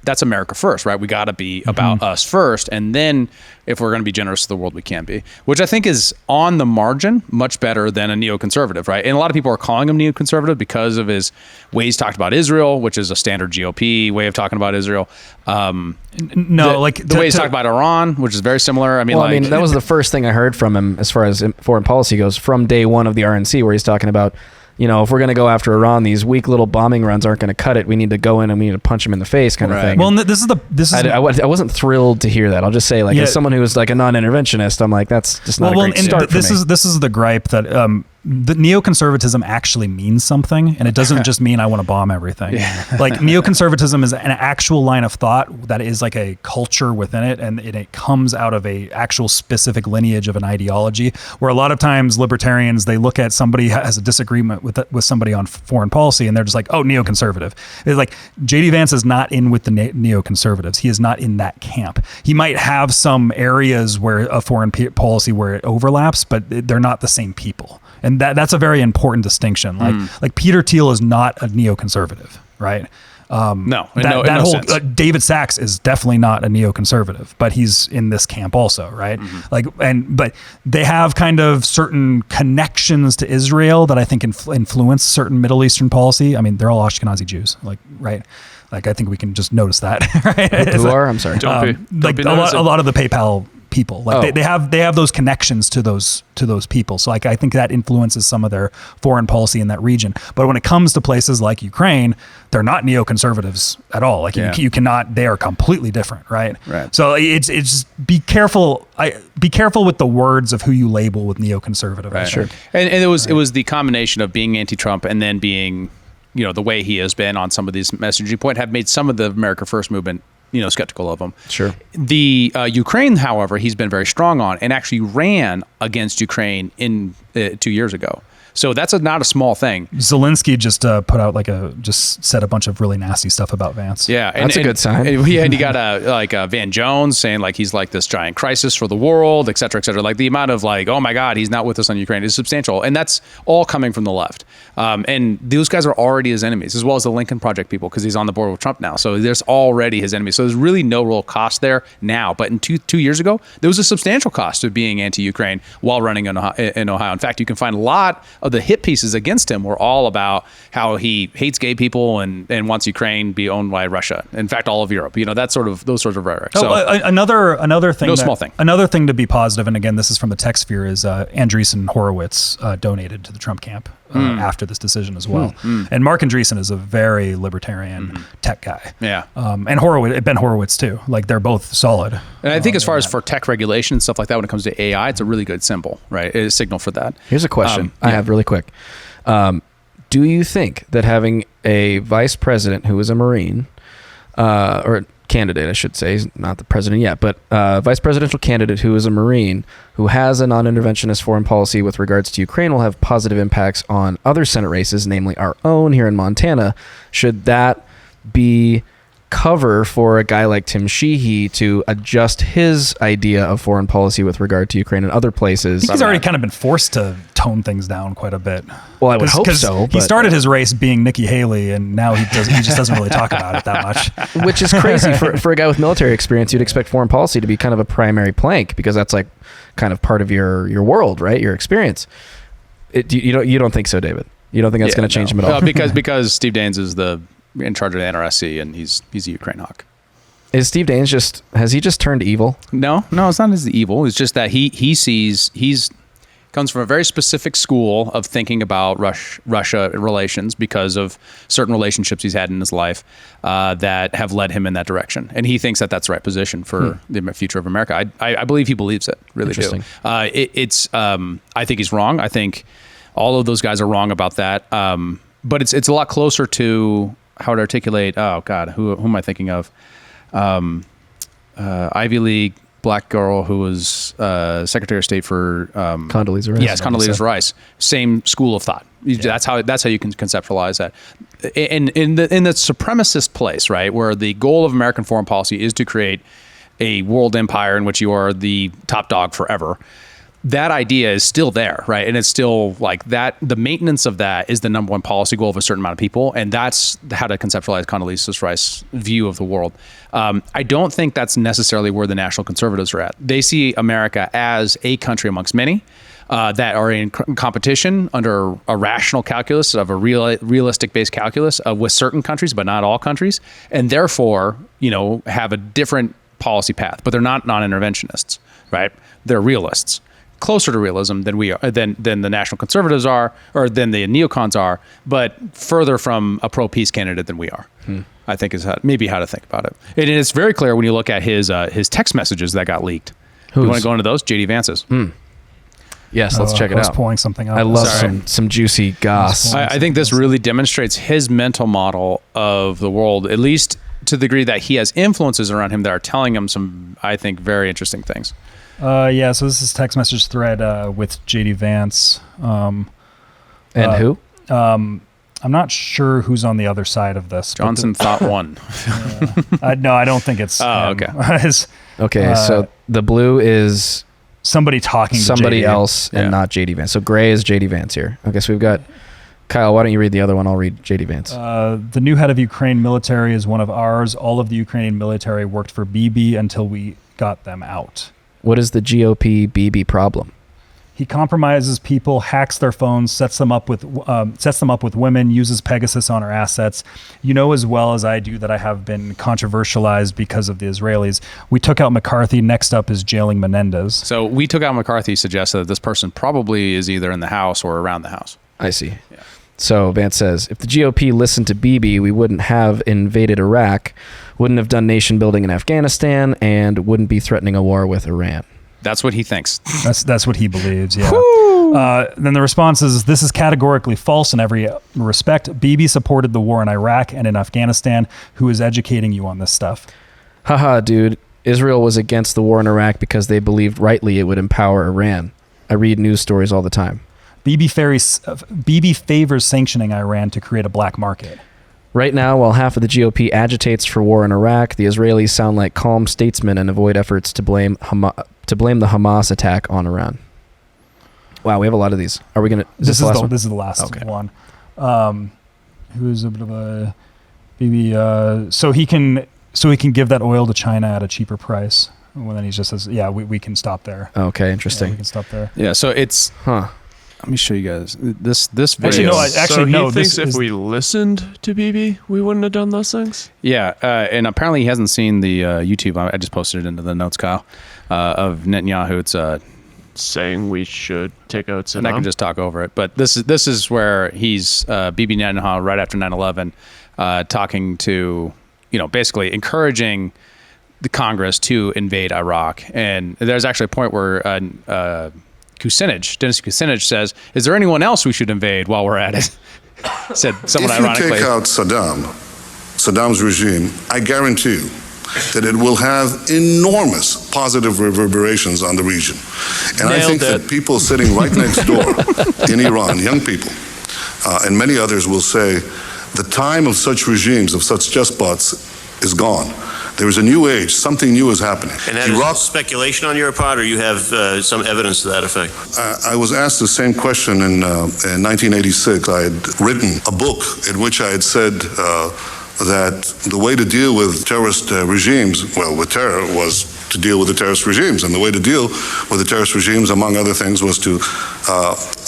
that's America first, right? We got to be about us first, and then if we're going to be generous to the world, we can be. Which I think is on the margin much better than a neoconservative, right? And a lot of people are calling him neoconservative because of his ways talked about Israel, which is a standard GOP way of talking about Israel. The way he's talked about Iran, which is very similar. I mean, that was the first thing I heard from him as far as foreign policy goes from day one of the RNC, where he's talking about, if we're going to go after Iran, these weak little bombing runs aren't going to cut it. We need to go in and we need to punch him in the face, kind of thing. Well, I wasn't thrilled to hear that. I'll just say, as someone who was like a non-interventionist, I'm like, that's just not a great start for me. This is the gripe that the neoconservatism actually means something, and it doesn't just mean I want to bomb everything. Like neoconservatism is an actual line of thought that is like a culture within it, and it comes out of a actual specific lineage of an ideology. Where a lot of times libertarians, they look at somebody has a disagreement with somebody on foreign policy, and they're just like, oh, neoconservative. It's like JD Vance is not in with the neoconservatives. He is not in that camp. He might have some areas where a foreign policy where it overlaps, but they're not the same people. And that's a very important distinction. Like Peter Thiel is not a neoconservative, right? David Sachs is definitely not a neoconservative, but he's in this camp also, right? But they have kind of certain connections to Israel that I think influence certain Middle Eastern policy. I mean, they're all Ashkenazi Jews, right? Like I think we can just notice that, right? Who are? I'm sorry. A lot of the PayPal people, they have those connections to those people. So I think that influences some of their foreign policy in that region. But when it comes to places like Ukraine, they're not neoconservatives at all. You cannot. They are completely different, right? So it's be careful. Be careful with the words of who you label with neoconservative. Right. Sure. And it was the combination of being anti-Trump and then being, the way he has been on some of these messaging points have made some of the America First movement skeptical of him. Sure. The Ukraine, however, he's been very strong on and actually ran against Ukraine in 2 years ago. So that's not a small thing. Zelensky just put out just said a bunch of really nasty stuff about Vance. Yeah, that's a good sign. And he got Van Jones saying he's like this giant crisis for the world, et cetera, et cetera. Like the amount of oh my God, he's not with us on Ukraine is substantial, and that's all coming from the left. And those guys are already his enemies, as well as the Lincoln Project people, because he's on the board with Trump now. So there's already his enemies. So there's really no real cost there now. But in two years ago, there was a substantial cost of being anti-Ukraine while running in Ohio. In fact, you can find a lot of the hit pieces against him were all about how he hates gay people and wants Ukraine be owned by Russia. In fact, all of Europe. Those sorts of rhetoric. So another thing. Small thing. Another thing to be positive, and again, this is from the tech sphere, is Andreessen Horowitz donated to the Trump camp after this decision as well. And Mark Andreessen is a very libertarian tech guy. Yeah. And Ben Horowitz too. Like they're both solid. And I think as far as for tech regulation and stuff like that, when it comes to AI, it's a really good symbol, right? It's a signal for that. Here's a question I have really quick. Do you think that having a vice president who is a Marine, or candidate, I should say, he's not the president yet, but vice presidential candidate who is a Marine, who has a non-interventionist foreign policy with regards to Ukraine, will have positive impacts on other Senate races, namely our own here in Montana? Should that be cover for a guy like Tim Sheehy to adjust his idea of foreign policy with regard to Ukraine and other places? I think he's already kind of been forced to tone things down quite a bit. Well, I would hope so. He started his race being Nikki Haley, and now he just doesn't really talk about it that much. Which is crazy for a guy with military experience. You'd expect foreign policy to be kind of a primary plank because that's like kind of part of your world, right? Your experience. You don't think so, David? You don't think that's going to change him at all? Because Steve Daines is in charge of the NRSC, and he's a Ukraine hawk. Is Steve Daines has he just turned evil? No, it's not as evil. It's just that he's comes from a very specific school of thinking about Russia relations because of certain relationships he's had in his life that have led him in that direction. And he thinks that that's the right position for the future of America. I believe he believes it, really do. I think he's wrong. I think all of those guys are wrong about that. But it's a lot closer to how to articulate, oh God, who am I thinking of? Ivy League black girl who was Secretary of State for Condoleezza Rice. Yes, Condoleezza Rice. Same school of thought. Yeah. That's how you can conceptualize that. In the supremacist place, right, where the goal of American foreign policy is to create a world empire in which you are the top dog forever. that idea is still there, right? And it's still like that. The maintenance of that is the number one policy goal of a certain amount of people, and that's how to conceptualize Condoleezza Rice's view of the world. I don't think that's necessarily where the national conservatives are at. They see America as a country amongst many that are in competition under a rational calculus of a realistic-based calculus with certain countries, but not all countries, and therefore, have a different policy path. But they're not non-interventionists, right? They're realists. Closer to realism than we are, than the national conservatives are, or than the neocons are, but further from a pro-peace candidate than we are. I think is maybe how to think about it. And it's very clear when you look at his text messages that got leaked. You want to go into those? JD Vance's. Yes, let's check it out. I was pulling something up. I love some juicy goss. I think this really demonstrates his mental model of the world, at least to the degree that he has influences around him that are telling him some, I think, very interesting things. So this is text message thread with JD Vance. And who? I'm not sure who's on the other side of this. Johnson thought one. No, I don't think it's him. Okay. So the blue is somebody talking to somebody JD. else and not JD Vance. So gray is JD Vance here. Okay, so we've got Kyle. Why don't you read the other one? I'll read JD Vance. The new head of Ukraine military is one of ours. All of the Ukrainian military worked for Bibi until we got them out. What is the GOP Bibi problem? He compromises people, hacks their phones, sets them up with women, uses Pegasus on our assets. You know as well as I do that I have been controversialized because of the Israelis. We took out McCarthy. Next up is jailing Menendez. So we took out McCarthy suggests that this person probably is either in the house or around the house. I see. Yeah. So Vance says, if the GOP listened to Bibi, we wouldn't have invaded Iraq, wouldn't have done nation building in Afghanistan, and wouldn't be threatening a war with Iran. That's what he thinks. That's what he believes, yeah. Then the response is, this is categorically false in every respect. Bibi supported the war in Iraq and in Afghanistan. Who is educating you on this stuff? Haha, dude. Israel was against the war in Iraq because they believed rightly it would empower Iran. I read news stories all the time. Bibi favors sanctioning Iran to create a black market. Right now, while half of the GOP agitates for war in Iraq, the Israelis sound like calm statesmen and avoid efforts to blame the Hamas attack on Iran. Wow, we have a lot of these. Are we going to... This is the last one. Who is a bit of a... Bibi... So he can give that oil to China at a cheaper price. Well, then he just says, yeah, we can stop there. Okay, interesting. Yeah, we can stop there. Yeah, so it's... Let me show you guys this video. He thinks if we listened to Bibi, we wouldn't have done those things? Yeah, and apparently he hasn't seen the YouTube. I just posted it into the notes, Kyle, of Netanyahu. It's saying we should take out Saddam. And I can just talk over it. But this is where he's Bibi Netanyahu right after 9/11, talking to, basically encouraging the Congress to invade Iraq. And there's actually a point where Dennis Kucinich says, is there anyone else we should invade while we're at it? Said someone ironically. If you take out Saddam's regime, I guarantee you that it will have enormous positive reverberations on the region. And I think that people sitting right next door in Iran, young people, and many others will say, the time of such regimes, of such despots, is gone. There is a new age. Something new is happening. And that is speculation on your part, or you have some evidence to that effect? I was asked the same question in 1986. I had written a book in which I had said that the way to deal with terrorist regimes, with terror, was to deal with the terrorist regimes. And the way to deal with the terrorist regimes, among other things, was to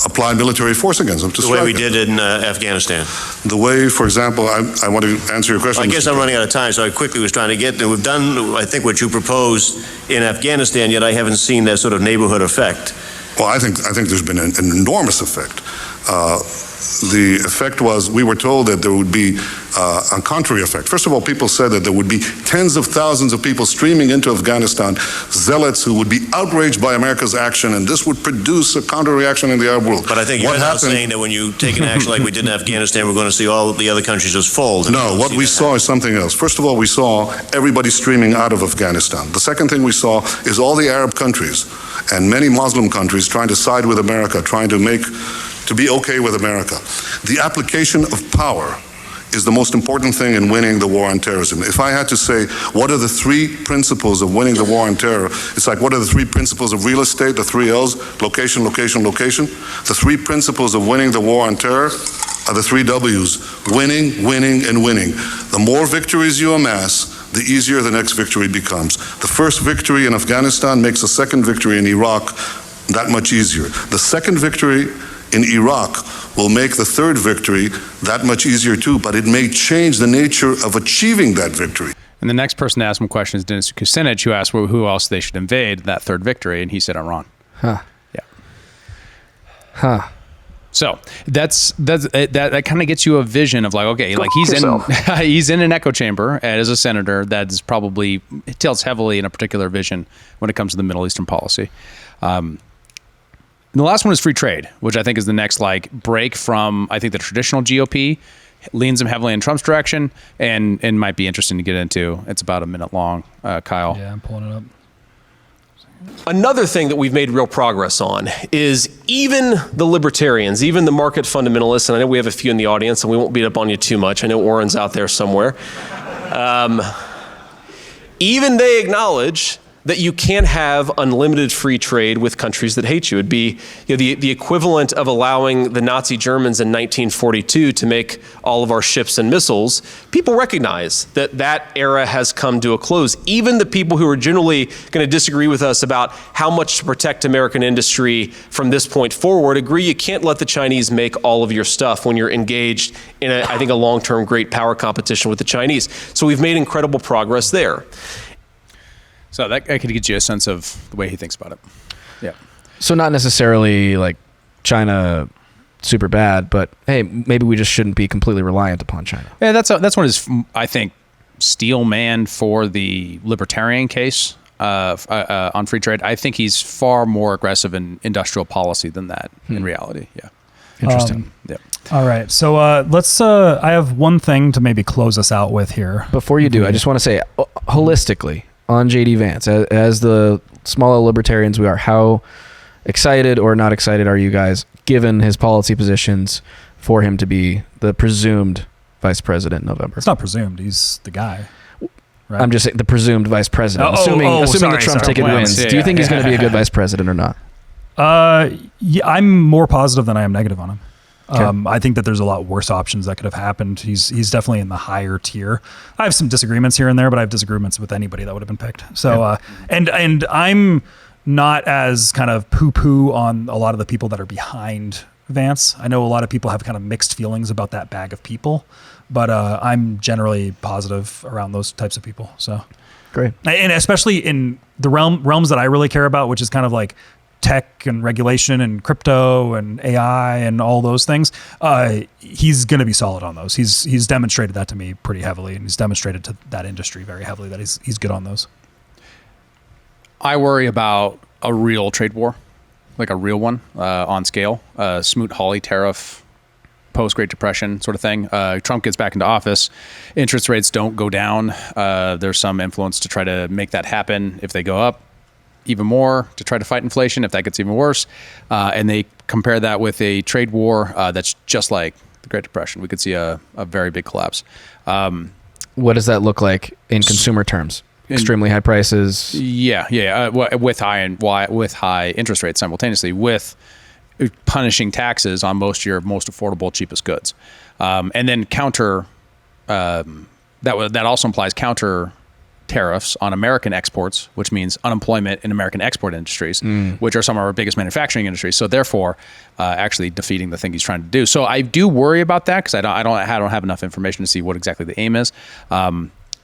apply military force against them. The way we did in Afghanistan. The way, for example, I want to answer your question. I guess I'm running out of time, so I quickly was trying to get there. We've done, I think, what you proposed in Afghanistan, yet I haven't seen that sort of neighborhood effect. Well, I think there's been an enormous effect. The effect was, we were told that there would be a contrary effect. First of all, people said that there would be tens of thousands of people streaming into Afghanistan, zealots who would be outraged by America's action, and this would produce a counter-reaction in the Arab world. But I think you're not saying that when you take an action like we did in Afghanistan, we're going to see all the other countries just fold. No, what we saw is something else. First of all, we saw everybody streaming out of Afghanistan. The second thing we saw is all the Arab countries and many Muslim countries trying to side with America, trying to be okay with America. The application of power is the most important thing in winning the war on terrorism. If I had to say, what are the 3 principles of winning the war on terror? It's like, what are the 3 principles of real estate, the 3 L's, location, location, location? The 3 principles of winning the war on terror are the 3 W's, winning, winning, and winning. The more victories you amass, the easier the next victory becomes. The first victory in Afghanistan makes the second victory in Iraq that much easier. The second victory in Iraq will make the third victory that much easier too, but it may change the nature of achieving that victory. And the next person to ask him a question is Dennis Kucinich, who asked who else they should invade that third victory, and he said Iran. Huh. Yeah. Huh. So that kind of gets you a vision of like, okay, like he's in an echo chamber as a senator that is probably tilts heavily in a particular vision when it comes to the Middle Eastern policy. And the last one is free trade, which I think is the next like break from, I think, the traditional GOP, leans them heavily in Trump's direction, and might be interesting to get into. It's about a minute long, Kyle. Yeah, I'm pulling it up. Another thing that we've made real progress on is even the libertarians, even the market fundamentalists, and I know we have a few in the audience, and we won't beat up on you too much. I know Warren's out there somewhere. Even they acknowledge that you can't have unlimited free trade with countries that hate you. It'd be the equivalent of allowing the Nazi Germans in 1942 to make all of our ships and missiles. People recognize that era has come to a close. Even the people who are generally going to disagree with us about how much to protect American industry from this point forward agree you can't let the Chinese make all of your stuff when you're engaged in, I think, a long-term great power competition with the Chinese. So we've made incredible progress there. So that could get you a sense of the way he thinks about it. Yeah. So not necessarily like China super bad, but hey, maybe we just shouldn't be completely reliant upon China. Yeah, that's one of his, I think, steel man for the libertarian case on free trade. I think he's far more aggressive in industrial policy than that in reality. Yeah. Interesting. Yeah. All right. So let's, I have one thing to maybe close us out with here. Before you do, I just want to say holistically, on JD Vance, as the smaller libertarians we are, how excited or not excited are you guys, given his policy positions, for him to be the presumed vice president in November? It's not presumed. He's the guy. Right? I'm just saying the presumed vice president. Assuming the Trump ticket wins. Do you think he's going to be a good vice president or not? Yeah, I'm more positive than I am negative on him. Okay. I think that there's a lot worse options that could have happened. He's definitely in the higher tier. I have some disagreements here and there, but I have disagreements with anybody that would have been picked. So, and I'm not as kind of poo-poo on a lot of the people that are behind Vance. I know a lot of people have kind of mixed feelings about that bag of people, but I'm generally positive around those types of people. So great. And especially in the realms that I really care about, which is kind of like tech and regulation and crypto and AI and all those things, he's going to be solid on those. He's demonstrated that to me pretty heavily, and he's demonstrated to that industry very heavily that he's good on those. I worry about a real trade war, like a real one on scale, Smoot-Hawley tariff, post-Great Depression sort of thing. Trump gets back into office, interest rates don't go down. There's some influence to try to make that happen. If they go up even more to try to fight inflation, if that gets even worse, and they compare that with a trade war that's just like the Great Depression, we could see a very big collapse. What does that look like in consumer terms? Extremely high prices. Yeah. With high interest rates simultaneously, with punishing taxes on most of your most affordable, cheapest goods, and then counter. That also implies counter tariffs on American exports, which means unemployment in American export industries, which are some of our biggest manufacturing industries. So therefore, actually defeating the thing he's trying to do. So I do worry about that because I don't have enough information to see what exactly the aim is.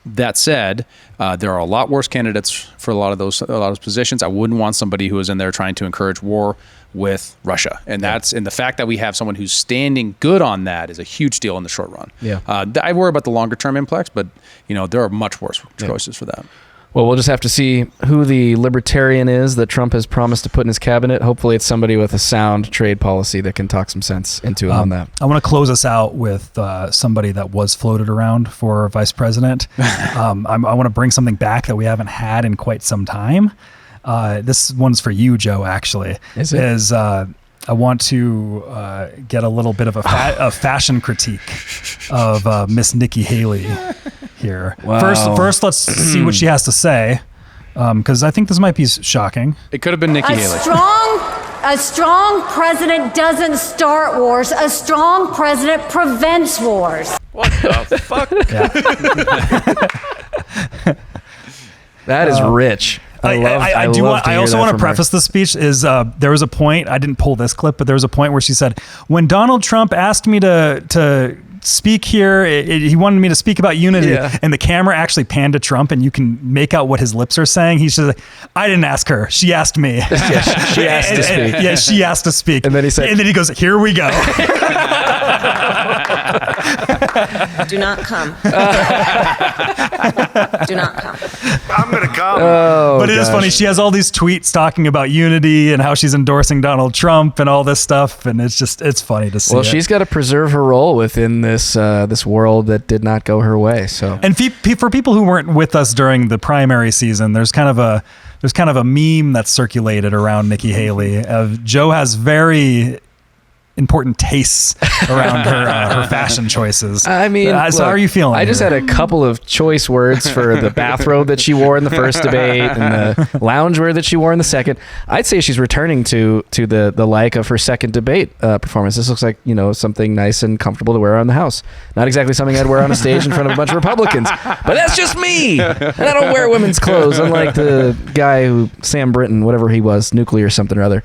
That said, there are a lot worse candidates for a lot of those positions. I wouldn't want somebody who is in there trying to encourage war with Russia, and the fact that we have someone who's standing good on that is a huge deal in the short run. Yeah, I worry about the longer term impacts, but there are much worse choices for that. Well, we'll just have to see who the libertarian is that Trump has promised to put in his cabinet. Hopefully it's somebody with a sound trade policy that can talk some sense into him on that. I want to close us out with somebody that was floated around for vice president. I want to bring something back that we haven't had in quite some time. This one's for you, Joe, actually. Is it? I want to get a little bit of a fashion critique. of Miss Nikki Haley here. Wow. First, let's see what she has to say, because I think this might be shocking. It could have been Nikki Haley. A strong president doesn't start wars. A strong president prevents wars. What the fuck? That is rich. I also want to preface the speech is there was a point, I didn't pull this clip, but there was a point where she said, when Donald Trump asked me to speak here, he wanted me to speak about unity, and the camera actually panned to Trump, and you can make out what his lips are saying. He's just like, I didn't ask her, she asked me. She asked to speak. Yeah, she asked to speak. And then he said, and then he goes, here we go. Do not come. Do not come. I'm going to come. But it is funny. She has all these tweets talking about unity and how she's endorsing Donald Trump and all this stuff. And it's funny to see. Well, she's got to preserve her role within this world that did not go her way. So, and for people who weren't with us during the primary season, there's kind of a meme that's circulated around Nikki Haley. Joe has very important tastes around her fashion choices. I mean, so how are you feeling? I just had a couple of choice words for the bathrobe that she wore in the first debate and the loungewear that she wore in the second. I'd say she's returning to the like of her second debate performance. This looks like, something nice and comfortable to wear around the house. Not exactly something I'd wear on a stage in front of a bunch of Republicans, but that's just me. And I don't wear women's clothes, unlike the guy who, Sam Brinton, whatever he was, nuclear something or other.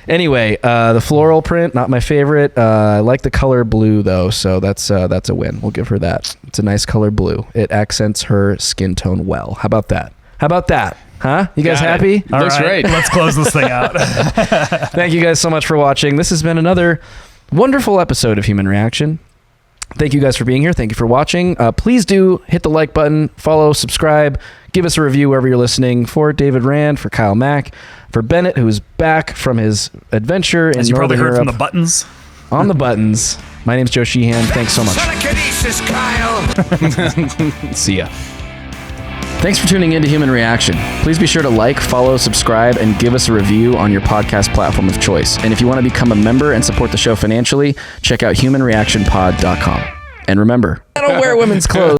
Anyway, the floral print, not my favorite. I like the color blue, though, so that's a win. We'll give her that. It's a nice color blue. It accents her skin tone well. How about that? Huh? You guys happy? Looks great. Let's close this thing out. Thank you guys so much for watching. This has been another wonderful episode of Human Reaction. Thank you guys for being here. Thank you for watching. Please do hit the like button, follow, subscribe, give us a review wherever you're listening. For David Rand, for Kyle Mack, for Bennett, who is back from his adventure in As you probably Northern heard from Europe. the buttons. On the buttons. My name's Joe Sheehan. Thanks so much. Telekinesis, Kyle. See ya. Thanks for tuning in to Human Reaction. Please be sure to like, follow, subscribe, and give us a review on your podcast platform of choice. And if you want to become a member and support the show financially, check out humanreactionpod.com. And remember, I don't wear women's clothes.